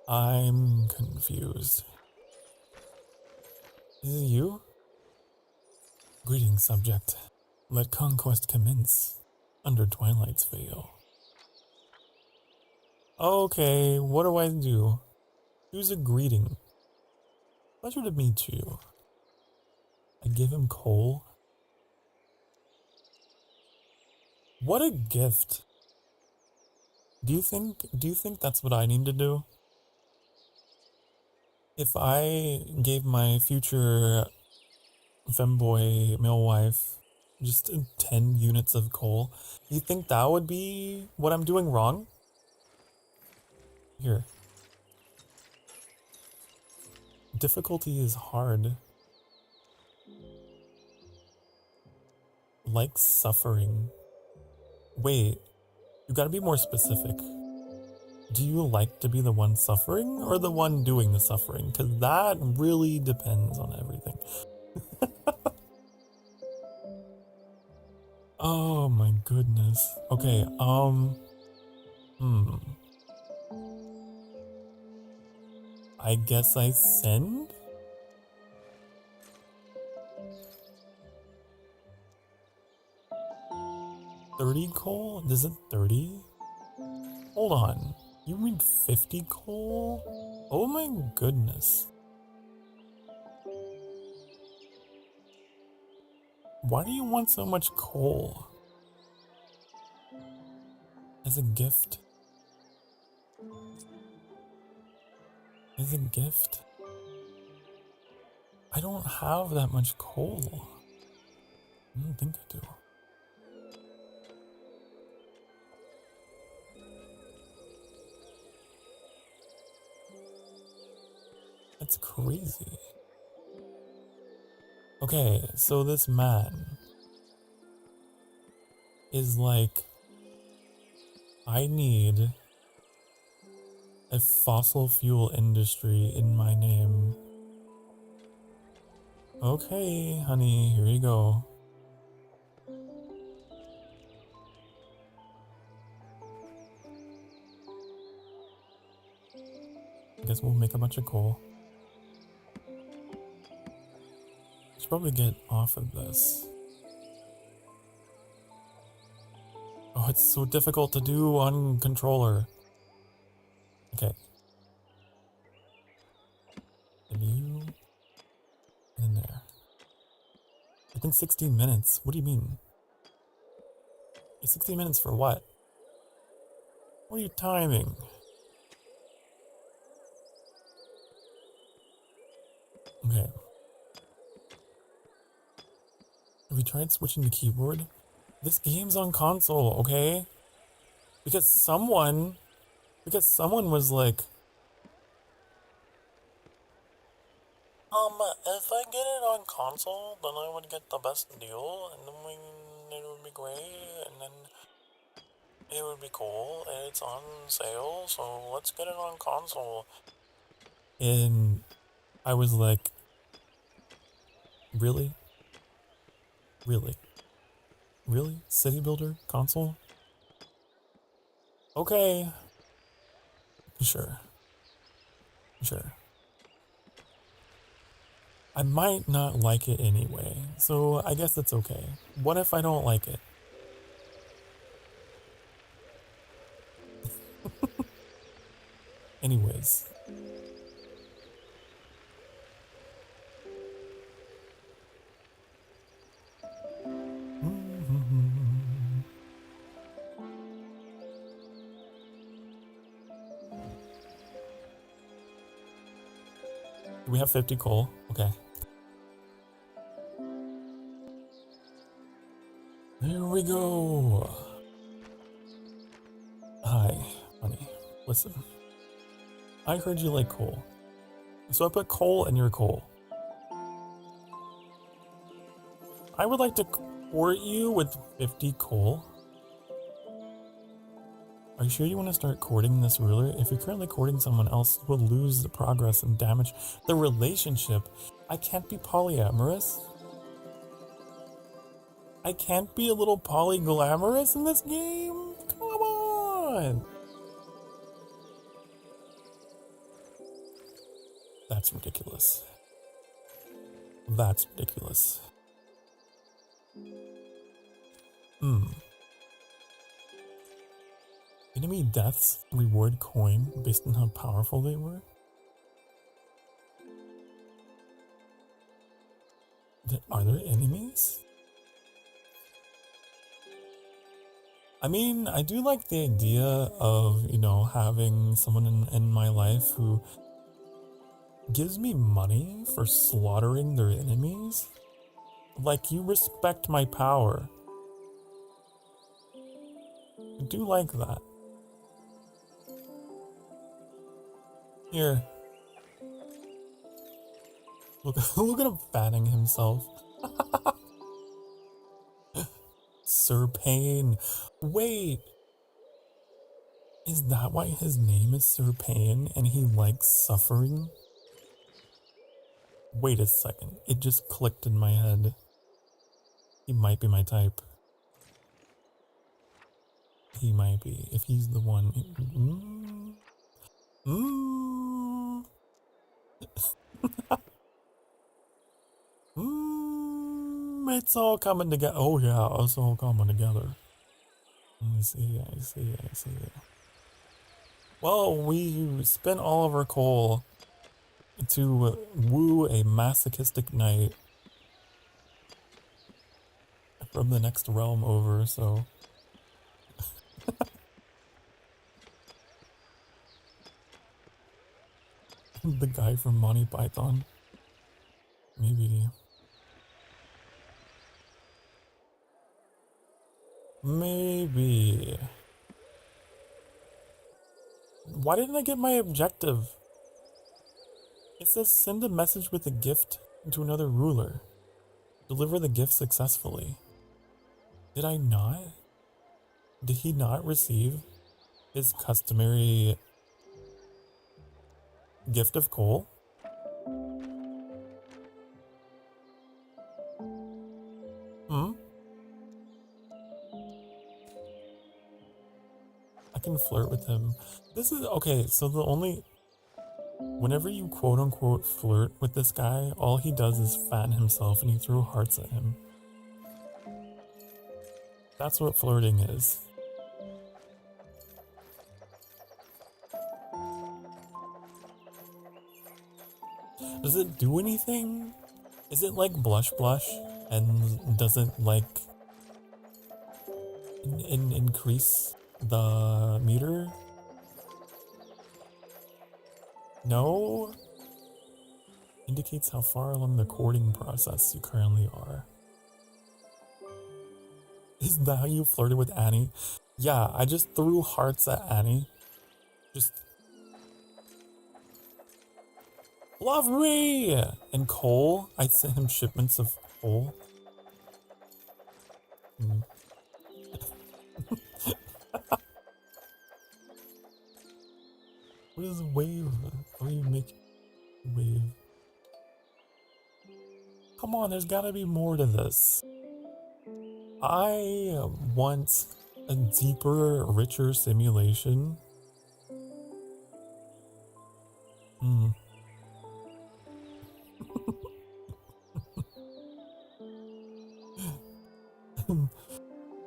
I'm confused. Is it you? Greetings, subject. Let conquest commence under Twilight's veil. Okay, what do I do? Choose a greeting. Pleasure to meet you. I give him coal. What a gift. Do you think that's what I need to do? If I gave my future femboy male wife just 10 units of coal, you think that would be what I'm doing wrong? Here. Difficulty is hard. Like suffering. Wait, you gotta be more specific. Do you like to be the one suffering or the one doing the suffering? Because that really depends on everything. Oh my goodness. Okay, I guess I send? $30 coal? Is it 30? Hold on. You need 50 coal? Oh my goodness. Why do you want so much coal? As a gift? As a gift? I don't have that much coal. I don't think I do. That's crazy. Okay, so this man is like, I need a fossil fuel industry in my name. Okay, honey, here you go. I guess we'll make a bunch of coal. Should probably get off of this. Oh, it's so difficult to do on controller. Okay. And you... in there. Within 16 minutes? What do you mean? 16 minutes for what? What are you timing? Okay. Have you tried switching to keyboard? This game's on console, okay? Because someone was like, if I get it on console, then I would get the best deal, and then it would be great, and then it would be cool, and it's on sale, so let's get it on console. And I was like, really? Really? Really? City Builder console? Okay. Sure. Sure. I might not like it anyway, so I guess it's okay. What if I don't like it? Anyways. Do we have 50 coal? Okay. There we go. Hi, honey. Listen. I heard you like coal. So I put coal in your coal. I would like to court you with 50 coal. Are you sure you want to start courting this ruler? If you're currently courting someone else, you will lose the progress and damage the relationship. I can't be polyamorous. I can't be a little polyglamorous in this game? Come on! That's ridiculous. That's ridiculous. Enemy deaths reward coin based on how powerful they were? Are there enemies? I mean, I do like the idea of, you know, having someone in my life who gives me money for slaughtering their enemies. Like, you respect my power. I do like that. Here. Look at him fanning himself. Sir Pain. Wait. Is that why his name is Sir Pain and he likes suffering? Wait a second. It just clicked in my head. He might be my type. He might be. If he's the one. It's all coming together. Oh yeah, it's all coming together. I see. Well, we spent all of our coal to woo a masochistic knight from the next realm over, so... The guy from Monty Python. Maybe. Maybe. Why didn't I get my objective? It says send a message with a gift to another ruler. Deliver the gift successfully. Did I not? Did he not receive his customary gift of coal? Hmm? I can flirt with him. This is okay, so whenever you quote unquote flirt with this guy, all he does is fatten himself and you throw hearts at him. That's what flirting is. Does it do anything? Is it like blush and does it like increase the meter? No? Indicates how far along the courting process you currently are. Is that how you flirted with Annie? Yeah, I just threw hearts at Annie. Just... Love me! And coal, I sent him shipments of coal. What is a wave? How do you make a wave? Come on, there's gotta be more to this. I want a deeper, richer simulation.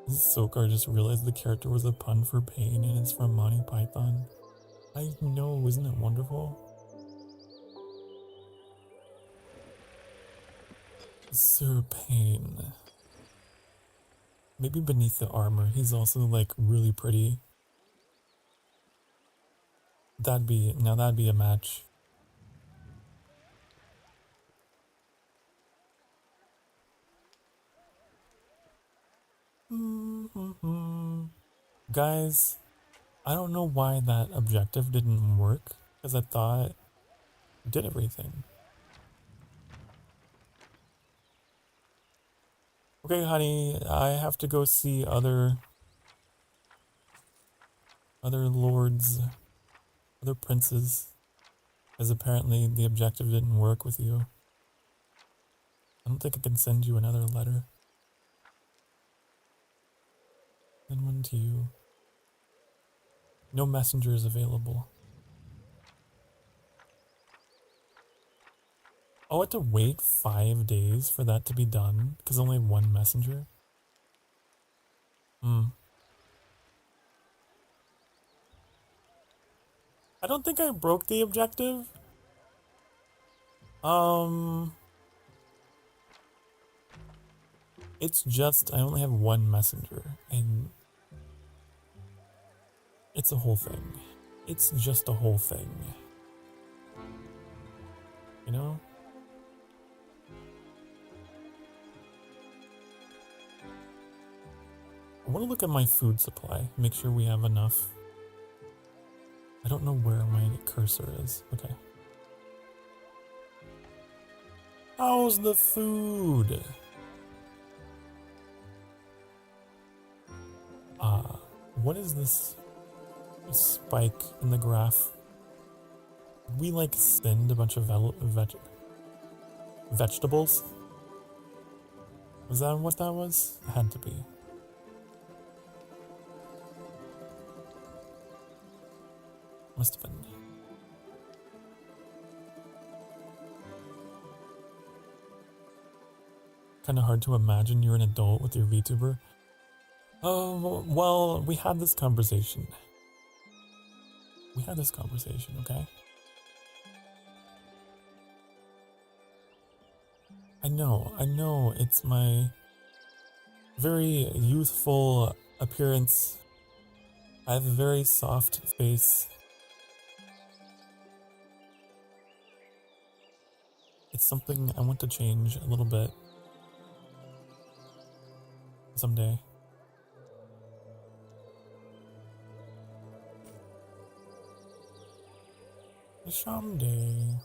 Sokar just realized the character was a pun for pain and it's from Monty Python. I know, isn't it wonderful? Sir Pain. Maybe beneath the armor, he's also like really pretty. That'd be a match. Guys, I don't know why that objective didn't work, because I thought it did everything. Okay, honey, I have to go see other lords, other princes, as apparently the objective didn't work with you. I don't think I can send you another letter. Send one to you. No messenger is available. Oh, I had to wait 5 days for that to be done, because only one messenger? I don't think I broke the objective. It's just, I only have one messenger, and it's a whole thing. It's just a whole thing. You know? I want to look at my food supply, make sure we have enough. I don't know where my cursor is. Okay. How's the food? What is this spike in the graph? Did we like send a bunch of vegetables? Was that what that was? It had to be. Must have been. Kind of hard to imagine you're an adult with your VTuber. Oh, well, we had this conversation. Okay? I know, it's my very youthful appearance. I have a very soft face. It's something I want to change a little bit someday. Someday.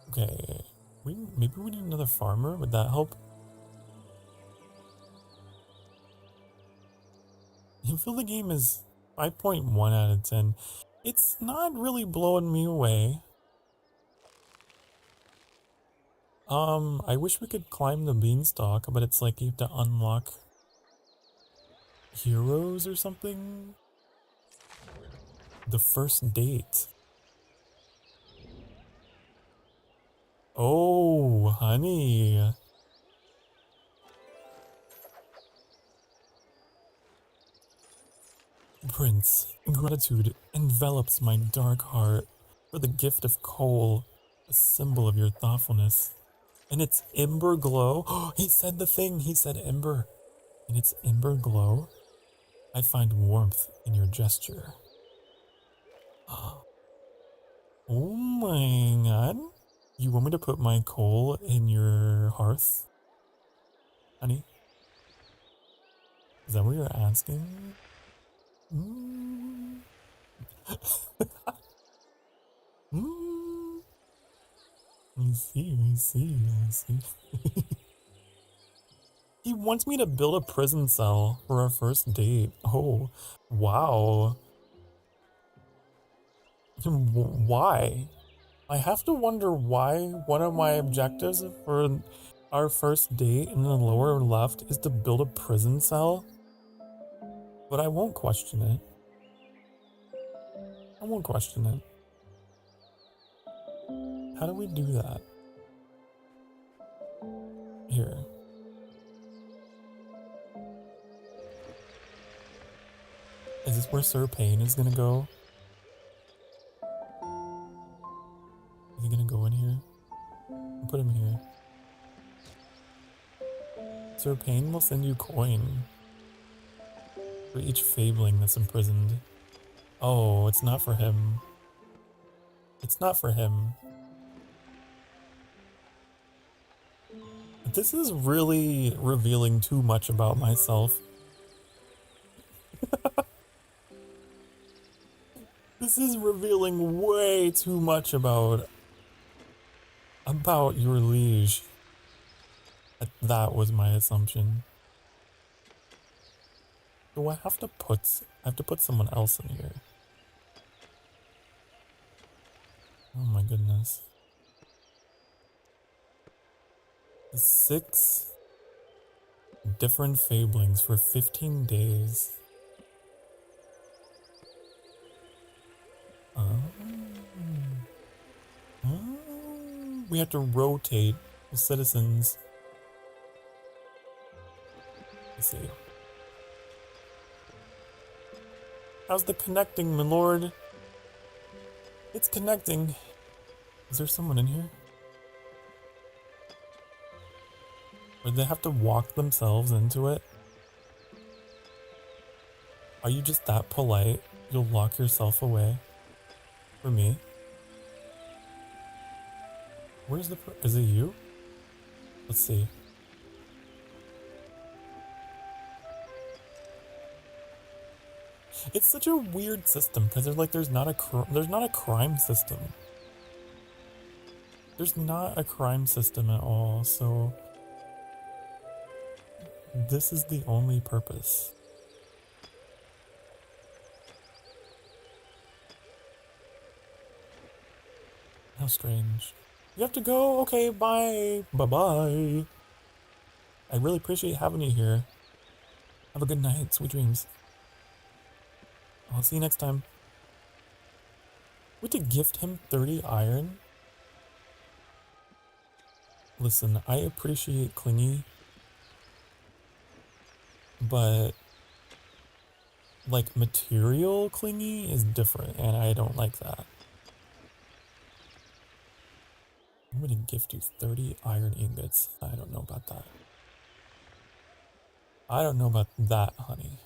Okay, maybe we need another farmer. Would that help? You feel the game is 5.1 out of 10. It's not really blowing me away. I wish we could climb the beanstalk, but it's like you have to unlock heroes or something. The first date. Oh, honey. Prince, gratitude envelops my dark heart for the gift of coal, a symbol of your thoughtfulness. And it's ember glow. He said the thing. He said ember. And it's ember glow. I find warmth in your gesture. Oh my god. You want me to put my coal in your hearth? Honey? Is that what you're asking? Mm. Mm. I see. He wants me to build a prison cell for our first date. Oh, wow. Why? I have to wonder why one of my objectives for our first date in the lower left is to build a prison cell. But I won't question it. I won't question it. How do we do that? Here. Is this where Sir Payne is gonna go? Is he gonna go in here? I'll put him here. Sir Payne will send you coin for each fabling that's imprisoned. Oh, it's not for him. It's not for him. This is really revealing too much about myself. This is revealing way too much about your liege. That was my assumption. Do I have to put someone else in here? Oh my goodness. 6 different fablings for 15 days. We have to rotate the citizens. Let's see. How's the connecting, my lord? It's connecting. Is there someone in here? Or do they have to walk themselves into it? Are you just that polite? You'll lock yourself away? For me? Where's the is it you? Let's see. It's such a weird system because there's not a crime system. There's not a crime system at all, so this is the only purpose. How strange. You have to go? Okay, bye. Bye-bye. I really appreciate having you here. Have a good night. Sweet dreams. I'll see you next time. We have to gift him 30 iron? Listen, I appreciate Clingy, but like material Clingy is different and I don't like that. I'm gonna gift you 30 iron ingots. I don't know about that. I don't know about that, honey.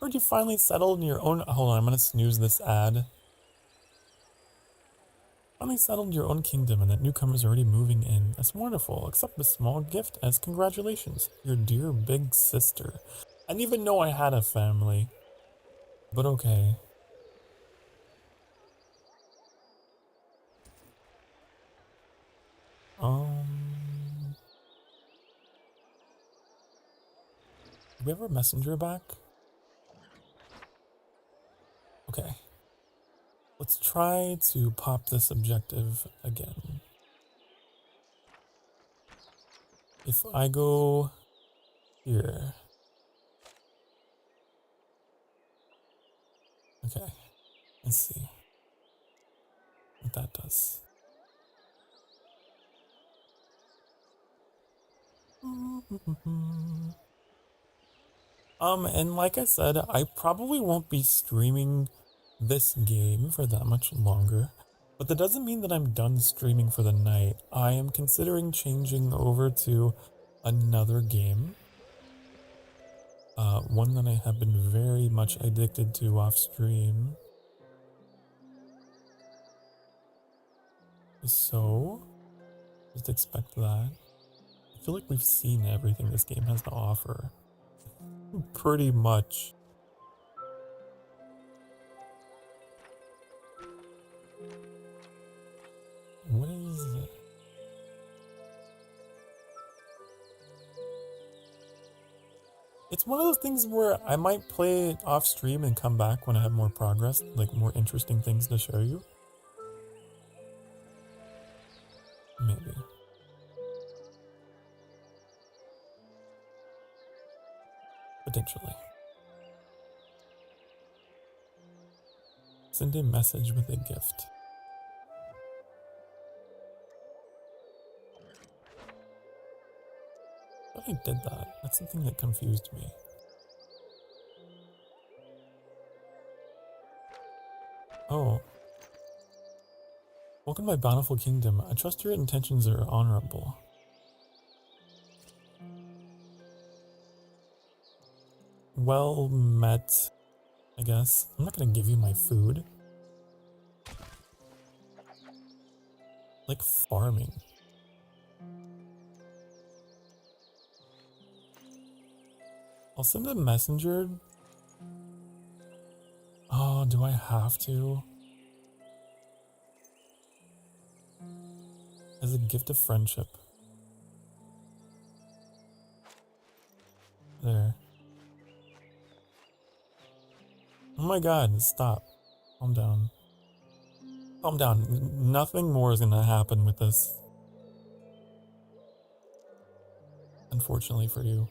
Heard you finally settled in your own. Hold on, I'm gonna snooze this ad. Finally settled in your own kingdom and that newcomers are already moving in. That's wonderful. Accept a small gift as congratulations. Your dear big sister. I didn't even know I had a family. But okay. Do we have our messenger back? Okay. Let's try to pop this objective again. If I go here. Okay. Let's see what that does. And like I said, I probably won't be streaming this game for that much longer, but that doesn't mean that I'm done streaming for the night. I am considering changing over to another game. One that I have been very much addicted to off stream. So, just expect that. I feel like we've seen everything this game has to offer. Pretty much. What is it? It's one of those things where I might play it off stream and come back when I have more progress, like more interesting things to show you. Maybe. Potentially. Send a message with a gift. I thought I did that. That's something that confused me. Oh. Welcome to my bountiful kingdom. I trust your intentions are honorable. Well met, I guess. I'm not gonna give you my food. Like farming. I'll send a messenger. Oh, do I have to? As a gift of friendship. There. Oh my god, stop. Calm down. Calm down. Nothing more is gonna happen with this. Unfortunately for you.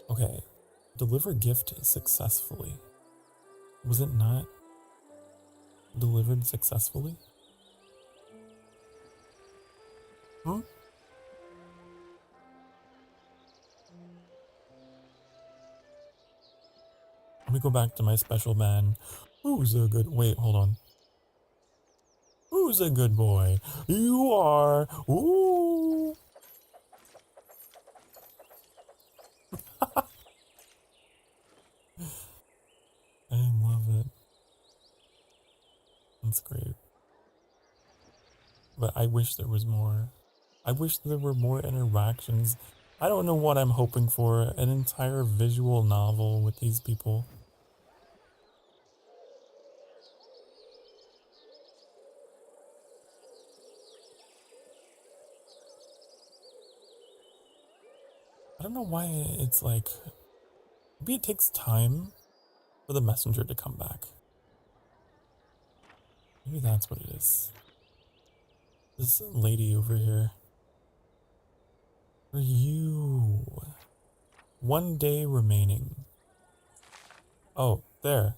Okay. Deliver gift successfully. Was it not delivered successfully? Hmm? Let me go back to my special man. Who's a good... Wait, hold on. Who's a good boy? You are. Ooh. I love it. That's great. But I wish there was more. I wish there were more interactions. I don't know what I'm hoping for. An entire visual novel with these people. I don't know why it's like... Maybe it takes time for the messenger to come back. Maybe that's what it is. This lady over here. For you. 1 day remaining. Oh, there.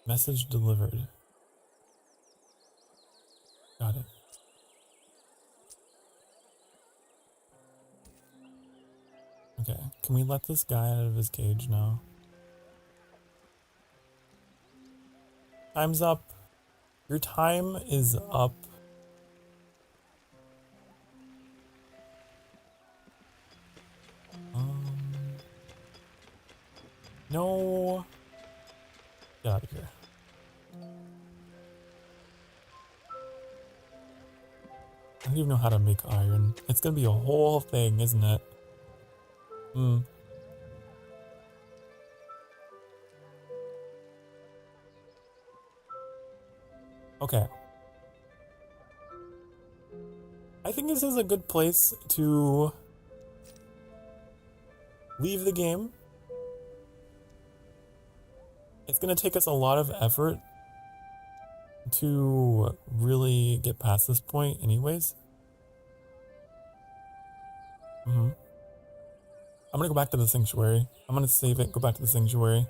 Message delivered. Got it. Okay, can we let this guy out of his cage now? Time's up. Your time is up. No. Get out of here. I don't even know how to make iron. It's gonna be a whole thing, isn't it? Hmm. Okay. I think this is a good place to leave the game. It's gonna take us a lot of effort to really get past this point anyways. I'm gonna go back to the sanctuary. I'm gonna save it, go back to the sanctuary.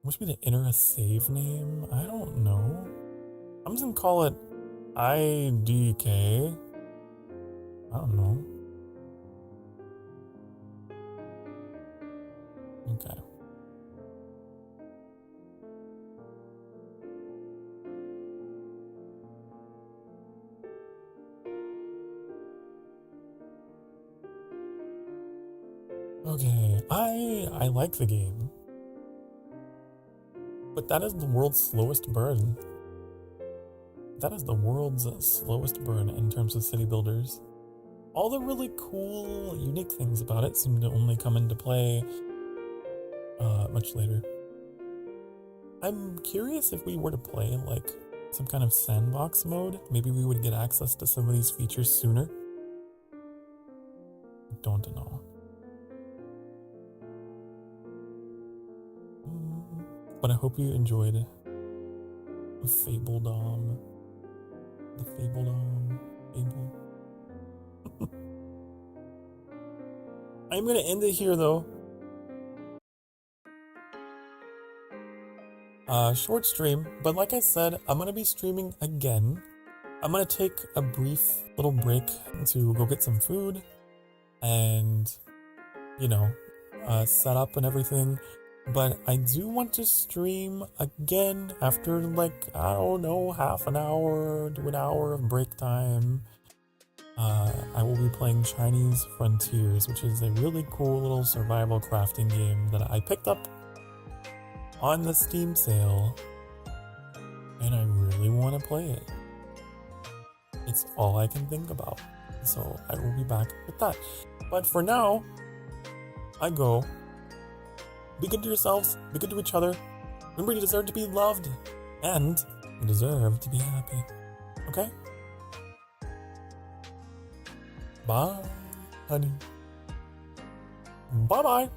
Wants me to enter a save name? I don't know. I'm just gonna call it IDK. I don't know. Okay. Okay, I like the game. But that is the world's slowest bird. That is the world's slowest bird in terms of city builders. All the really cool, unique things about it seem to only come into play much later. I'm curious if we were to play like some kind of sandbox mode, maybe we would get access to some of these features sooner. Don't know. But I hope you enjoyed FABLEDOM. The FABLEDOM. Fable. I'm gonna end it here though. Short stream, but like I said, I'm gonna be streaming again. I'm gonna take a brief little break to go get some food and, you know, set up and everything. But I do want to stream again after like, I don't know, half an hour to an hour of break time. I will be playing Chinese Frontiers, which is a really cool little survival crafting game that I picked up on the Steam sale, and I really want to play it. It's all I can think about, so I will be back with that. But for now, I go. Be good to yourselves, be good to each other. Remember, you deserve to be loved, and you deserve to be happy. Okay? Bye, honey. Bye-bye.